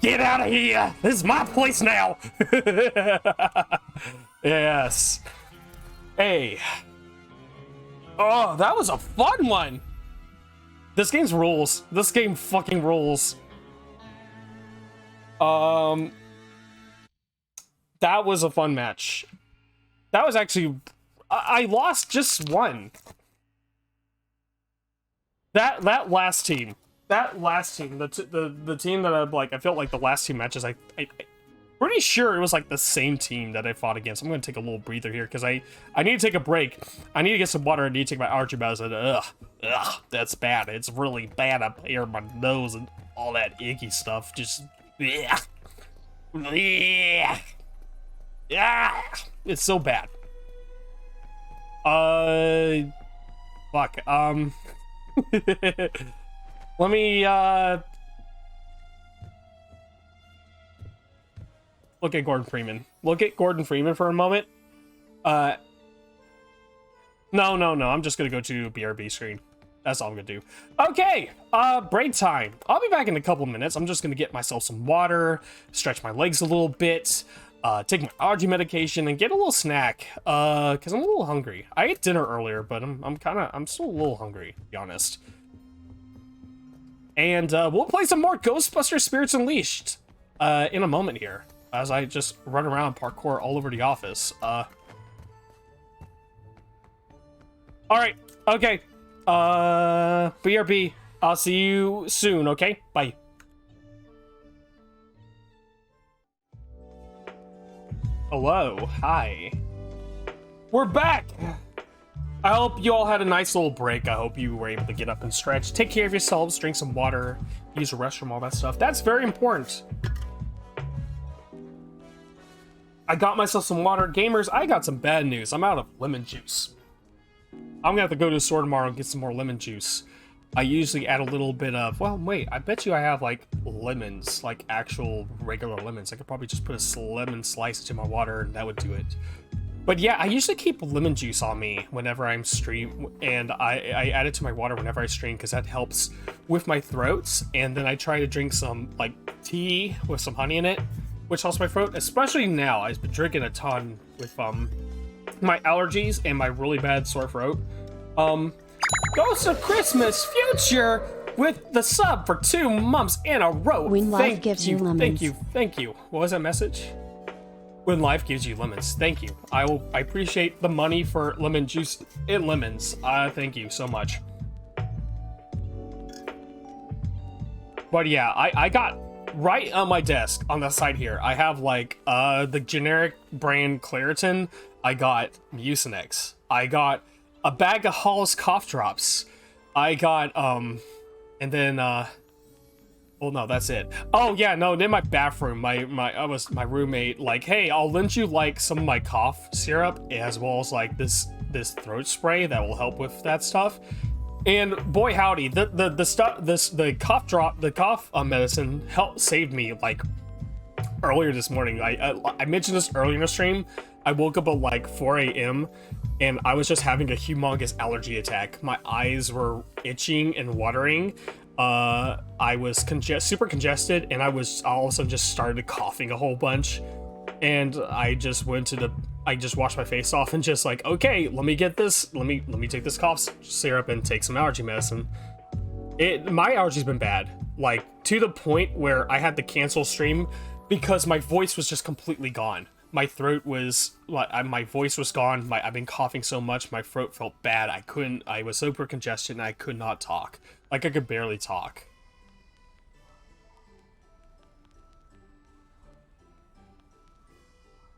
Get out of here. This is my place now. Yes. Hey. Oh, that was a fun one. This game's rules. This game fucking rules. That was a fun match. That was actually... I lost just one. That last team. The team that I felt like the last two matches, I pretty sure it was like the same team that I fought against. I'm gonna take a little breather here because I need to take a break. I need to get some water. I need to take my allergy medicine. Ugh, that's bad. It's really bad up here in my nose and all that icky stuff. Just, yeah, it's so bad. Fuck. Let me, look at Gordon Freeman. Look at Gordon Freeman for a moment. No. I'm just gonna go to BRB screen. That's all I'm gonna do. Okay, break time. I'll be back in a couple minutes. I'm just gonna get myself some water, stretch my legs a little bit, take my allergy medication, and get a little snack, because I'm a little hungry. I ate dinner earlier, but I'm still a little hungry, to be honest. And we'll play some more Ghostbusters Spirits Unleashed in a moment here, as I just run around parkour all over the office. Alright, okay. BRB, I'll see you soon, okay? Bye. Hello, hi. We're back! I hope you all had a nice little break. I hope you were able to get up and stretch. Take care of yourselves, drink some water, use the restroom, all that stuff. That's very important. I got myself some water. Gamers, I got some bad news. I'm out of lemon juice. I'm gonna have to go to the store tomorrow and get some more lemon juice. I usually add a little bit of, well, wait, I bet you I have like lemons, like actual regular lemons. I could probably just put a lemon slice into my water and that would do it. But yeah, I usually keep lemon juice on me whenever I'm stream, and I add it to my water whenever I stream because that helps with my throats. And then I try to drink some like tea with some honey in it, which helps my throat, especially now. I've been drinking a ton with my allergies and my really bad sore throat. Ghost of Christmas Future with the sub for 2 months in a row. When life gives you lemons. Thank you. What was that message? When life gives you lemons. Thank you. I appreciate the money for lemon juice and lemons. Thank you so much. But yeah, I got right on my desk on the side here. I have like the generic brand Claritin. I got Mucinex. I got a bag of Hall's cough drops. I got and then well, no, that's it. Oh yeah, no, in my bathroom, my roommate like, hey, I'll lend you like some of my cough syrup as well as like this throat spray that will help with that stuff. And boy howdy, the cough medicine saved me like earlier this morning. I mentioned this earlier in the stream. I woke up at like 4 a.m. and I was just having a humongous allergy attack. My eyes were itching and watering. I was super congested, and I was all of a sudden just started coughing a whole bunch. And I just I just washed my face off and just like, okay, let me get this. Let me take this cough syrup and take some allergy medicine. My allergy's been bad, like to the point where I had to cancel stream because my voice was just completely gone. My throat was, my voice was gone. I've been coughing so much, my throat felt bad. I was super congested and I could not talk. Like I could barely talk.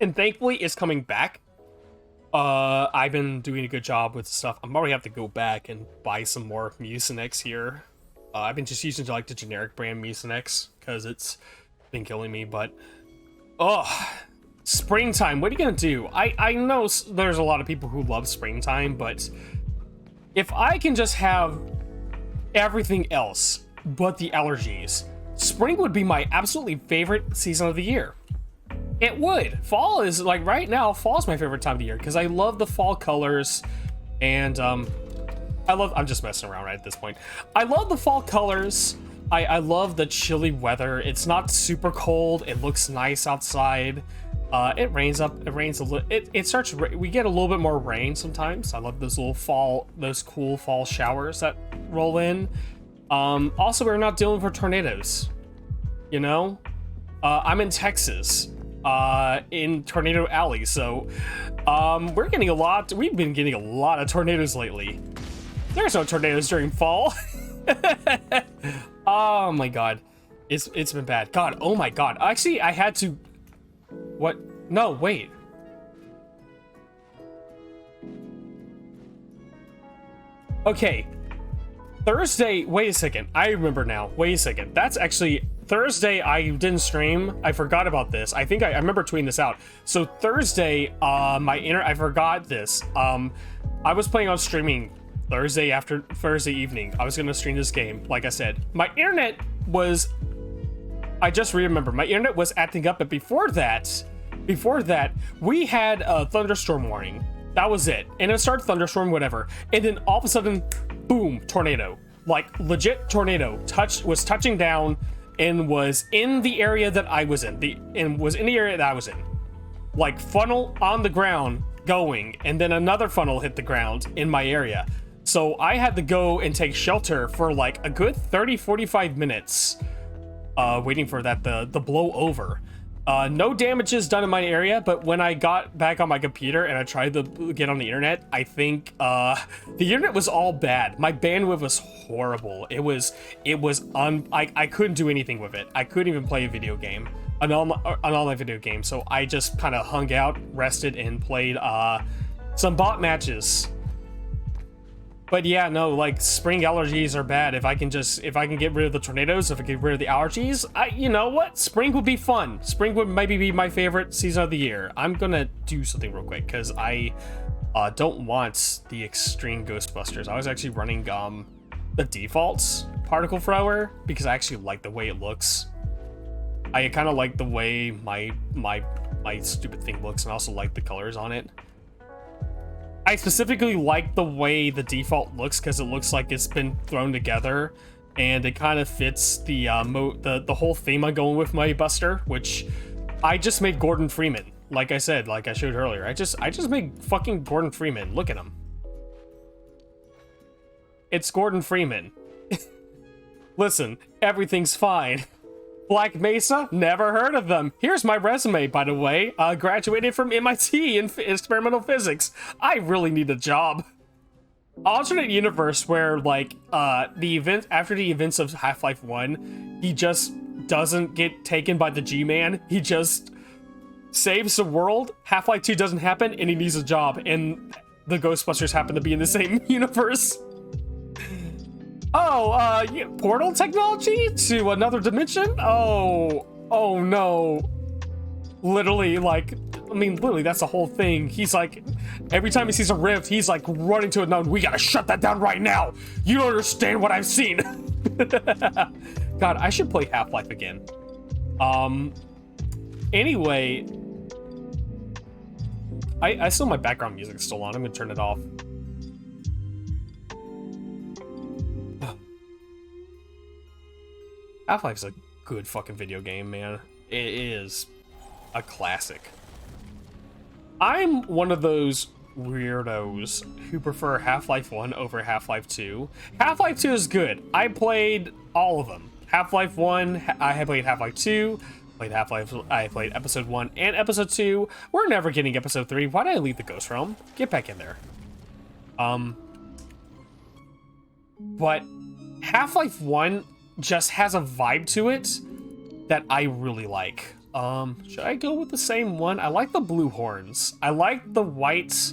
And thankfully it's coming back. I've been doing a good job with stuff. I'm probably have to go back and buy some more Mucinex here. I've been just using like the generic brand Mucinex because it's been killing me. But springtime. What are you gonna do? I know there's a lot of people who love springtime, but if I can just have everything else but the allergies, spring would be my absolutely favorite season of the year. It would. Fall is, like, right now, fall's my favorite time of the year because I love the fall colors, and I'm just messing around right at this point. I love the fall colors. I love the chilly weather. It's not super cold. It looks nice outside. It rains a little. We get a little bit more rain sometimes. I love those cool fall showers that roll in. Also, we're not dealing with tornadoes. You know, I'm in Texas, in Tornado Alley, so we've been getting a lot of tornadoes lately. There's no tornadoes during fall. Oh my god, it's been bad. God, oh my god. Actually, I had to. What? No, wait. Okay. Thursday, wait a second. I remember now. Wait a second. That's actually Thursday. I didn't stream. I forgot about this. I think I remember tweeting this out. So Thursday, I forgot this. I was planning on streaming Thursday evening. I was gonna stream this game. Like I said, my internet was. I just remember my internet was acting up, but before that, we had a thunderstorm warning. That was it, and it started thunderstorm, whatever, and then all of a sudden, boom, tornado, like legit tornado, was touching down, and was in the area that I was in, like funnel on the ground going, and then another funnel hit the ground in my area. So I had to go and take shelter for like a good 30-45 minutes, waiting for that the blow over. No damages done in my area, but when I got back on my computer and I tried to get on the internet, I think the internet was all bad. My bandwidth was horrible. I couldn't do anything with it. I couldn't even play a video game on all my video games. So I just kind of hung out, rested, and played some bot matches. But yeah, no, like spring allergies are bad. If I can get rid of the tornadoes, if I get rid of the allergies, you know what? Spring would be fun. Spring would maybe be my favorite season of the year. I'm gonna do something real quick because I don't want the extreme Ghostbusters. I was actually running the defaults particle thrower because I actually like the way it looks. I kind of like the way my stupid thing looks, and I also like the colors on it. I specifically like the way the default looks because it looks like it's been thrown together, and it kind of fits the whole theme I'm going with my Buster, which I just made Gordon Freeman. Like I said, like I showed earlier, I just made fucking Gordon Freeman. Look at him. It's Gordon Freeman. Listen, everything's fine. Black Mesa? Never heard of them. Here's my resume, by the way. Graduated from MIT in experimental physics. I really need a job. Alternate universe where, like, after the events of Half-Life 1, he just doesn't get taken by the G-Man. He just saves the world. Half-Life 2 doesn't happen, and he needs a job. And the Ghostbusters happen to be in the same universe. Oh, portal technology to another dimension? Oh no. Literally, literally, that's the whole thing. He's like, every time he sees a rift, he's like running to it. No, we gotta shut that down right now. You don't understand what I've seen. God, I should play Half-Life again. Anyway, I still, my background music is still on. I'm gonna turn it off. Half-Life's a good fucking video game, man. It is a classic. I'm one of those weirdos who prefer Half-Life 1 over Half-Life 2. Half-Life 2 is good. I played all of them. Half-Life 1, I have played Half-Life 2, I played Episode 1 and Episode 2. We're never getting Episode 3. Why did I leave the Ghost Realm? Get back in there. But Half-Life 1 just has a vibe to it that I really like. Should I go with the same one? I like the blue horns. I like the white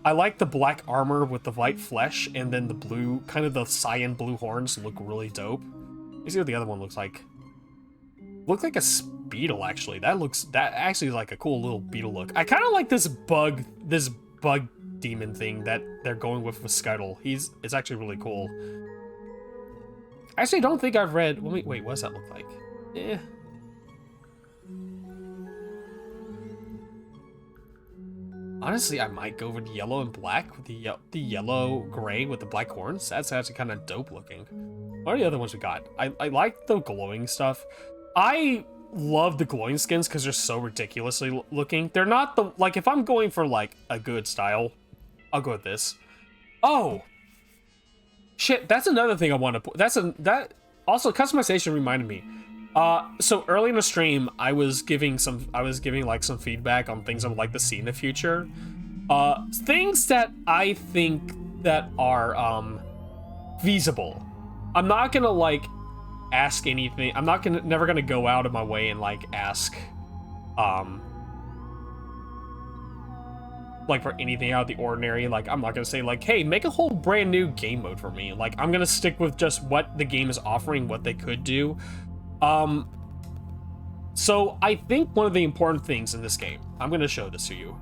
I like the black armor with the white flesh, and then the blue, kind of the cyan blue horns look really dope. Let's see what the other one looks like. Look like a beetle, actually. That actually is like a cool little beetle look. I kind of like this bug demon thing that they're going with Scuttle. It's actually really cool. Actually, I don't think I've read. Wait, what does that look like? Eh. Honestly, I might go with yellow and black with the yellow gray with the black horns. That's actually kind of dope looking. What are the other ones we got? I like the glowing stuff. I love the glowing skins because they're so ridiculously looking. They're not the, like, if I'm going for like a good style, I'll go with this. Oh shit, that's another thing I want to put. That also customization reminded me. So early in the stream, I was giving like some feedback on things I would like to see in the future. Things that I think that are feasible. I'm not gonna like ask anything. I'm never gonna go out of my way and like ask like for anything out of the ordinary. Like, I'm not gonna say like, hey, make a whole brand new game mode for me. Like, I'm gonna stick with just what the game is offering, what they could do. So I think one of the important things in this game, I'm gonna show this to you,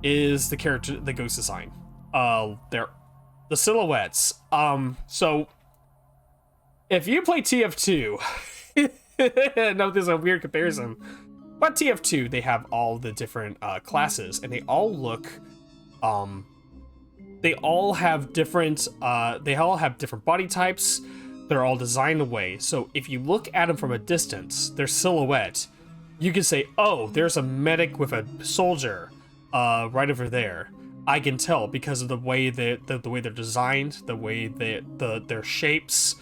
is the ghost design. The silhouettes. So if you play TF2, no, there's a weird comparison. But TF2, they have all the different classes, and they all look, they all have different body types. They're all designed away. So if you look at them from a distance, their silhouette, you can say, oh, there's a medic with a soldier right over there. I can tell because of the way the way they're designed, the way their shapes,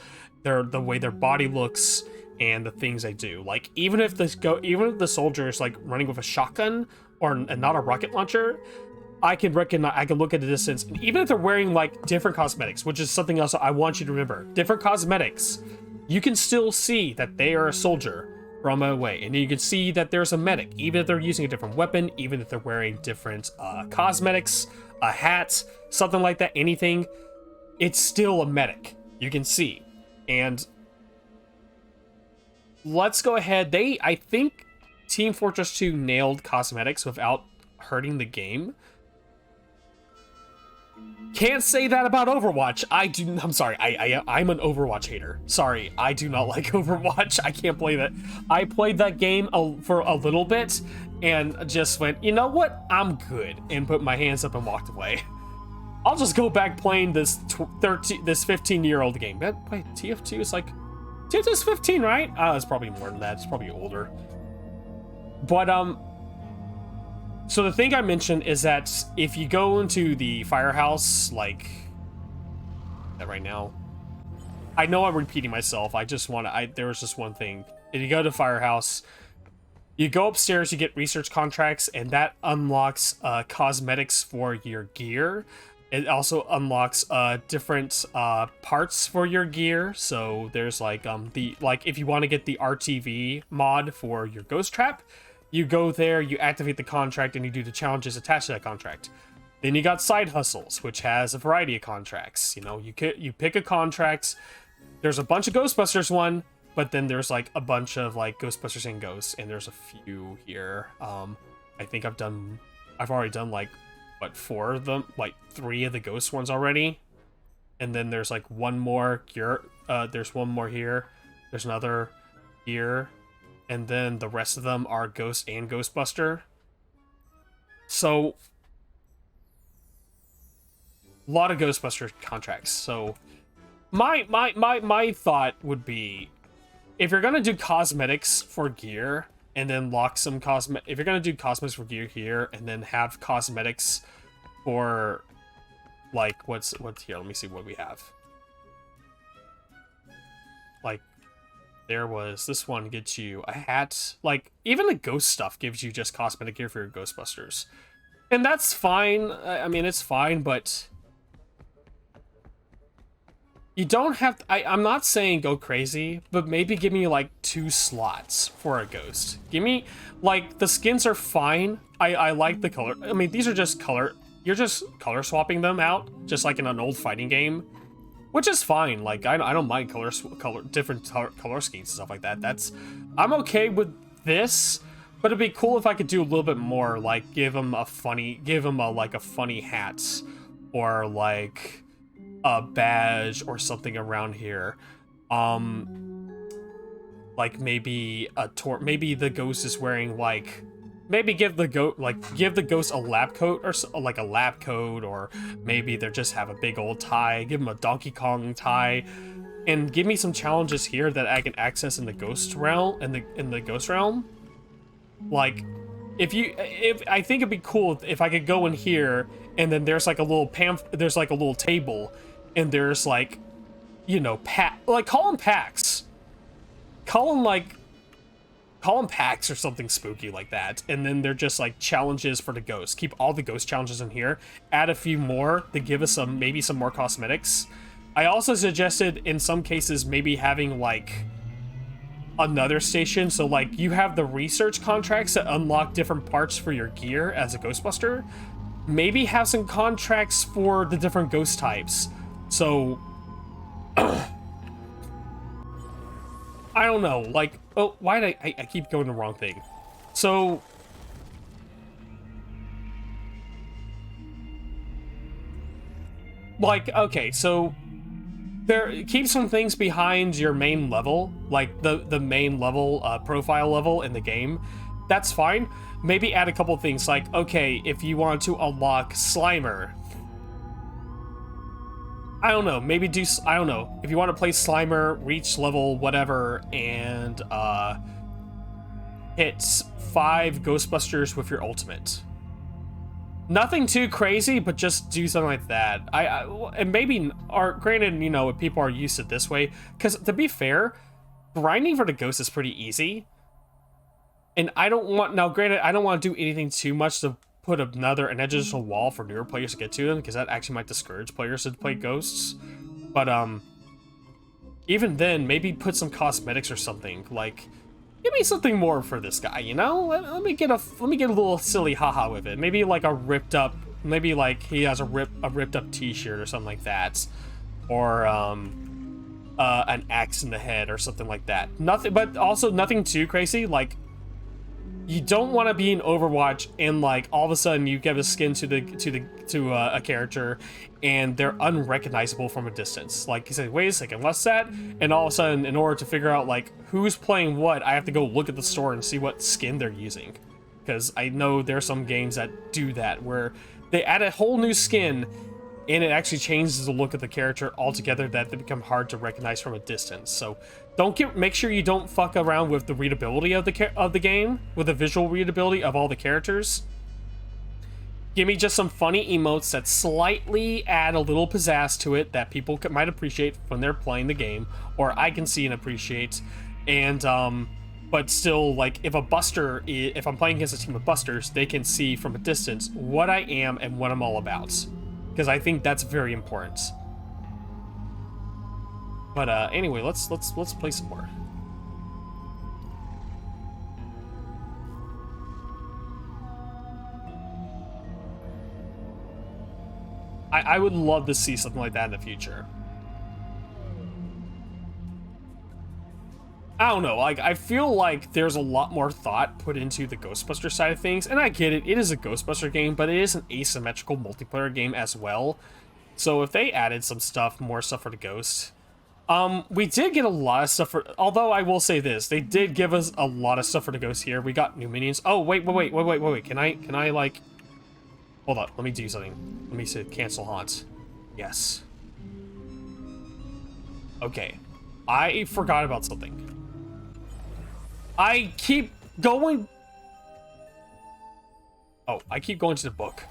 the way their body looks, and the things they do. Like, even if the soldier is like running with a shotgun and not a rocket launcher, I can recognize, I can look at the distance, and even if they're wearing like different cosmetics, which is something else I want you to remember, different cosmetics, you can still see that they are a soldier from away, and you can see that there's a medic, even if they're using a different weapon, even if they're wearing different cosmetics, a hat, something like that, anything, it's still a medic. You can see. And let's go ahead. I think Team Fortress 2 nailed cosmetics without hurting the game. Can't say that about Overwatch. I'm sorry. I'm an Overwatch hater. Sorry, I do not like Overwatch. I can't play that. I played that game for a little bit and just went, you know what? I'm good, and put my hands up and walked away. I'll just go back playing this 15-year-old game. Wait, TF2 is like, TF2 is 15, right? It's probably more than that. It's probably older. But so the thing I mentioned is that if you go into the firehouse, like that right now, I know I'm repeating myself. There was just one thing. If you go to firehouse, you go upstairs, you get research contracts, and that unlocks cosmetics for your gear. It also unlocks different parts for your gear. So there's like if you want to get the RTV mod for your ghost trap, you go there, you activate the contract, and you do the challenges attached to that contract. Then you got side hustles, which has a variety of contracts. You know, you pick a contract. There's a bunch of Ghostbusters one, but then there's like a bunch of like Ghostbusters and Ghosts, and there's a few here. I think I've already done like, what, 4 of them, like 3 of the Ghost ones already, and then there's like one more here. There's one more here. There's another here. And then the rest of them are Ghost and Ghostbuster. So, a lot of Ghostbuster contracts. So, my thought would be, if you're gonna do cosmetics for gear and then lock some if you're gonna do cosmetics for gear here and then have cosmetics for, like, what's here? Let me see what we have. Like, there was, this one gets you a hat. Like, even the ghost stuff gives you just cosmetic gear for your Ghostbusters. And that's fine. I mean, it's fine, but you don't have to, I'm not saying go crazy, but maybe give me like 2 slots for a ghost. Give me, like, the skins are fine. I like the color. I mean, these are just color. you're just color swapping them out, just like in an old fighting game, which is fine. Like I don't mind different color schemes and stuff like that. I'm okay with this, but it'd be cool if I could do a little bit more, like give him a funny hat, or like a badge or something around here. Like maybe maybe the ghost is wearing like, maybe give the ghost a lab coat, or like a lab coat, or maybe they just have a big old tie. Give him a Donkey Kong tie, and give me some challenges here that I can access in the ghost realm. In the ghost realm, like if I think it'd be cool if I could go in here and then there's like a little there's like a little table, and there's like, you know, call them packs. Call them packs or something spooky like that, and then they're just like challenges for the ghosts. Keep all the ghost challenges in here. Add a few more to give us maybe some more cosmetics. I also suggested in some cases maybe having like another station, so like you have the research contracts that unlock different parts for your gear as a Ghostbuster. Maybe have some contracts for the different ghost types. So I don't know, like, oh, why did I keep going the wrong thing? So like, okay, so keep some things behind your main level, like the main level, profile level in the game. That's fine. Maybe add a couple things, like, okay, if you want to unlock Slimer, I don't know, maybe I don't know, if you want to play Slimer, reach level whatever, and hit 5 Ghostbusters with your ultimate. Nothing too crazy, but just do something like that. And maybe, or granted, you know, if people are used to it this way, because to be fair, grinding for the ghost is pretty easy. And I don't want, now granted, I don't want to do anything too much to put an additional wall for newer players to get to them, because that actually might discourage players to play ghosts. But even then, maybe put some cosmetics or something. Like, give me something more for this guy, you know? Let me get a little silly haha with it. Maybe like a ripped up, maybe like he has a ripped up t-shirt or something like that, or an axe in the head or something like that. Nothing, but also nothing too crazy. Like, you don't want to be in Overwatch and like all of a sudden you give a skin to a character and they're unrecognizable from a distance. Like, you say, wait a second, what's that? And all of a sudden, in order to figure out like who's playing what, I have to go look at the store and see what skin they're using, because I know there are some games that do that where they add a whole new skin and it actually changes the look of the character altogether, that they become hard to recognize from a distance. So make sure you don't fuck around with the readability of the game, with the visual readability of all the characters. Give me just some funny emotes that slightly add a little pizzazz to it that people might appreciate when they're playing the game, or I can see and appreciate. And but still, like, if I'm playing against a team of busters, they can see from a distance what I am and what I'm all about, because I think that's very important. But anyway, let's play some more. I would love to see something like that in the future. I don't know, like, I feel like there's a lot more thought put into the Ghostbuster side of things, and I get it, it is a Ghostbuster game, but it is an asymmetrical multiplayer game as well. So if they added some stuff, more stuff for the Ghost. We did get a lot of stuff although I will say this, they did give us a lot of stuff for the Ghost here. We got new minions. Oh, wait, can I, like, hold up, let me do something. Let me say cancel haunt. Yes. Okay. I forgot about something. I keep going... Oh, I keep going to the book.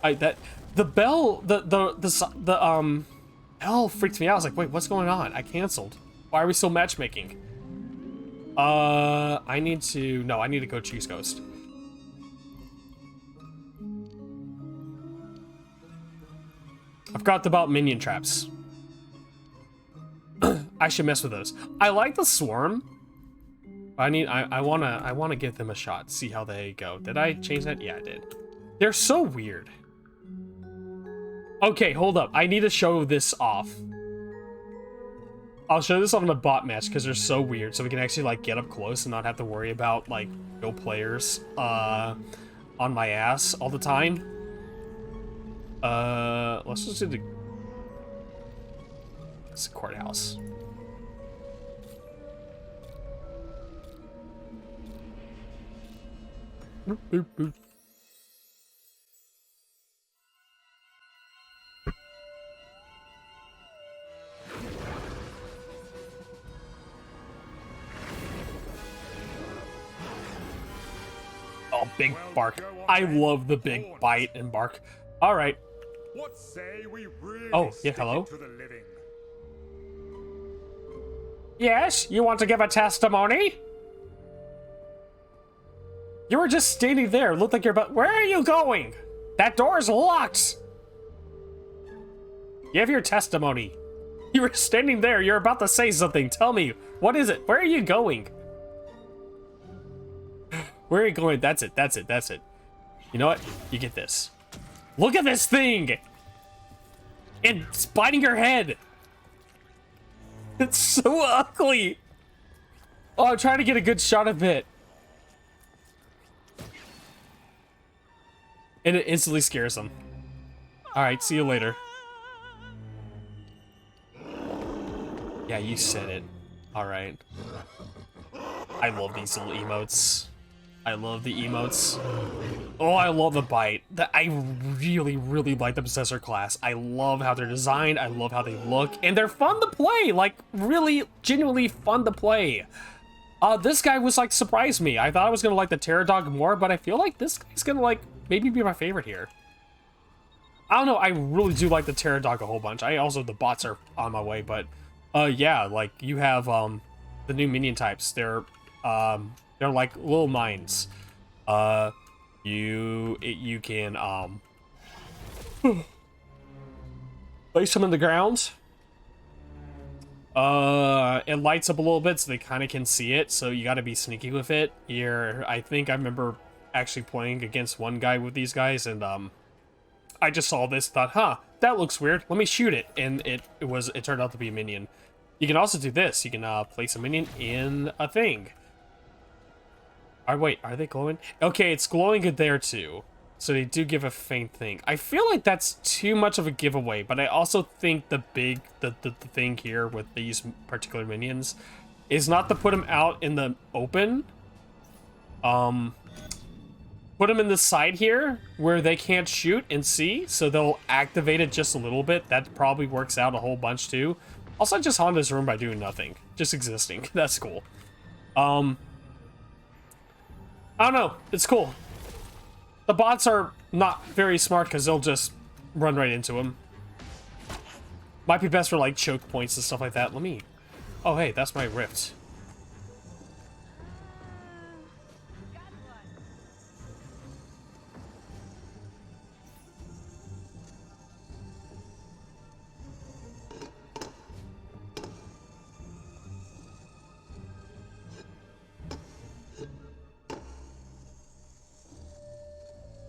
The bell, the bell freaked me out. I was like, wait, what's going on? I canceled. Why are we still matchmaking? I need to go choose Ghost. I forgot about minion traps. I should mess with those. I like the swarm. I wanna give them a shot, see how they go. Did I change that? Yeah, I did. They're so weird. Okay, hold up. I need to show this off. I'll show this on a bot match because they're so weird, so we can actually like get up close and not have to worry about like no players on my ass all the time. Let's just do the courthouse. Boop, boop, boop. Oh, big bark. I love the big bite and bark. All right. What say we really Oh, yeah, stick hello? it to the living? Yes, you want to give a testimony? You were just standing there. Looked like you're about. Where are you going? That door's locked. Give your testimony. You were standing there. You're about to say something. Tell me. What is it? Where are you going? Where are you going? That's it. That's it. That's it. You know what? You get this. Look at this thing. It's biting your head. It's so ugly. Oh, I'm trying to get a good shot of it. And it instantly scares them. Alright, see you later. Yeah, you said it. Alright. I love these little emotes. I love the emotes. Oh, I love the bite. I really, really like the Possessor class. I love how they're designed. I love how they look. And they're fun to play. Like, really, genuinely fun to play. This guy was, like, surprised me. I thought I was gonna like the Terror Dog more, but I feel like this guy's gonna, like, maybe be my favorite here. I don't know. I really do like the Terror Dog a whole bunch. The bots are on my way, but, yeah, like, you have, the new minion types. They're like little mines. You can place them in the ground. It lights up a little bit so they kind of can see it, so you got to be sneaky with it. I think I remember actually playing against one guy with these guys, and I just saw this, thought, huh, that looks weird, let me shoot it, and it turned out to be a minion. You can also do this. You can place a minion in a thing. Wait, are they glowing? Okay, it's glowing good there too. So they do give a faint thing. I feel like that's too much of a giveaway, but I also think the thing here with these particular minions is not to put them out in the open. Put them in the side here where they can't shoot and see, so they'll activate it just a little bit. That probably works out a whole bunch too. Also, I just haunted this room by doing nothing. Just existing. That's cool. I don't know. It's cool. The bots are not very smart because they'll just run right into him. Might be best for like choke points and stuff like that. Let me... Oh, hey, that's my rift.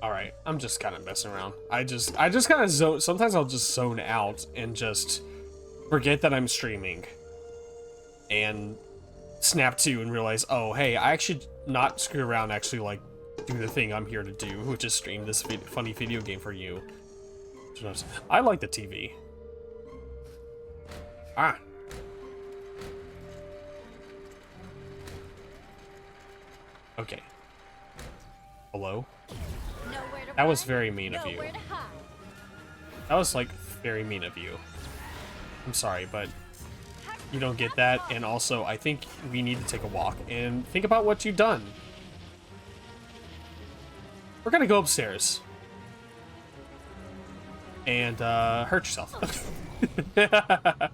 Alright, I'm just kind of messing around. I just kind of zone. Sometimes I'll just zone out and just forget that I'm streaming. And snap to and realize, oh, hey, I should not screw around, actually, like, do the thing I'm here to do, which is stream this funny video game for you. I like the TV. Ah. Okay. Hello? That was very mean of you. That was, like, very mean of you. I'm sorry, but you don't get that, and also, I think we need to take a walk and think about what you've done. We're gonna go upstairs. And, hurt yourself. That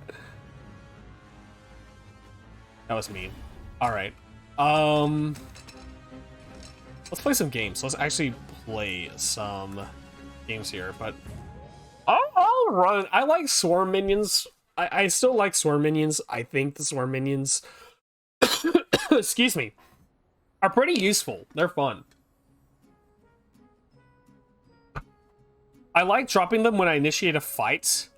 was mean. Alright. Let's play some games. Let's actually play some games here, but I'll run. I like swarm minions. I still like swarm minions. I think the swarm minions, excuse me, are pretty useful. They're fun. I like dropping them when I initiate a fight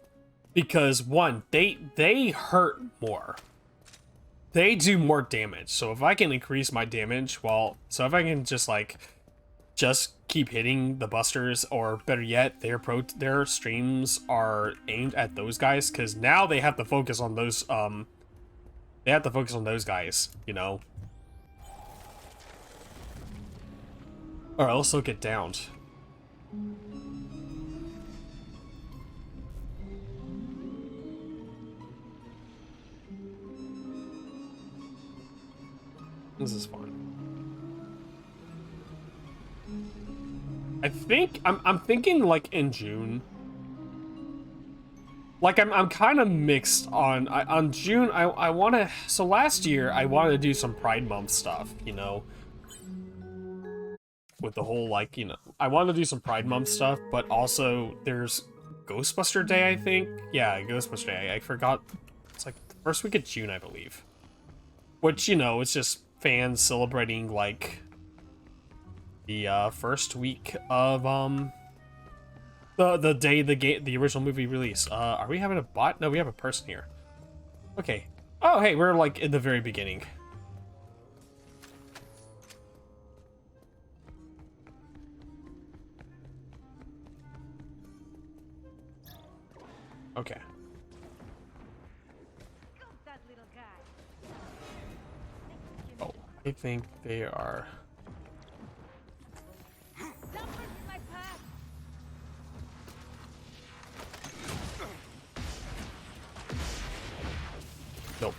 because one, they hurt more. They do more damage. So if I can increase my damage, so if I can just keep hitting the busters, or better yet, their streams are aimed at those guys, because now they have to focus on those guys, you know. Or else they'll get downed. This is fun. I think I'm thinking like in June. Like I'm kind of mixed on June. I want to. So last year I wanted to do some Pride Month stuff, you know, with the whole like, you know, I wanted to do some Pride Month stuff, but also there's Ghostbuster Day, I think. Yeah, Ghostbuster Day. I forgot. It's like the first week of June, I believe. Which, you know, it's just fans celebrating like the first week of the day the original movie released. Are we having a bot? No, we have a person here. Okay. Oh, hey, we're like in the very beginning. Okay. That little guy. Oh, I think they are. Jumpers in my path. Nope.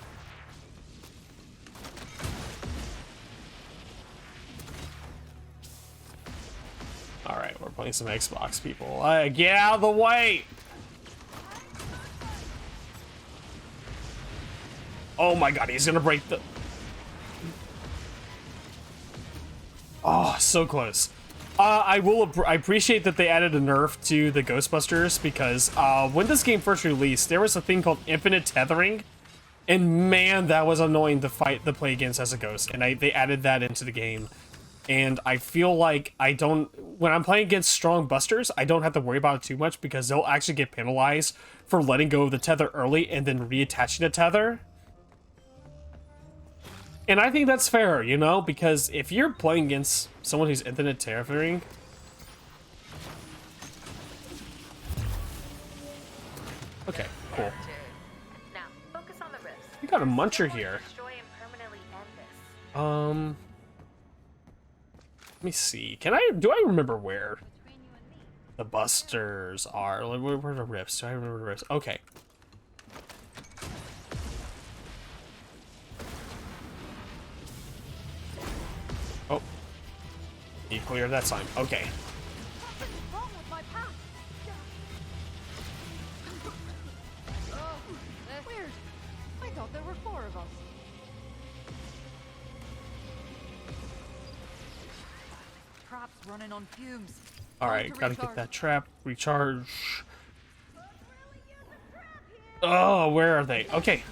All right, we're playing some Xbox, people. Get out of the way! Oh my god, he's gonna break the... Oh, so close. I appreciate that they added a nerf to the Ghostbusters, because when this game first released, there was a thing called infinite tethering, and man, that was annoying to play against as a ghost, and they added that into the game. And I feel like when I'm playing against strong busters, I don't have to worry about it too much, because they'll actually get penalized for letting go of the tether early and then reattaching the tether. And I think that's fair, you know, because if you're playing against someone who's infinite tethering, okay, cool. Now, focus on the wrist. You got a muncher here. Destroy and permanently end this. Let me see. Do I remember where the busters are? Like, where are the rifts? Do I remember the rifts? Okay. Oh. He cleared that time. Okay. What is wrong with my path? Oh, weird. I thought there were 4 of us. Trap's running on fumes. Alright, gotta get that trap. Recharge. Oh, where are they? Okay.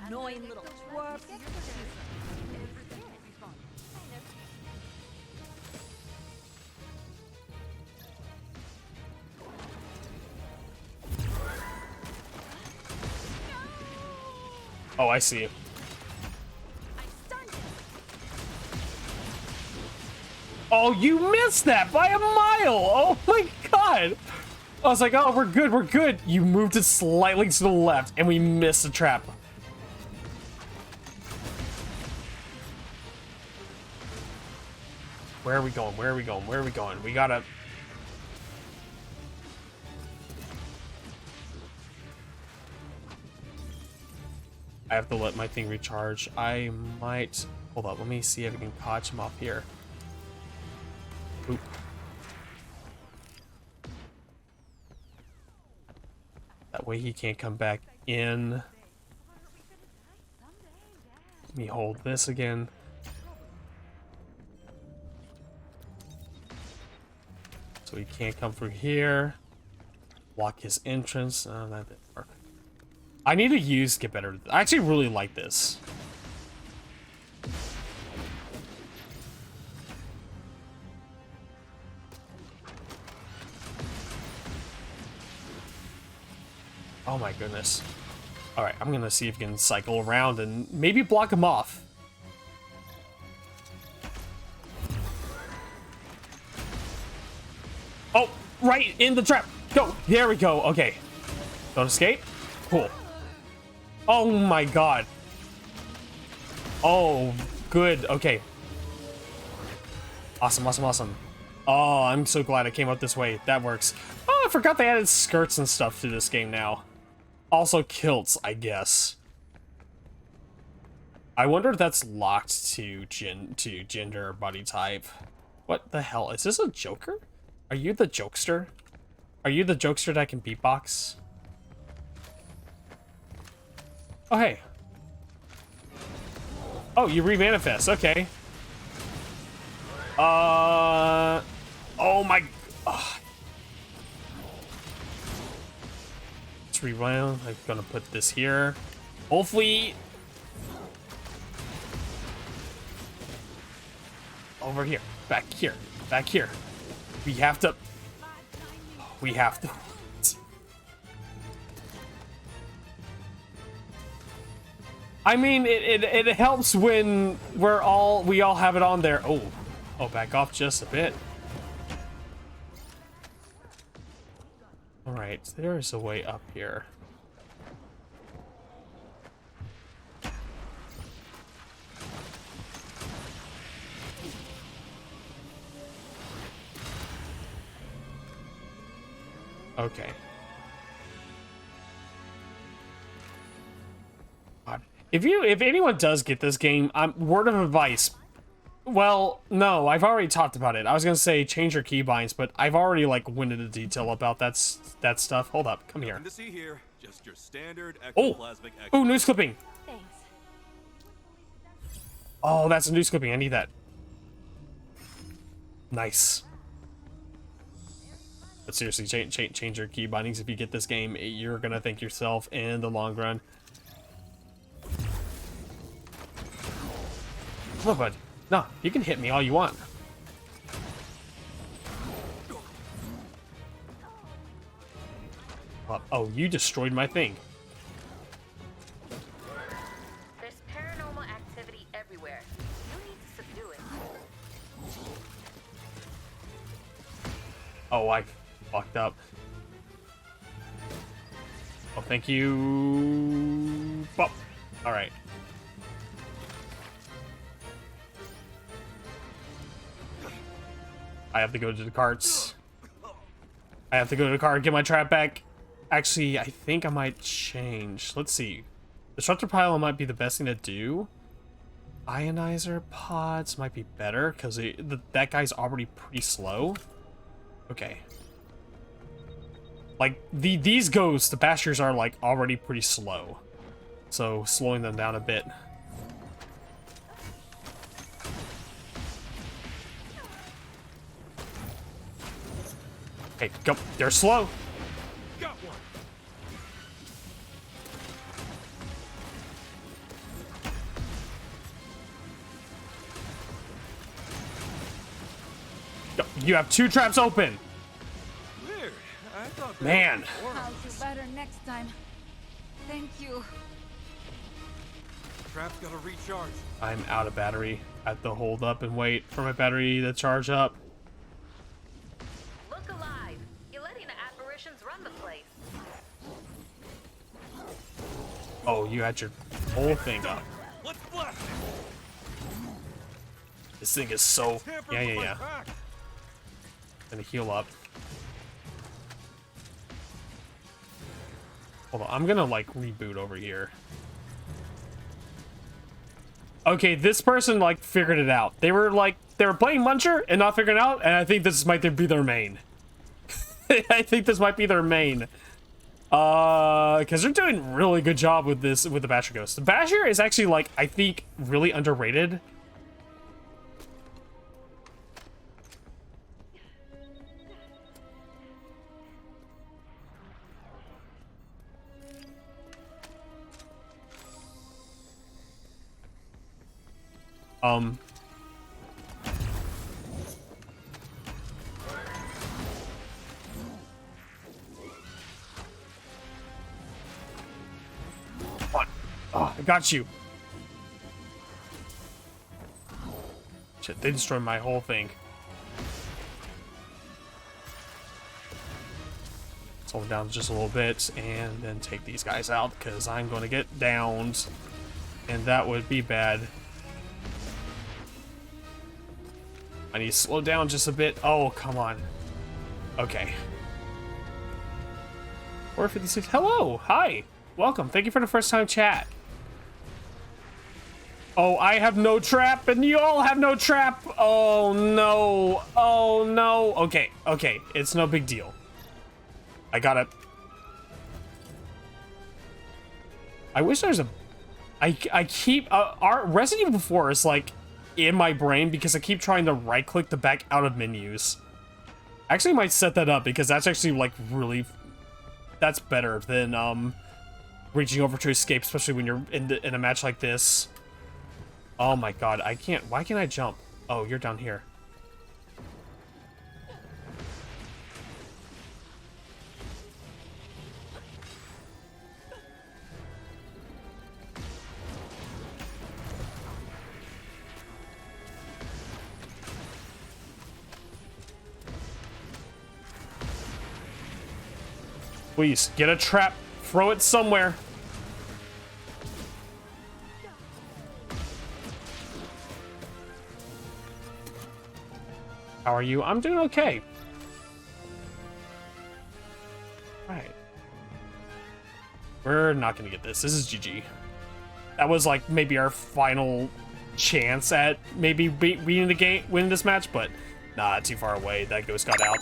Annoying little twerp. Oh, I see you. Oh, you missed that by a mile! Oh my god! I was like, oh, we're good, we're good. You moved it slightly to the left, and we missed the trap. Where are we going? Where are we going? Where are we going? We gotta... I have to let my thing recharge. I might... Hold up, let me see if I can catch him off here. Oop. That way he can't come back in. Let me hold this again. So he can't come through here. Block his entrance. Oh, that didn't work. I need to get better. I actually really like this. Oh my goodness. Alright, I'm gonna see if we can cycle around and maybe block him off. Oh, right in the trap. Go. There we go. Okay. Don't escape. Cool. Oh my god. Oh, good. Okay. Awesome, awesome, awesome. Oh, I'm so glad I came up this way. That works. Oh, I forgot they added skirts and stuff to this game now. Also kilts, I guess. I wonder if that's locked to gender or body type. What the hell? Is this a Joker? Are you the jokester? Are you the jokester that can beatbox? Oh, hey. Oh, you remanifest. Okay. Oh my. Let's rewind. I'm gonna put this here. Hopefully. Over here. Back here. Back here. We have to. We have to. I mean, it helps when we all have it on there. Oh, back off just a bit. All right, there is a way up here. Okay. God. If anyone does get this game, word of advice. Well, no, I've already talked about it. I was gonna say change your keybinds, but I've already like went into detail about that stuff. Hold up, come here. Nothing to see here. Just your standard Oh, ectoplasmic ooh, news clipping. Thanks. Oh, that's a news clipping. I need that. Nice. But seriously, change your key bindings if you get this game. You're gonna thank yourself in the long run. Come on, bud. No, you can hit me all you want. Oh, you destroyed my thing. There's paranormal activity everywhere. You need to subdue it. Oh, I fucked up. Oh, thank you. Bop. All right. I have to go to the carts. I have to go to the car and get my trap back. Actually, I think I might change. Let's see. Disruptor pile might be the best thing to do. Ionizer pods might be better because that guy's already pretty slow. Okay. Like these ghosts, the Bashers are like already pretty slow. So slowing them down a bit. Okay, go. They're slow. Got one. Go. You have 2 traps open. Weird. I thought they Man. were I'll do better next time. Thank you. Trap's gotta recharge. I'm out of battery. I have to hold up and wait for my battery to charge up. Look alive. You're letting the apparitions run the place. Oh, you had your whole thing up. Let's blast it. This thing is so... Tamper Yeah. with my pack. Gonna heal up. Hold on, I'm gonna like reboot over here. Okay, this person like figured it out. They were playing Muncher and not figuring it out, and I think this might be their main. I think this might be their main. Because they're doing a really good job with this, with the Basher Ghost. The Basher is actually like, I think, really underrated. got you. Shit, they destroyed my whole thing. Slow them down just a little bit and then take these guys out because I'm going to get downed. And that would be bad. I need to slow down just a bit. Oh, come on. Okay. 456. Hello. Hi. Welcome. Thank you for the first time chat. Oh, I have no trap and you all have no trap. Oh, no. Oh, no. Okay. Okay. It's no big deal. I got it. I wish there's a... I keep... our Resident Evil 4 is like in my brain because I keep trying to right click the back out of menus. I actually might set that up because that's actually like really... That's better than reaching over to escape, especially when you're in a match like this. Oh my god, I can't... Why can't I jump? Oh, you're down here. Please, get a trap. Throw it somewhere. How are you? I'm doing okay. Alright. We're not gonna get this. This is GG. That was like maybe our final chance at maybe winning the game, winning this match, but nah, too far away. That ghost got out.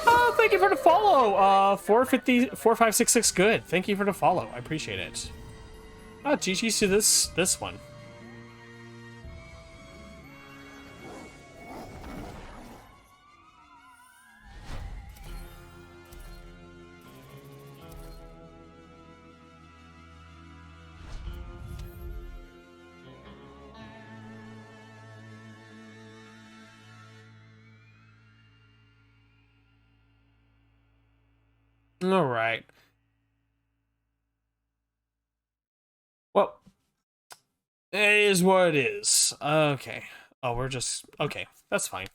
Oh, thank you for the follow. 4566 good. Thank you for the follow. I appreciate it. GG's to this one. All right. Well, it is what it is. Okay. Oh, we're just... Okay, that's fine.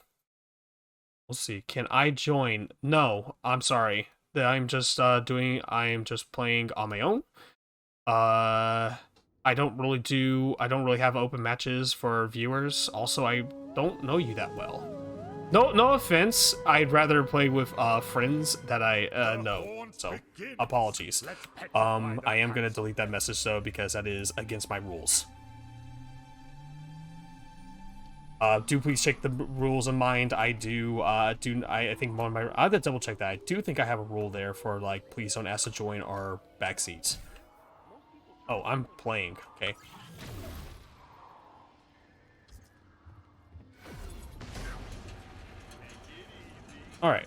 We'll see. Can I join? No, I'm sorry. I'm just playing on my own. I don't really have open matches for viewers. Also, I don't know you that well. No offense. I'd rather play with friends that I know. So, apologies. I am gonna delete that message though because that is against my rules. Do please check the rules in mind. I do. I think one of my... I have to double check that. I do think I have a rule there for like, please don't ask to join our backseats. Oh, I'm playing. Okay. All right.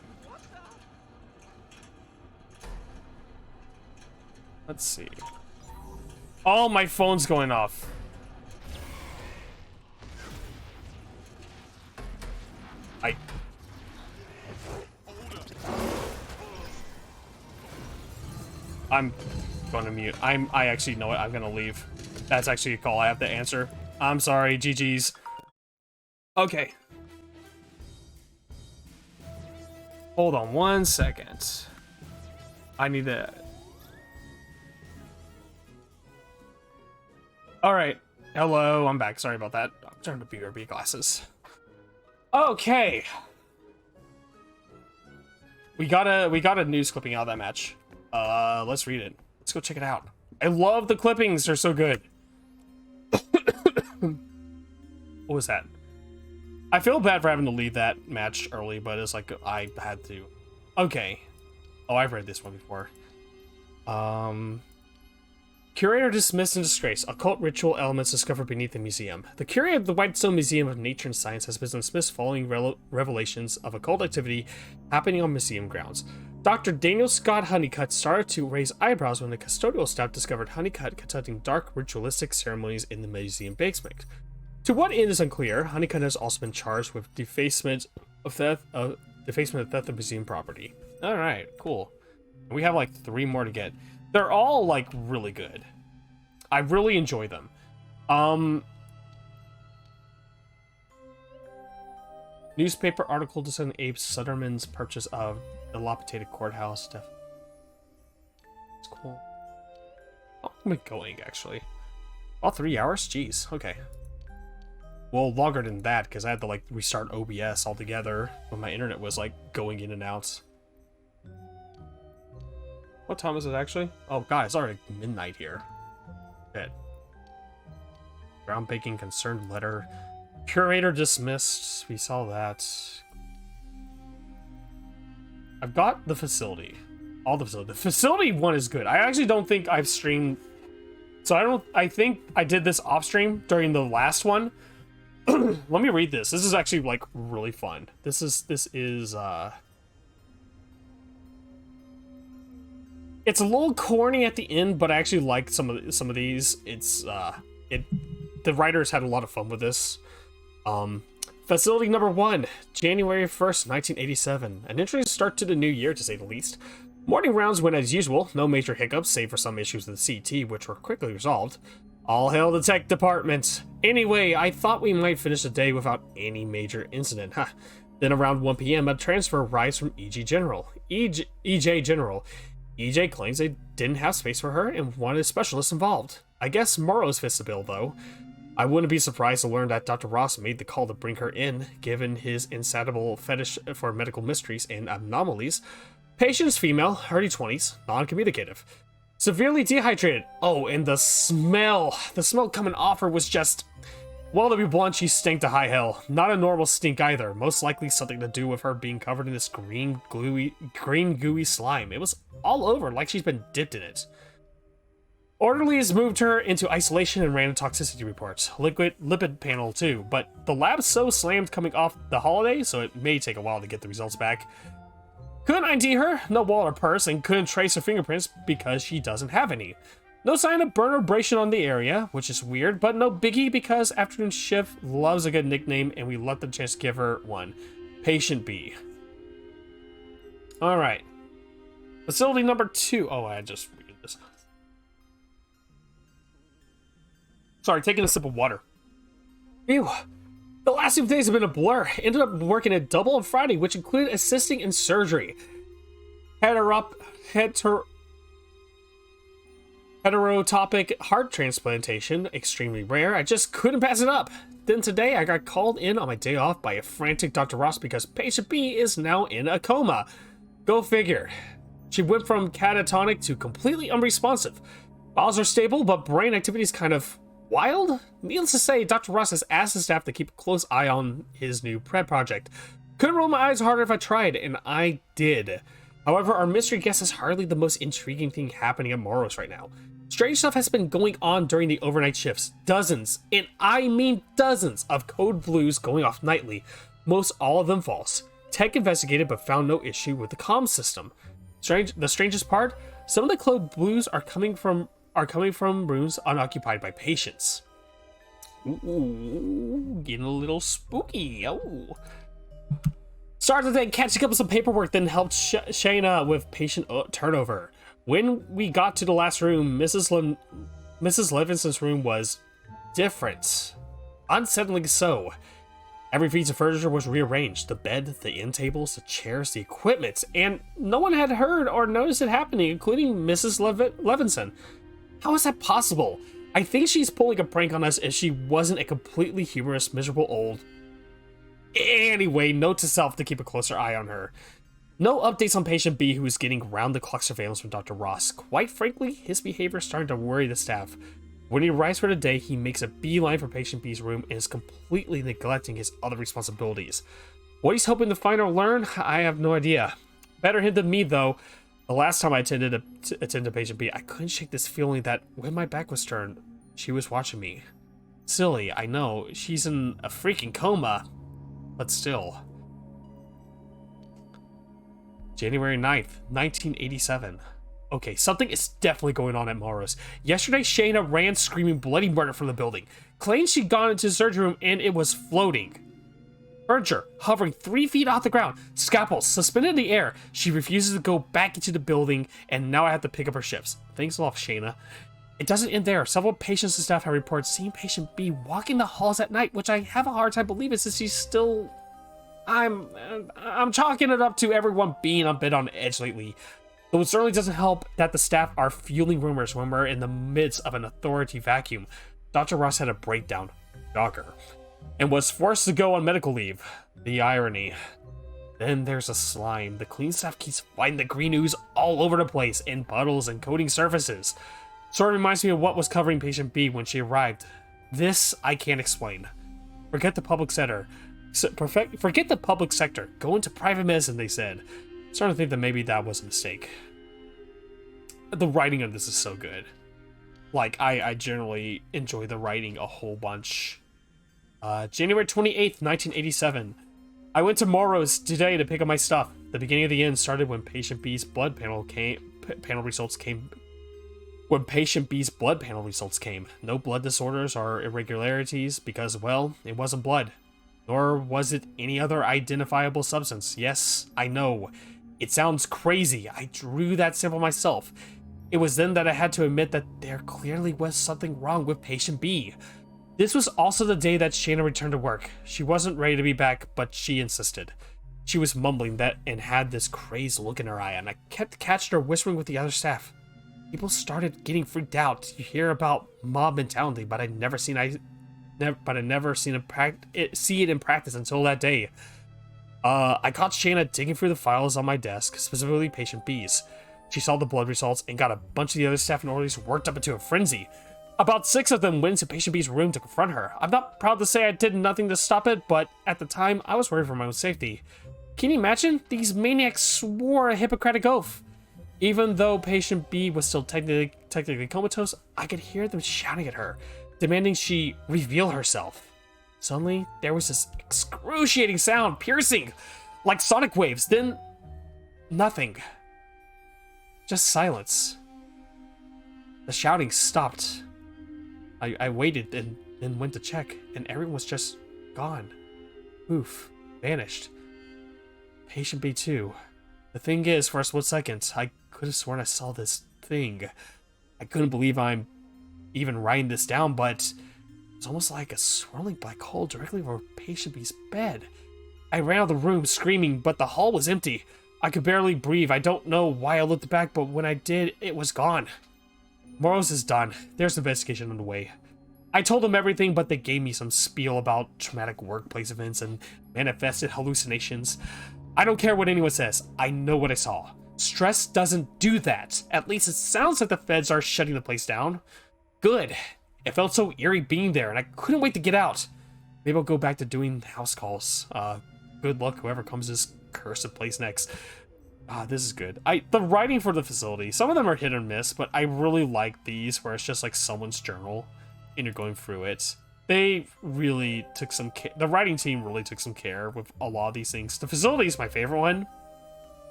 Let's see. Oh, my phone's going off. I'm going to mute. I actually know it. I'm going to leave. That's actually a call I have to answer. I'm sorry. GG's. Okay. Hold on one second. I need to... Alright. Hello, I'm back. Sorry about that. I'm trying to BRB glasses. Okay. We got a news clipping out of that match. Let's read it. Let's go check it out. I love the clippings. They're so good. What was that? I feel bad for having to leave that match early, but it's like I had to. Okay. Oh, I've read this one before. Curator dismissed in disgrace. Occult ritual elements discovered beneath the museum. The curator of the Whitestone Museum of Nature and Science has been dismissed following revelations of occult activity happening on museum grounds. Dr. Daniel Scott Honeycutt started to raise eyebrows when the custodial staff discovered Honeycutt conducting dark ritualistic ceremonies in the museum basement. To what end is unclear. Honeycutt has also been charged with defacement of theft of museum property. All right, cool. We have like 3 more to get. They're all like really good. I really enjoy them. Newspaper article discussing Abe Sutterman's purchase of the dilapidated courthouse. It's cool. Oh, I'm going, actually. Oh, 3 hours? Jeez, okay. Well, longer than that, because I had to, like, restart OBS altogether when my internet was, like, going in and out. What time is it, actually? Oh, God, it's already midnight here. Shit. Groundbreaking concerned letter. Curator dismissed. We saw that. I've got the facility. All the facility. The facility one is good. I actually don't think I've streamed. So I think I did this off stream during the last one. Let me read this. This is actually like really fun. This is it's a little corny at the end, but I actually like some of these. It's the writers had a lot of fun with this. Facility number 1, January 1st, 1987. An interesting start to the new year, to say the least. Morning rounds went as usual, no major hiccups, save for some issues with the CT, which were quickly resolved. All hail the tech department. Anyway, I thought we might finish the day without any major incident. Then around 1 p.m., a transfer arrives from EJ General. EJ claims they didn't have space for her and wanted specialists involved. I guess Morrow's fits the bill, though. I wouldn't be surprised to learn that Dr. Ross made the call to bring her in, given his insatiable fetish for medical mysteries and anomalies. Patient's female, early 20s, non-communicative. Severely dehydrated. Oh, and the smell coming off her was just... Well, to be blunt, she stank to high hell. Not a normal stink either. Most likely something to do with her being covered in this green gooey slime. It was all over, like she's been dipped in it. Orderlies moved her into isolation and ran toxicity reports. Lipid panel too, but the lab's so slammed coming off the holiday, so it may take a while to get the results back. Couldn't ID her, no wallet or purse, and couldn't trace her fingerprints because she doesn't have any. No sign of burn or abrasion on the area, which is weird, but no biggie because Afternoon Shift loves a good nickname and we let them chance to give her one. Patient B. Alright. Facility number 2. Oh, I just read this. Sorry, taking a sip of water. Ew. The last 2 days have been a blur. Ended up working a double on Friday, which included assisting in surgery. Heterotopic heart transplantation, extremely rare. I just couldn't pass it up. Then today, I got called in on my day off by a frantic Dr. Ross because patient B is now in a coma. Go figure. She went from catatonic to completely unresponsive. Files are stable, but brain activity is kind of wild? Needless to say, Dr. Ross has asked his staff to keep a close eye on his new PrEP project. Couldn't roll my eyes harder if I tried, and I did. However, our mystery guest is hardly the most intriguing thing happening at Morrow's right now. Strange stuff has been going on during the overnight shifts. Dozens, and I mean dozens, of code blues going off nightly. Most all of them false. Tech investigated but found no issue with the comm system. The strangest part, some of the code blues are coming from rooms unoccupied by patients. Ooh, getting a little spooky. Oh. Started the day catching up with some paperwork, then helped Shayna with patient turnover. When we got to the last room, Mrs. Levinson's room was different. Unsettlingly so. Every piece of furniture was rearranged. The bed, the end tables, the chairs, the equipment, and no one had heard or noticed it happening, including Mrs. Levinson. How is that possible? I think she's pulling a prank on us if she wasn't a completely humorous, miserable old... Anyway, note to self to keep a closer eye on her. No updates on patient B, who is getting round-the-clock surveillance from Dr. Ross. Quite frankly, his behavior is starting to worry the staff. When he arrives for the day, he makes a beeline for patient B's room and is completely neglecting his other responsibilities. What he's hoping to find or learn, I have no idea. Better him than me, though. The last time I attended patient B, I couldn't shake this feeling that when my back was turned, she was watching me. Silly, I know. She's in a freaking coma. But still. January 9th, 1987. Okay, something is definitely going on at Morrow's. Yesterday, Shayna ran screaming bloody murder from the building. Claims she'd gone into the surgery room and it was floating. Furniture hovering 3 feet off the ground. Scalpels suspended in the air. She refuses to go back into the building and now I have to pick up her shifts. Thanks a lot, Shayna. It doesn't end there. Several patients and staff have reported seeing patient B walking the halls at night, which I have a hard time believing since she's still... I'm chalking it up to everyone being a bit on edge lately. Though it certainly doesn't help that the staff are fueling rumors when we're in the midst of an authority vacuum. Dr. Ross had a breakdown, shocker, and was forced to go on medical leave. The irony. Then there's a slime. The clean staff keeps finding the green ooze all over the place, in puddles and coating surfaces. Sort of reminds me of what was covering patient B when she arrived. This I can't explain. Forget the public sector. Forget the public sector. Go into private medicine, they said. Starting to think that maybe that was a mistake. The writing of this is so good. Like, I generally enjoy the writing a whole bunch. January 28th, 1987. I went to Morrow's today to pick up my stuff. The beginning of the end started when patient B's blood panel results came. When patient B's blood panel results came. No blood disorders or irregularities because, well, it wasn't blood. Nor was it any other identifiable substance. Yes, I know. It sounds crazy. I drew that sample myself. It was then that I had to admit that there clearly was something wrong with patient B. This was also the day that Shayna returned to work. She wasn't ready to be back, but she insisted. She was mumbling that and had this crazed look in her eye, and I kept catching her whispering with the other staff. People started getting freaked out. You hear about mob mentality, but I'd never seen see it in practice until that day. I caught Shayna digging through the files on my desk, specifically patient B's. She saw the blood results and got a bunch of the other staff and orderlies worked up into a frenzy. About 6 of them went into patient B's room to confront her. I'm not proud to say I did nothing to stop it, but at the time, I was worried for my own safety. Can you imagine? These maniacs swore a Hippocratic oath. Even though patient B was still technically comatose, I could hear them shouting at her, demanding she reveal herself. Suddenly, there was this excruciating sound, piercing, like sonic waves, then nothing. Just silence. The shouting stopped. I waited and then went to check, and everyone was just gone. Poof. Vanished. Patient B too. The thing is, for a split second, I could have sworn I saw this thing. I couldn't believe I'm even writing this down, but it's almost like a swirling black hole directly over patient B's bed. I ran out of the room screaming, but the hall was empty. I could barely breathe. I don't know why I looked back, but when I did, it was gone. Morrow's is done. There's an investigation underway. I told them everything, but they gave me some spiel about traumatic workplace events and manifested hallucinations. I don't care what anyone says. I know what I saw. Stress doesn't do that. At least it sounds like the feds are shutting the place down. Good. It felt so eerie being there, and I couldn't wait to get out. Maybe I'll go back to doing house calls. Good luck whoever comes to this cursed place next. This is good. The writing for the facility, some of them are hit or miss, but I really like these where it's just like someone's journal and you're going through it. They really took some care. The writing team really took some care with a lot of these things. The facility is my favorite one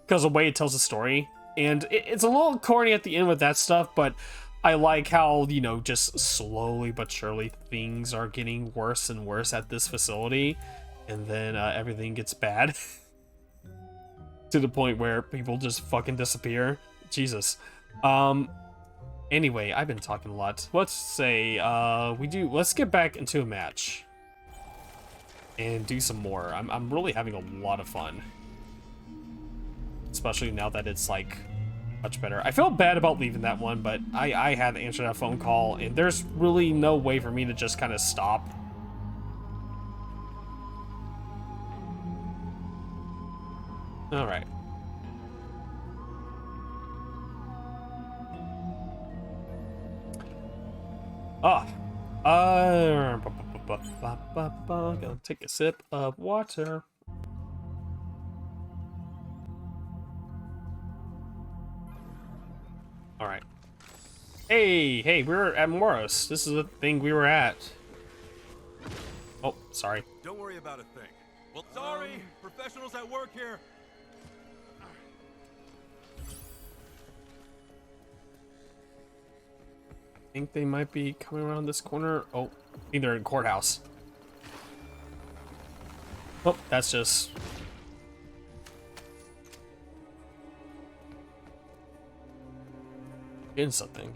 because the way it tells the story, and it's a little corny at the end with that stuff, but I like how, you know, just slowly but surely things are getting worse and worse at this facility, and then everything gets bad to the point where people just fucking disappear. Jesus. Anyway, I've been talking a lot. Let's say let's get back into a match and do some more. I'm really having a lot of fun, especially now that it's like much better. I felt bad about leaving that one, but I had to answer that phone call, and there's really no way for me to just kind of stop. All right. Gonna take a sip of water. All right. Hey, we're at Moros. This is the thing we were at. Oh, sorry. Don't worry about a thing. Well, sorry, professionals at work here. I think they might be coming around this corner. Oh, I think they're in courthouse. Oh, that's just... in something.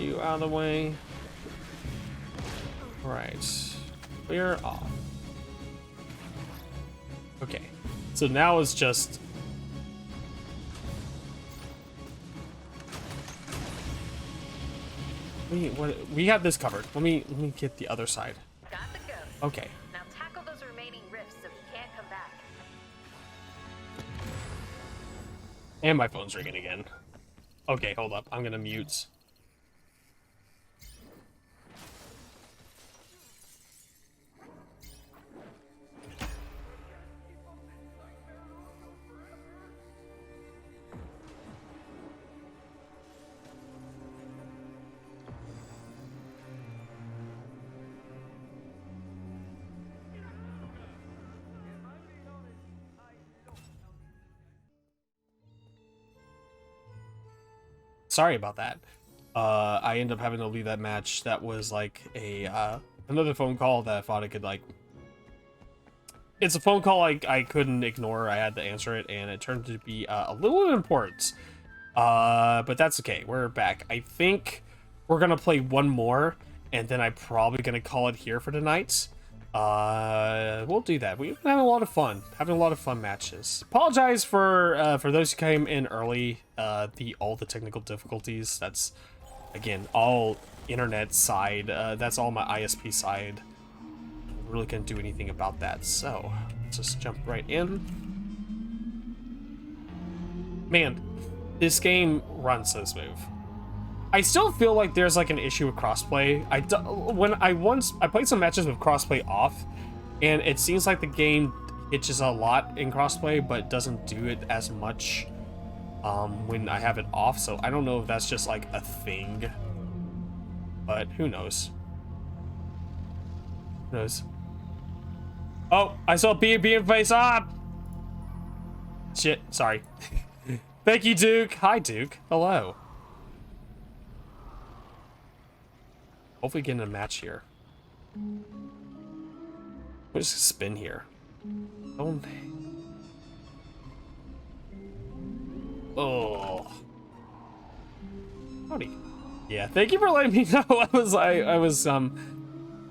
you out of the way. Right. Clear off. Okay. So now it's just... we have this covered. Let me get the other side. Got the ghost. Okay. Now tackle those remaining rifts so he can't come back. And my phone's ringing again. Okay, hold up. I'm gonna mute. Sorry about that. I ended up having to leave that match. That was like a another phone call that I thought I could like. It's a phone call I couldn't ignore. I had to answer it, and it turned to be a little important. But that's okay. We're back. I think we're gonna play one more, and then I'm probably gonna call it here for tonight. We'll do that. We've been having a lot of fun. Having a lot of fun matches. Apologize for those who came in early. All the technical difficulties. That's again all internet side. That's all my ISP side. I really couldn't do anything about that. So let's just jump right in. Man, this game runs so smooth. I still feel like there's like an issue with crossplay. I played some matches with crossplay off, and it seems like the game itches a lot in crossplay, but doesn't do it as much when I have it off. So I don't know if that's just like a thing, but who knows? Who knows? Oh, I saw B being face up. Shit, sorry. Thank you, Duke. Hi, Duke. Hello. Hopefully getting a match here. We'll just spin here. Oh. Howdy. Yeah, thank you for letting me know.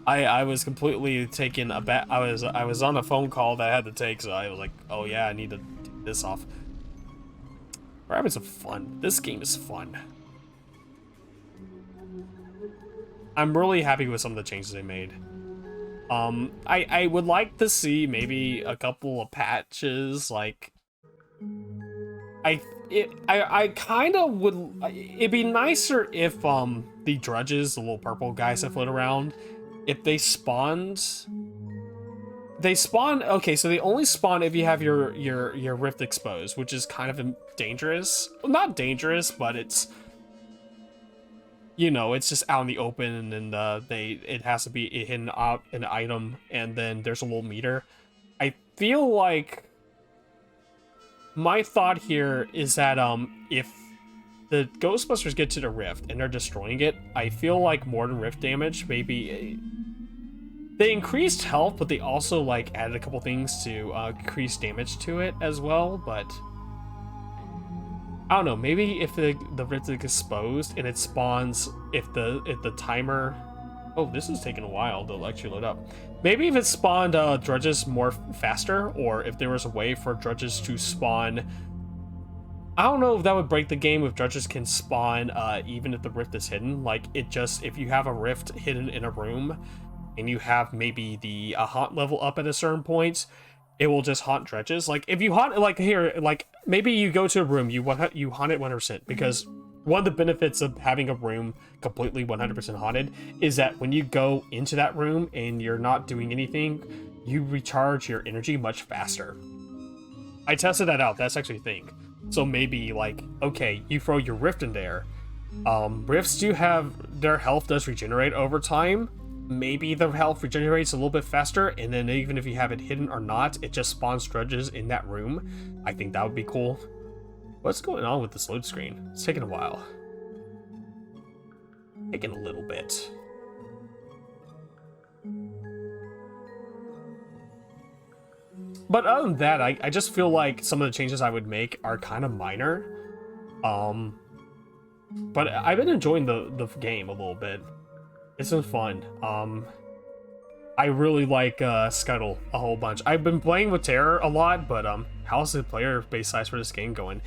I was completely taken aback. I was on a phone call that I had to take, so I was like, oh yeah, I need to take this off. We're having some fun. This game is fun. I'm really happy with some of the changes they made. I would like to see maybe a couple of patches, like I kind of would. It'd be nicer if the drudges, the little purple guys that float around, if they spawned. They spawn. Okay, so they only spawn if you have your rift exposed, which is kind of dangerous. Well, not dangerous, but it's. You know, it's just out in the open, and it has to be hidden out an item, and then there's a little meter. I feel like my thought here is that if the Ghostbusters get to the rift and they're destroying it, I feel like more than rift damage, maybe they increased health, but they also like added a couple things to increase damage to it as well, but. I don't know, maybe if the rift is exposed and it spawns, if the timer... Oh, this is taking a while to actually load up. Maybe if it spawned drudges more faster, or if there was a way for drudges to spawn... I don't know if that would break the game if drudges can spawn even if the rift is hidden. Like, if you have a rift hidden in a room, and you have maybe the haunt level up at a certain point, it will just haunt drudges. Like, if you haunt, like here, like, maybe you go to a room, you haunt it 100%, because one of the benefits of having a room completely 100% haunted is that when you go into that room and you're not doing anything, you recharge your energy much faster. I tested that out. That's actually a thing. So maybe, like, okay, you throw your rift in there. Rifts do have, their health does regenerate over time. Maybe the health regenerates a little bit faster, and then even if you have it hidden or not, it just spawns drudges in that room. I think that would be cool. What's going on with this load screen? It's taking a while. Taking a little bit. But other than that, I just feel like some of the changes I would make are kind of minor. But I've been enjoying the game a little bit. It's been fun. I really like Scuttle a whole bunch. I've been playing with Terror a lot, but how's the player base size for this game going?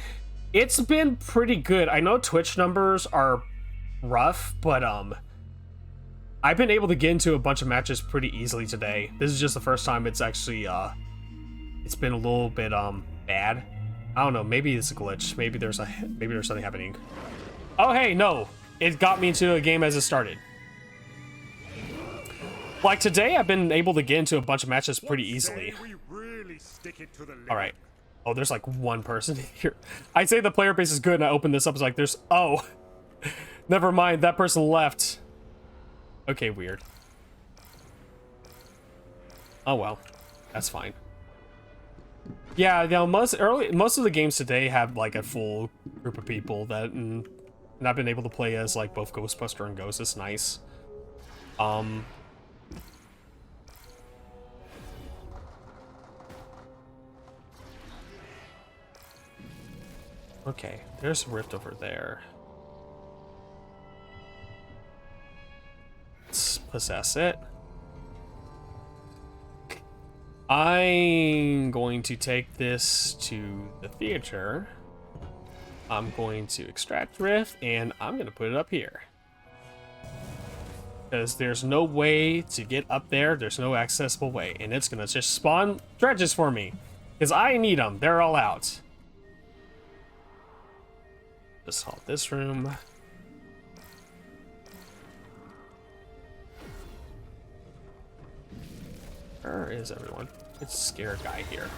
It's been pretty good. I know Twitch numbers are rough, but I've been able to get into a bunch of matches pretty easily today. This is just the first time it's actually it's been a little bit bad. I don't know, maybe it's a glitch. Maybe there's something happening. Oh hey, no. It got me into a game as it started. Like today, I've been able to get into a bunch of matches pretty easily. We really stick it to the All right. Oh, there's like one person here. I say the player base is good, and I open this up. It's like there's. Oh, never mind. That person left. Okay, weird. Oh well, that's fine. Yeah, you know, most of the games today have like a full group of people that, and I've been able to play as like both Ghostbuster and Ghost. It's nice. Okay, there's a rift over there. Let's possess it. I'm going to take this to the theater. I'm going to extract rift, and I'm going to put it up here. Because there's no way to get up there. There's no accessible way. And it's going to just spawn dredges for me. Because I need them. They're all out. Just halt this room. Where is everyone? It's a scared guy here.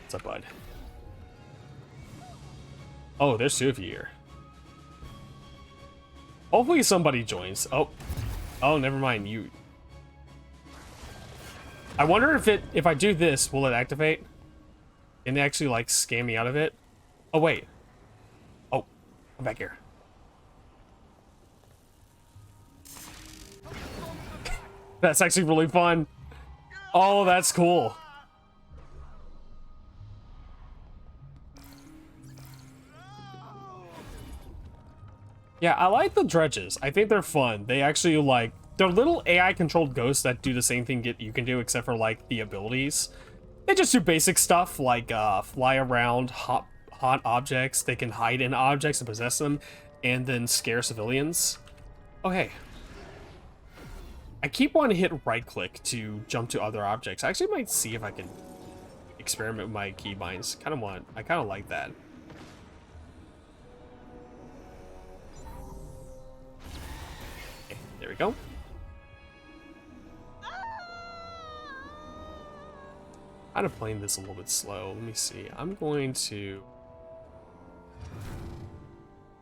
What's up, bud? Oh, there's two of you here. Hopefully somebody joins. Oh, never mind. You. I wonder if I do this, will it activate? Can they actually like scam me out of it? Oh wait. Oh, I'm back here. That's actually really fun. Oh, that's cool. Yeah, I like the dredges. I think they're fun. They actually like, they're little AI controlled ghosts that do the same thing you can do, except for like the abilities. They just do basic stuff like fly around, haunt objects. They can hide in objects and possess them, and then scare civilians. Oh hey, I keep wanting to hit right click to jump to other objects. I actually might see if I can experiment with my keybinds. I kind of like that. Okay, there we go. Kind of playing this a little bit slow. Let me see. I'm going to.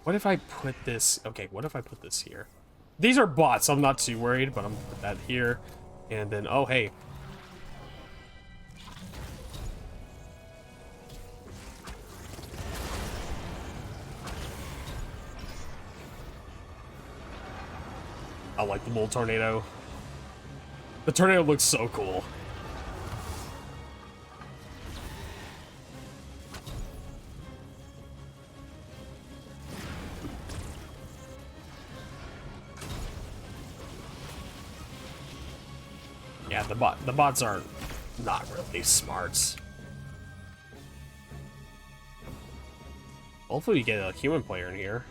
What if I put this? Okay, what if I put this here? These are bots, so I'm not too worried, but I'm gonna put that here. And then, oh, hey. I like the little tornado. The tornado looks so cool. Yeah, the bots are not really smart. Hopefully we get a human player in here.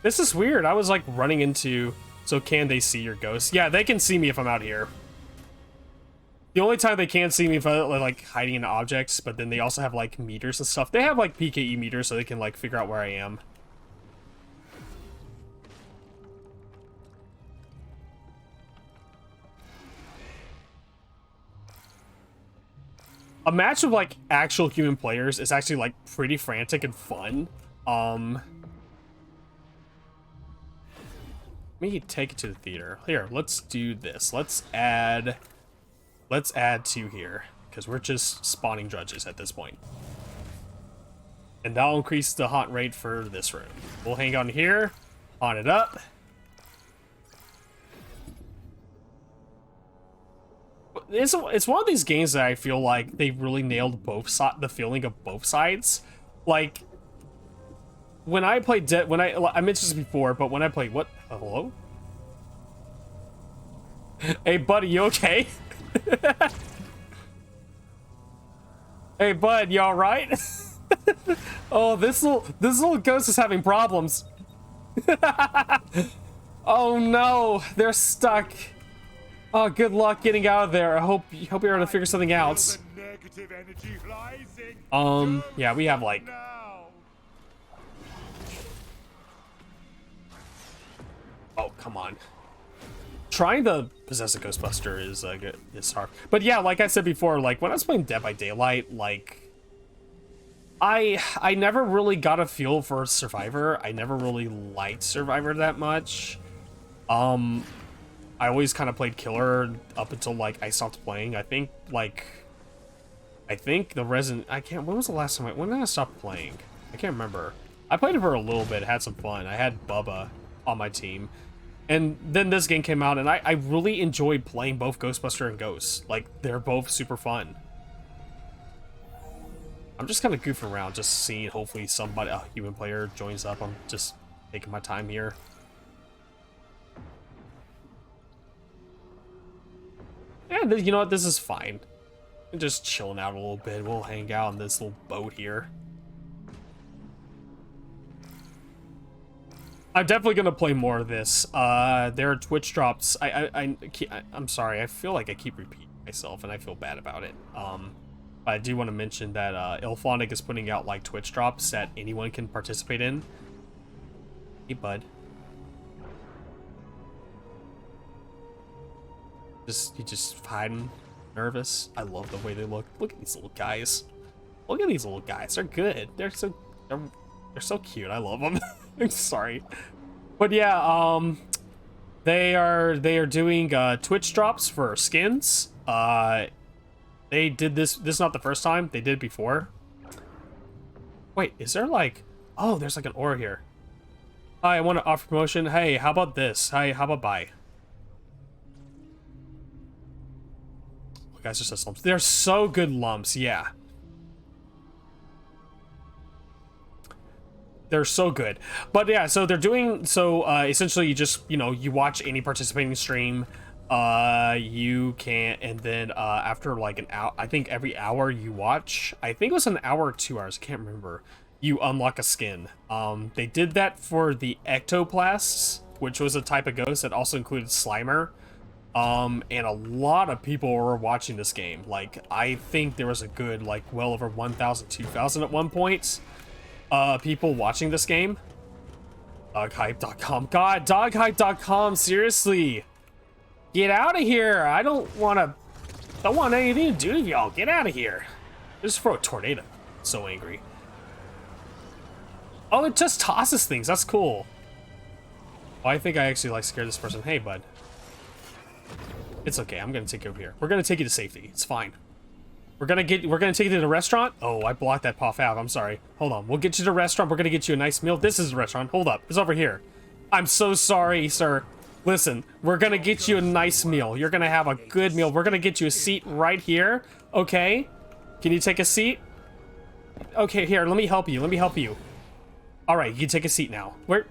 This is weird. I was like running into. So can they see your ghost? Yeah, they can see me if I'm out here. The only time they can't see me if I'm like hiding in objects, but then they also have like meters and stuff. They have like PKE meters, so they can like figure out where I am. A match of like actual human players is actually like pretty frantic and fun. Let me take it to the theater. Here, let's do this. Let's add 2 here, because we're just spawning dredges at this point. And that'll increase the haunt rate for this room. We'll hang on here, haunt it up. it's one of these games that I feel like they really nailed the feeling of both sides. Like when I played I mentioned this before, but when I played hello? Hey buddy, you okay? Hey bud, you all right? Oh, this little ghost is having problems. Oh no, they're stuck. Oh, good luck getting out of there. I hope you're able to figure something out. Yeah, we have like. Oh, come on. Trying to possess a Ghostbuster is hard. But yeah, like I said before, like when I was playing Dead by Daylight, like I never really got a feel for Survivor. I never really liked Survivor that much. I always kind of played Killer up until like I stopped playing. I think the Resident, when was the last time when did I stop playing? I can't remember. I played it for a little bit, had some fun. I had Bubba on my team. And then this game came out, and I really enjoyed playing both Ghostbuster and Ghost. Like, they're both super fun. I'm just kind of goofing around, just seeing hopefully somebody, a human player, joins up. I'm just taking my time here. Yeah, you know what? This is fine. I'm just chilling out a little bit. We'll hang out on this little boat here. I'm definitely gonna play more of this. There are Twitch drops. I'm sorry. I feel like I keep repeating myself, and I feel bad about it. But I do want to mention that Ilphonic is putting out like Twitch drops that anyone can participate in. Hey, bud. You just hiding, nervous. I love the way they look. Look at these little guys. Look at these little guys. They're good. They're so cute. I love them. I'm sorry, but yeah, they are doing Twitch drops for skins. They did this is not the first time. They did it before. Wait, is there like, oh, there's like an aura here. Hi, I want to offer promotion. Hey, how about this? Hi, how about buy? Oh, guys, just says lumps. They're so good lumps. Yeah. They're so good. But yeah, so they're doing, essentially you just, you watch any participating stream, you can, and then after like an hour, I think every hour you watch, I think it was an hour or 2 hours, I can't remember, you unlock a skin. They did that for the Ectoplasts, which was a type of ghost that also included Slimer. And a lot of people were watching this game. Like, I think there was a good, like, well over 1,000, 2,000 at one point. People watching this game. Doghype.com. God, doghype.com, seriously. Get out of here. I don't want anything to do with y'all. Get out of here. Just throw a tornado. So angry. Oh, it just tosses things. That's cool. Oh, I think I actually like scared this person. Hey, bud. It's okay. I'm gonna take you over here. We're gonna take you to safety. It's fine. We're gonna take you to the restaurant. Oh, I blocked that path out. I'm sorry. Hold on. We'll get you to the restaurant. We're gonna get you a nice meal. This is the restaurant. Hold up. It's over here. I'm so sorry, sir. Listen, we're gonna get you a nice meal. You're gonna have a good meal. We're gonna get you a seat right here. Okay? Can you take a seat? Okay, here. Let me help you. Let me help you. All right, you can take a seat now. Where?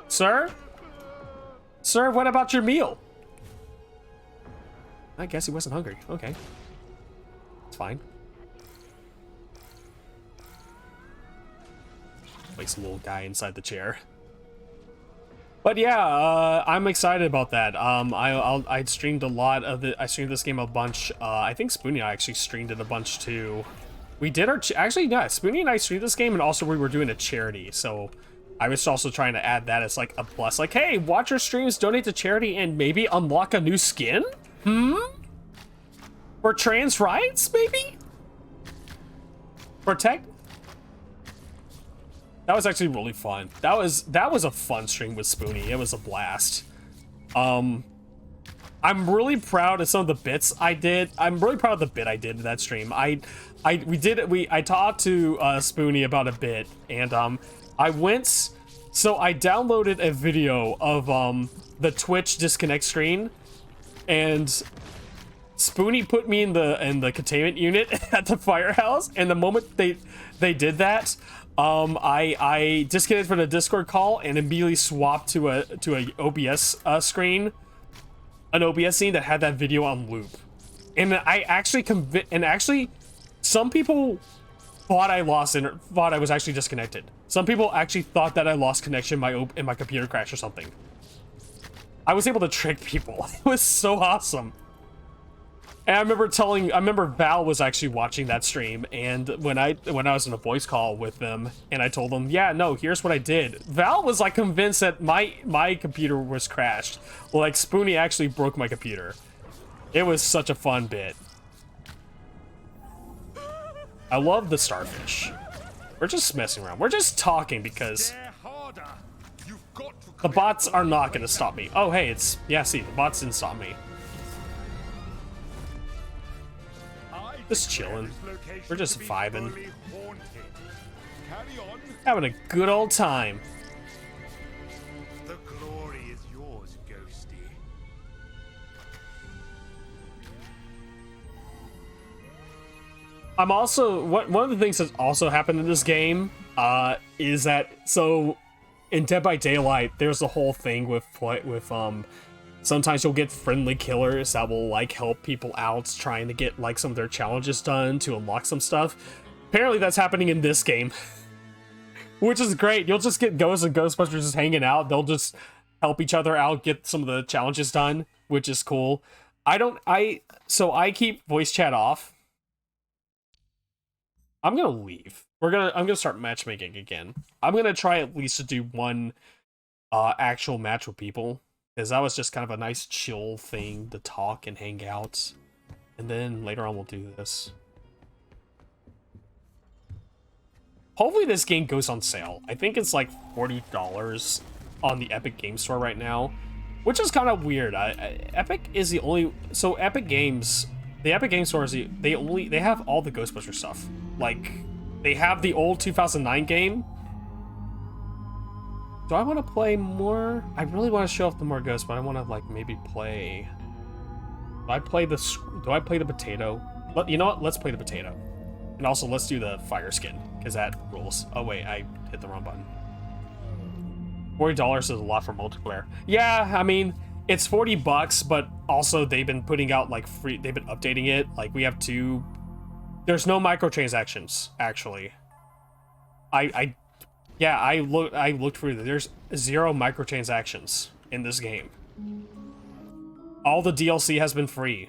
Sir? Sir, what about your meal? I guess he wasn't hungry. Okay. It's fine. Place a little guy inside the chair. But yeah, I'm excited about that. I streamed a lot of I streamed this game a bunch. I think Spoonie and I actually streamed it a bunch too. We did our actually, yeah, Spoonie and I streamed this game, and also we were doing a charity. So I was also trying to add that as like a plus. Like, hey, watch our streams, donate to charity, and maybe unlock a new skin. For trans rights, maybe? Protect? That was actually really fun. That was a fun stream with Spoonie. It was a blast. I'm really proud of some of the bits I did. I'm really proud of the bit I did in that stream. I talked to Spoonie about a bit, and I downloaded a video of the Twitch disconnect screen. and Spoonie put me in the containment unit at the firehouse, and the moment they did that, I disconnected from the Discord call and immediately swapped to a OBS screen, an OBS scene that had that video on loop, and I actually some people thought I was actually disconnected. Some people actually thought that I lost connection in my computer crashed or something. I was able to trick people. It was so awesome. And I remember Val was actually watching that stream, and when I was in a voice call with them, and I told them, yeah, no, here's what I did. Val was like convinced that my computer was crashed. Well, like Spoonie actually broke my computer. It was such a fun bit. I love the starfish. We're just messing around. We're just talking because Dare harder. You've got to the clear bots the are not way. going to stop me. Oh, hey, see, the bots didn't stop me. I Just declare chilling. this location We're just to be vibing. fully haunted. Carry on. Having a good old time. The glory is yours, Ghosty. I'm also one of the things that's also happened in this game is that so in Dead by Daylight there's a whole thing with sometimes you'll get friendly killers that will like help people out trying to get like some of their challenges done to unlock some stuff. Apparently that's happening in this game. Which is great. You'll just get Ghosts and Ghostbusters just hanging out. They'll just help each other out, get some of the challenges done, which is cool. So I keep voice chat off. I'm gonna leave. I'm gonna start matchmaking again. I'm gonna try at least to do one actual match with people, because that was just kind of a nice chill thing to talk and hang out. And then later on we'll do this. Hopefully this game goes on sale. I think it's like $40 on the Epic Game Store right now, which is kind of weird. Epic is the only... So Epic Games... The Epic Game Store is they have all the Ghostbusters stuff. Like, they have the old 2009 game. Do I want to play more? I really want to show off the more ghosts, but I want to like maybe play... Do I play the potato? You know what? Let's play the potato. And also let's do the fire skin, because that rules. Oh wait, I hit the wrong button. $40 is a lot for multiplayer. Yeah, I mean, it's $40, but also they've been putting out like they've been updating it. Like we have there's no microtransactions, actually. I looked through that. There's 0 microtransactions in this game. All the DLC has been free.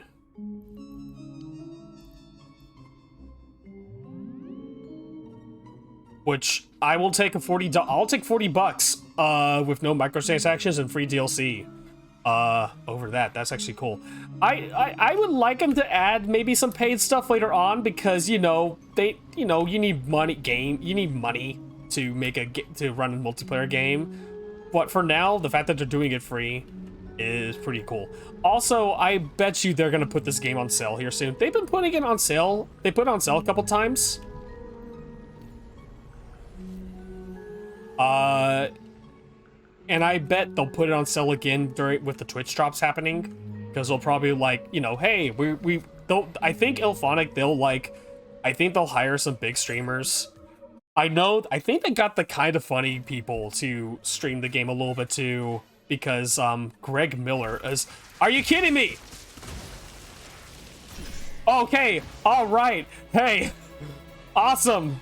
Which I will take I'll take $40 with no microtransactions and free DLC over that. That's actually cool. I would like them to add maybe some paid stuff later on, because you need money to to run a multiplayer game. But for now, the fact that they're doing it free is pretty cool. Also, I bet you they're gonna put this game on sale here soon. They've been putting it on sale. They put it on sale a couple times. And I bet they'll put it on sale again with the Twitch drops happening, because they'll probably like, hey, I think Ilphonic, I think they'll hire some big streamers. I think they got the kind of funny people to stream the game a little bit too, because Greg Miller is... Are you kidding me? Okay, all right, hey, awesome.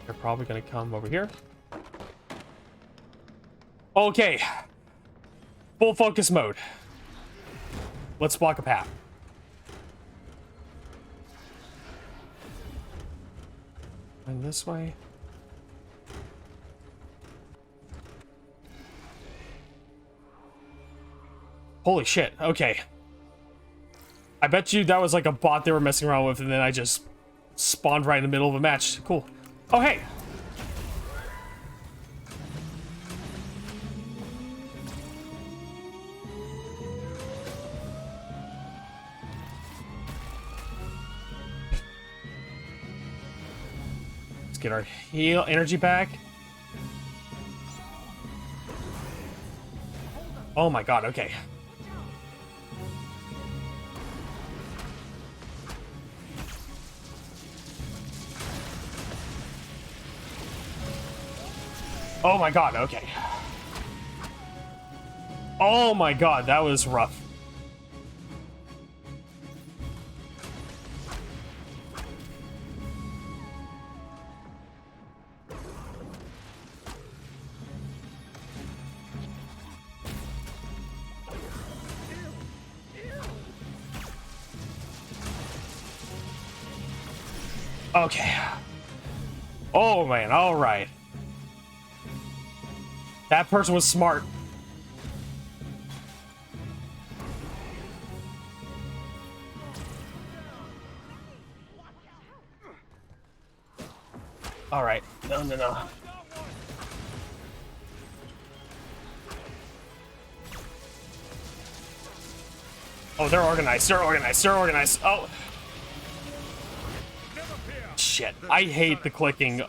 They're probably gonna come over here. Okay. Full focus mode. Let's block a path. And this way. Holy shit, okay. I bet you that was like a bot they were messing around with, and then I just spawned right in the middle of a match. Cool. Oh, hey! get our heal energy back. Oh my god, okay. Oh my god, okay. Oh my god, that was rough. Okay. Oh man, all right. That person was smart. All right. No, no, no. Oh, they're organized. They're organized. They're organized. Oh. Shit. I hate the clicking.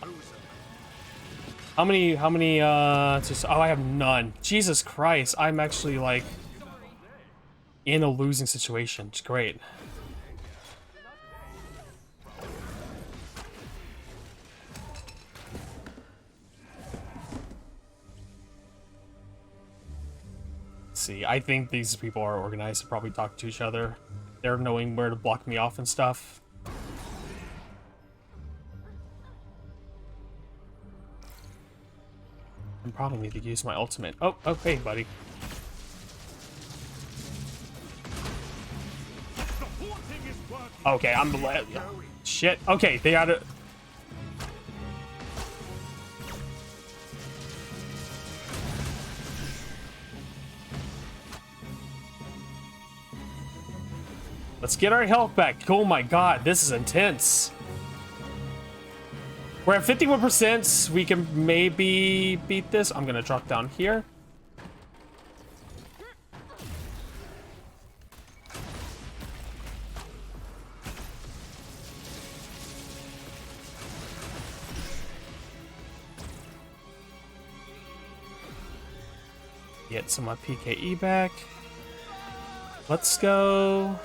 How many, just, oh, I have none. Jesus Christ. I'm actually, like, in a losing situation. It's great. Let's see, I think these people are organized to probably talk to each other. They're knowing where to block me off and stuff. I probably need to use my ultimate. Oh, okay, buddy. Okay, I'm the shit. Okay, they got it. Let's get our health back. Oh my god, this is intense. We're at 51%. We can maybe beat this. I'm gonna drop down here. Get some of my PKE back. Let's go.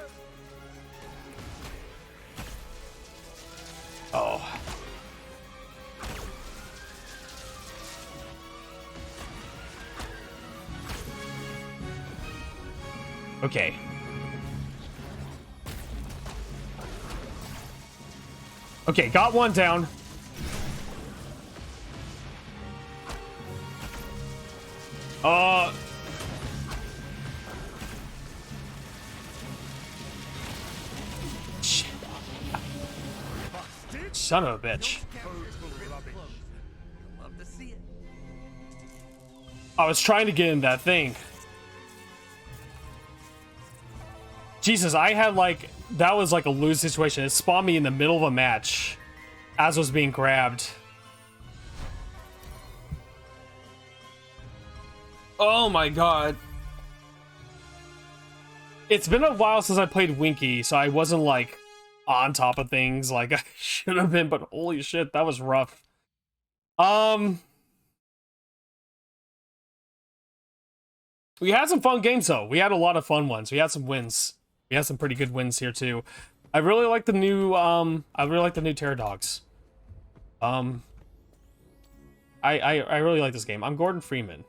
Oh. Okay. Okay, got one down. Shit. Son of a bitch. I was trying to get in that thing. Jesus, I had like, that was like a lose situation. It spawned me in the middle of a match as I was being grabbed. Oh my god. It's been a while since I played Winky, so I wasn't like on top of things like I should have been, but holy shit, that was rough. We had some fun games though. We had a lot of fun ones. We had some wins. We had some pretty good wins here too. I really like the new Terror Dogs. I really like this game. I'm Gordon Freeman.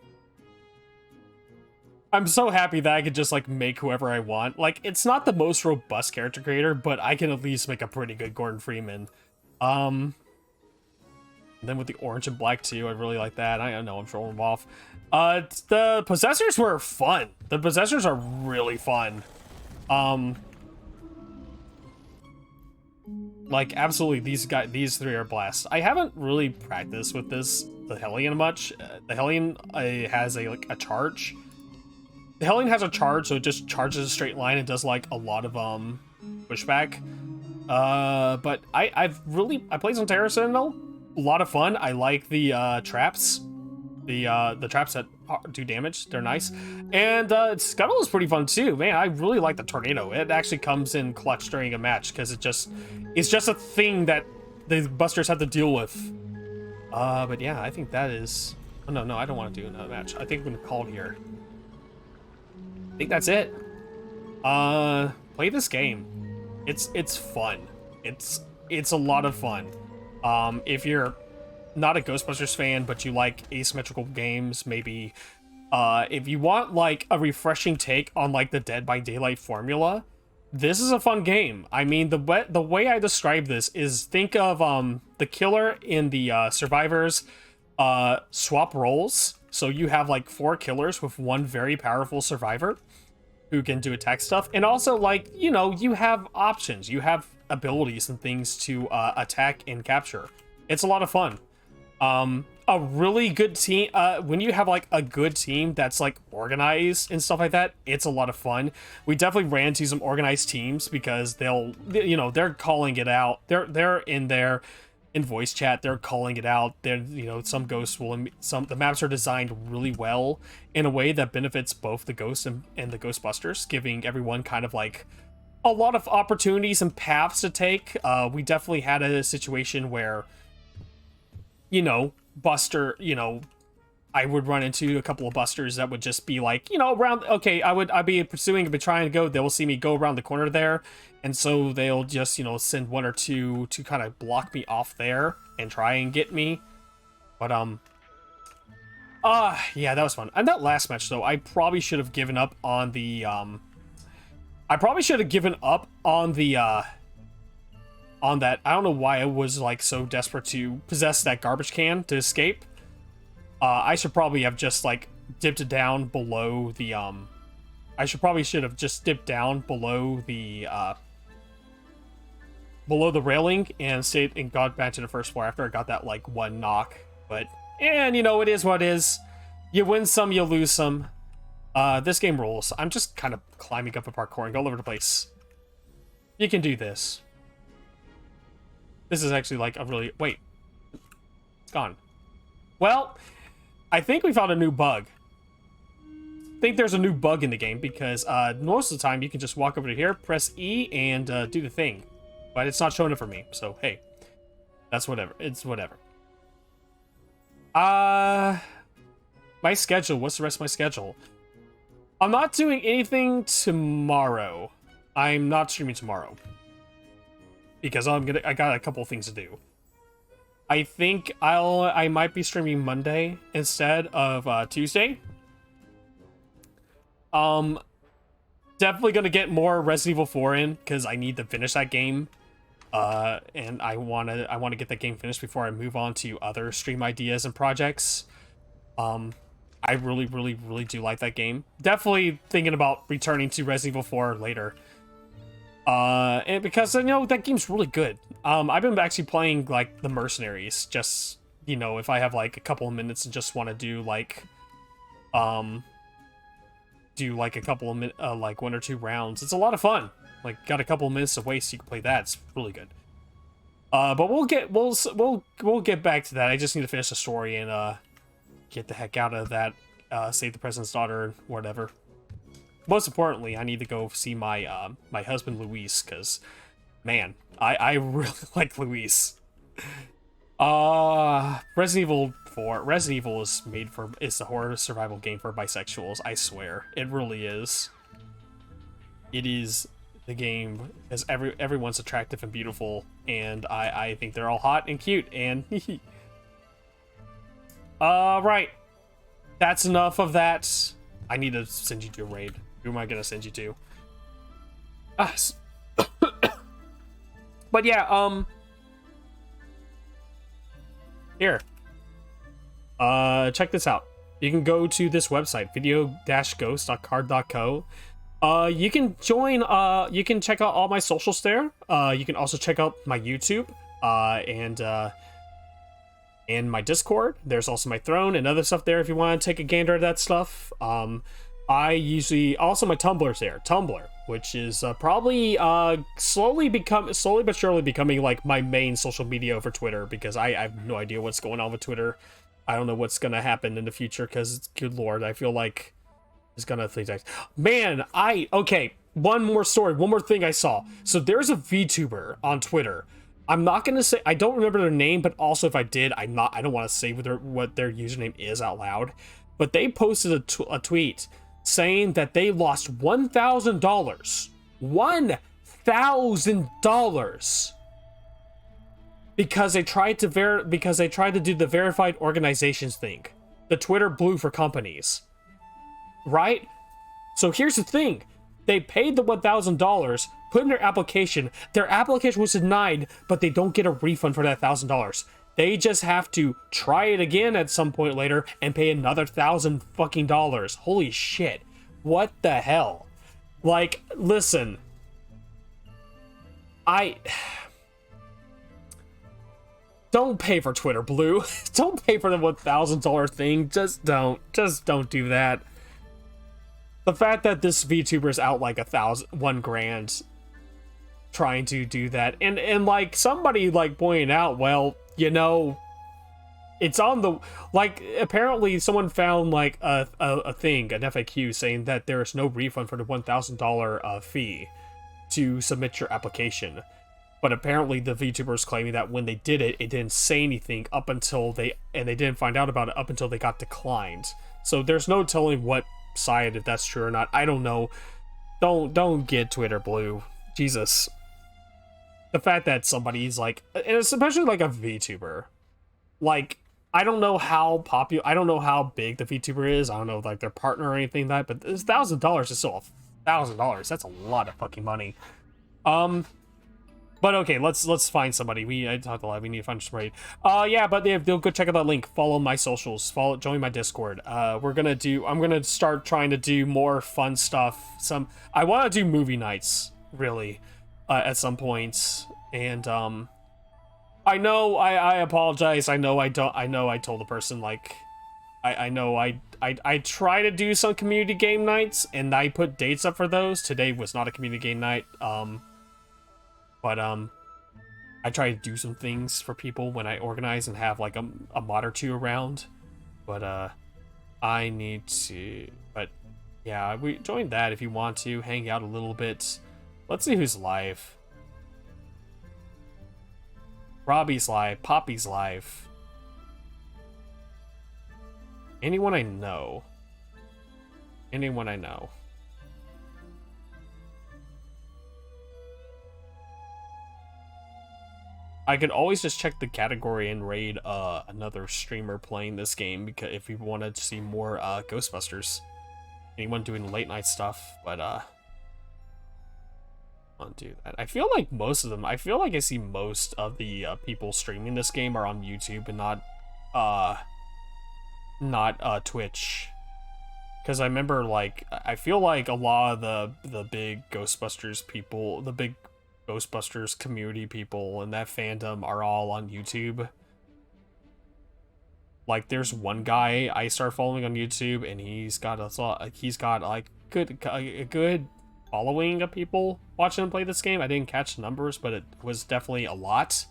I'm so happy that I could just like make whoever I want. Like, it's not the most robust character creator, but I can at least make a pretty good Gordon Freeman. And then with the orange and black too, I really like that. I know I'm showing them off. The possessors were fun. The possessors are really fun. Like, absolutely, these three are blast. I haven't really practiced with the Hellion much. The Hellion has a charge. The Hellion has a charge, so it just charges a straight line and does like a lot of pushback. But I played some Terror Sentinel. A lot of fun. I like the traps. The traps that do damage, they're nice. And Scuttle is pretty fun too. Man, I really like the Tornado. It actually comes in clutch during a match because it's just a thing that the Busters have to deal with But yeah, I think that is... Oh, no, I don't want to do another match. I think I'm gonna call it here. I think that's it. Play this game. It's fun. It's a lot of fun. If you're not a Ghostbusters fan, but you like asymmetrical games, maybe, if you want, like, a refreshing take on, like, the Dead by Daylight formula, this is a fun game. I mean, the way I describe this is, think of, the killer in the, Survivors, swap roles. So you have, like, 4 killers with 1 very powerful survivor who can do attack stuff. And also, like, you know, you have options. You have abilities and things to, attack and capture. It's a lot of fun. A really good team, when you have, like, a good team that's, like, organized and stuff like that, it's a lot of fun. We definitely ran to some organized teams because they're calling it out. They're in there in voice chat, they're calling it out. Some ghosts will, the maps are designed really well in a way that benefits both the ghosts and the Ghostbusters, giving everyone kind of, like, a lot of opportunities and paths to take. We definitely had a situation where, Buster, I would run into a couple of Busters that would just be like, around, okay, I'd be pursuing, I'd be trying to go, they will see me go around the corner there, and so they'll just, send 1 or 2 to kind of block me off there and try and get me. But, yeah, that was fun. And that last match, though, I probably should have given up on the, on that. I don't know why I was, like, so desperate to possess that garbage can to escape. I should probably have just, like, dipped down below the, should have just dipped down below the railing and stayed and got back to the first floor after I got that, like, 1 knock. But, and, it is what it is. You win some, you lose some. This game rules. I'm just kind of climbing up a parkour and go all over the place. You can do this. This is actually, like, a really... Wait. It's gone. Well, I think we found a new bug. I think there's a new bug in the game because most of the time you can just walk over to here, press E, and do the thing. But it's not showing it for me, so hey. That's whatever. It's whatever. My schedule. What's the rest of my schedule? I'm not doing anything tomorrow. I'm not streaming tomorrow. Because I got a couple of things to do. I think I might be streaming Monday instead of Tuesday. Definitely gonna get more Resident Evil 4 in because I need to finish that game. And I wanna get that game finished before I move on to other stream ideas and projects. I really do like that game. Definitely thinking about returning to Resident Evil 4 later. And because, that game's really good. I've been actually playing, like, the Mercenaries, just, if I have, like, a couple of minutes and just want to do, like, a couple of, like, 1 or 2 rounds. It's a lot of fun. Like, got a couple of minutes to waste, you can play that. It's really good. But we'll get back to that. I just need to finish the story and, get the heck out of that, save the president's daughter, whatever. Most importantly, I need to go see my my husband Luis, because, man, I really like Luis. Resident Evil 4. Resident Evil is a horror survival game for bisexuals. I swear, it really is. It is the game because everyone's attractive and beautiful, and I think they're all hot and cute. And right, that's enough of that. I need to send you to a raid. Who am I gonna send you to? But yeah, here. Check this out. You can go to this website, video-ghost.card.co. You can join, you can check out all my socials there. You can also check out my YouTube, and my Discord. There's also my Throne and other stuff there if you want to take a gander at that stuff. I usually also my Tumblr's there, Tumblr, which is probably slowly but surely becoming like my main social media over Twitter, because I have no idea what's going on with Twitter. I don't know what's gonna happen in the future, because good lord, I feel like it's gonna think, man. Okay, one more story, one more thing I saw. So there's a VTuber on Twitter. I'm not gonna say, I don't remember their name, but also if I did, I don't want to say what their username is out loud. But they posted a tweet saying that they lost $1,000, $1,000, because they tried to do the verified organizations thing, the Twitter Blue for companies, right? So here's the thing: they paid the $1,000, put in their application was denied, but they don't get a refund for that $1,000. They just have to try it again at some point later and pay another $1,000 fucking dollars. Holy shit. What the hell? Like, listen. Don't pay for Twitter Blue. Don't pay for the $1,000 thing. Just don't do that. The fact that this VTuber's out like $1,000 trying to do that, and like somebody like pointing out, well, you know, it's on the, like, apparently someone found like a thing, an FAQ saying that there is no refund for the $1,000 fee to submit your application. But apparently the VTubers claiming that when they did it, it didn't say anything up until they didn't find out about it up until they got declined. So there's no telling what side, if that's true or not. I don't know. Don't get Twitter Blue. Jesus. The fact that somebody's like, and especially like a VTuber, like, I don't know how popular, I don't know how big the VTuber is. I don't know like their partner or anything like that, but this $1,000 is still $1,000. That's a lot of fucking money. But okay, let's find somebody. I talked a lot. We need to find somebody. Yeah, but they'll go check out that link. Follow my socials. Join my Discord. I'm gonna start trying to do more fun stuff. I want to do movie nights, really, at some point. And I know I apologize. I know I told the person, like, I try to do some community game nights, and I put dates up for those. Today was not a community game night. But I try to do some things for people when I organize and have like a mod or two around. But I need to. But yeah, we join that if you want to hang out a little bit. Let's see who's live. Robbie's live. Poppy's live. Anyone I know. Anyone I know. I could always just check the category and raid another streamer playing this game, because if you wanted to see more Ghostbusters, anyone doing late night stuff, but I'll do that. I feel like most of them. I feel like I see most of the people streaming this game are on YouTube and not Twitch, because I remember like I feel like a lot of the big Ghostbusters people, the big Ghostbusters community people and that fandom are all on YouTube. Like there's one guy I start following on YouTube, and he's got like a good following of people watching him play this game. I didn't catch the numbers, but it was definitely a lot.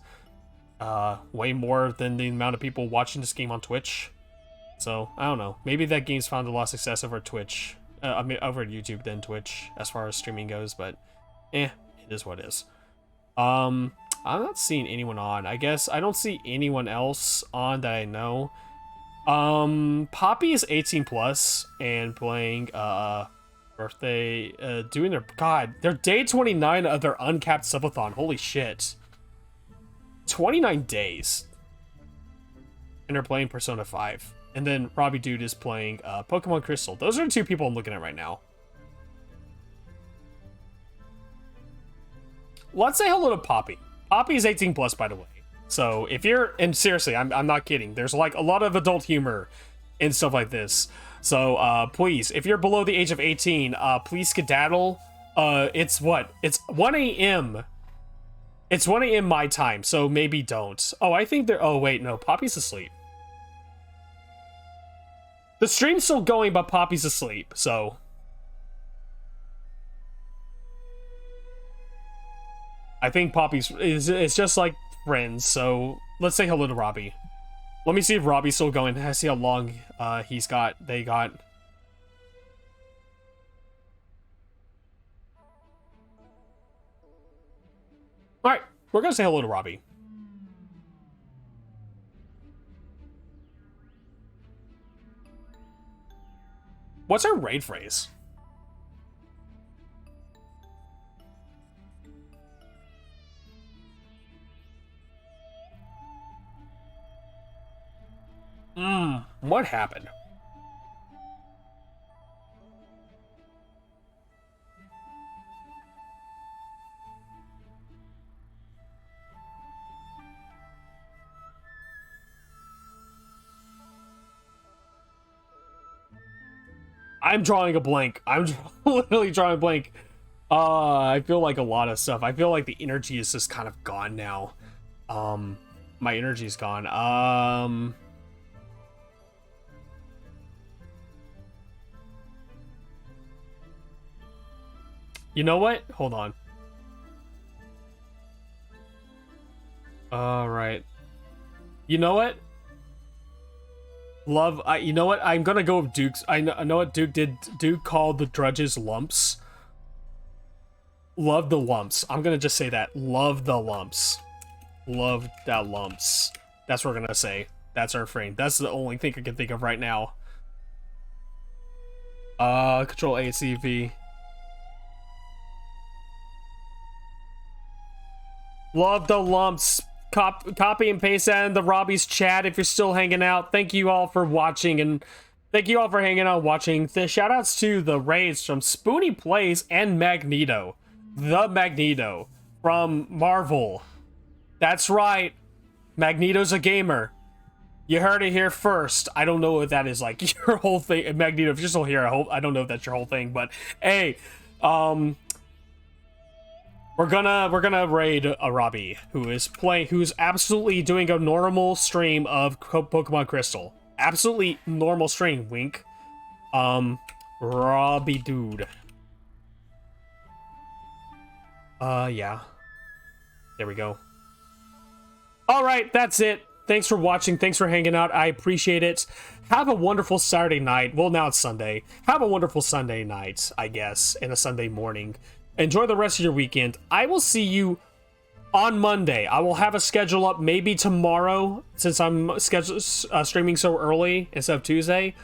Way more than the amount of people watching this game on Twitch. So I don't know. Maybe that game's found a lot of success over Twitch, over YouTube than Twitch as far as streaming goes. But it is what it is. I'm not seeing anyone on. I guess I don't see anyone else on that I know. Poppy is 18 plus and playing birthday, doing their day 29 of their uncapped subathon. Holy shit. 29 days. And they're playing Persona 5. And then Robbie Dude is playing Pokemon Crystal. Those are the two people I'm looking at right now. Let's say hello to Poppy. Poppy is 18 plus, by the way. So if you're, and seriously, I'm not kidding. There's like a lot of adult humor and stuff like this. So please, if you're below the age of 18, please skedaddle. It's 1 a.m. It's 1 a.m. my time, so maybe don't. Oh, I think they're, oh wait, no, Poppy's asleep. The stream's still going, but Poppy's asleep, so. I think Poppy's it's just like friends, so let's say hello to Robbie. Let me see if Robbie's still going. I see how long they got. Alright, we're gonna say hello to Robbie. What's our raid phrase? What happened? I'm drawing a blank. I'm literally drawing a blank. I feel like a lot of stuff. I feel like the energy is just kind of gone now. My energy's gone. You know what? Hold on. All right. You know what? Love, you know what? I'm gonna go with Duke's. I know what Duke did. Duke called the Drudges lumps. Love the lumps. I'm gonna just say that. Love the lumps. Love that lumps. That's what we're gonna say. That's our frame. That's the only thing I can think of right now. Control ACV. Love the lumps. Copy and paste that in the Robbie's chat if you're still hanging out. Thank you all for watching, and thank you all for hanging out watching. The shoutouts to the raids from Spoony Plays and Magneto. The Magneto from Marvel. That's right. Magneto's a gamer. You heard it here first. I don't know if that is like your whole thing. Magneto, if you're still here, I don't know if that's your whole thing, but hey, We're gonna raid a Robbie who's absolutely doing a normal stream of Pokemon Crystal. Absolutely normal stream, wink. Robbie dude. Yeah. There we go. Alright, that's it. Thanks for watching, thanks for hanging out, I appreciate it. Have a wonderful Saturday night. Well, now it's Sunday. Have a wonderful Sunday night, I guess, and a Sunday morning. Enjoy the rest of your weekend. I will see you on Monday. I will have a schedule up maybe tomorrow, since I'm streaming so early instead of Tuesday.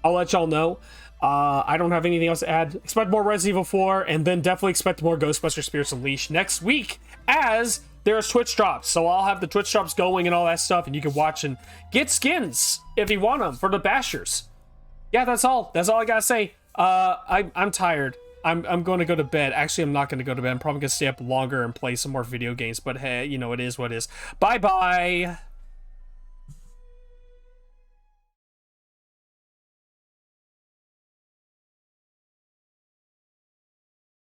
I'll let y'all know. I don't have anything else to add. Expect more Resident Evil 4, and then definitely expect more Ghostbusters Spirits Unleashed next week, as there's Twitch drops. So I'll have the Twitch drops going and all that stuff, and you can watch and get skins if you want them for the bashers. Yeah, that's all. That's all I gotta say. I'm tired. I'm going to go to bed. Actually, I'm not going to go to bed. I'm probably going to stay up longer and play some more video games. But hey, you know, it is what it is. Bye-bye.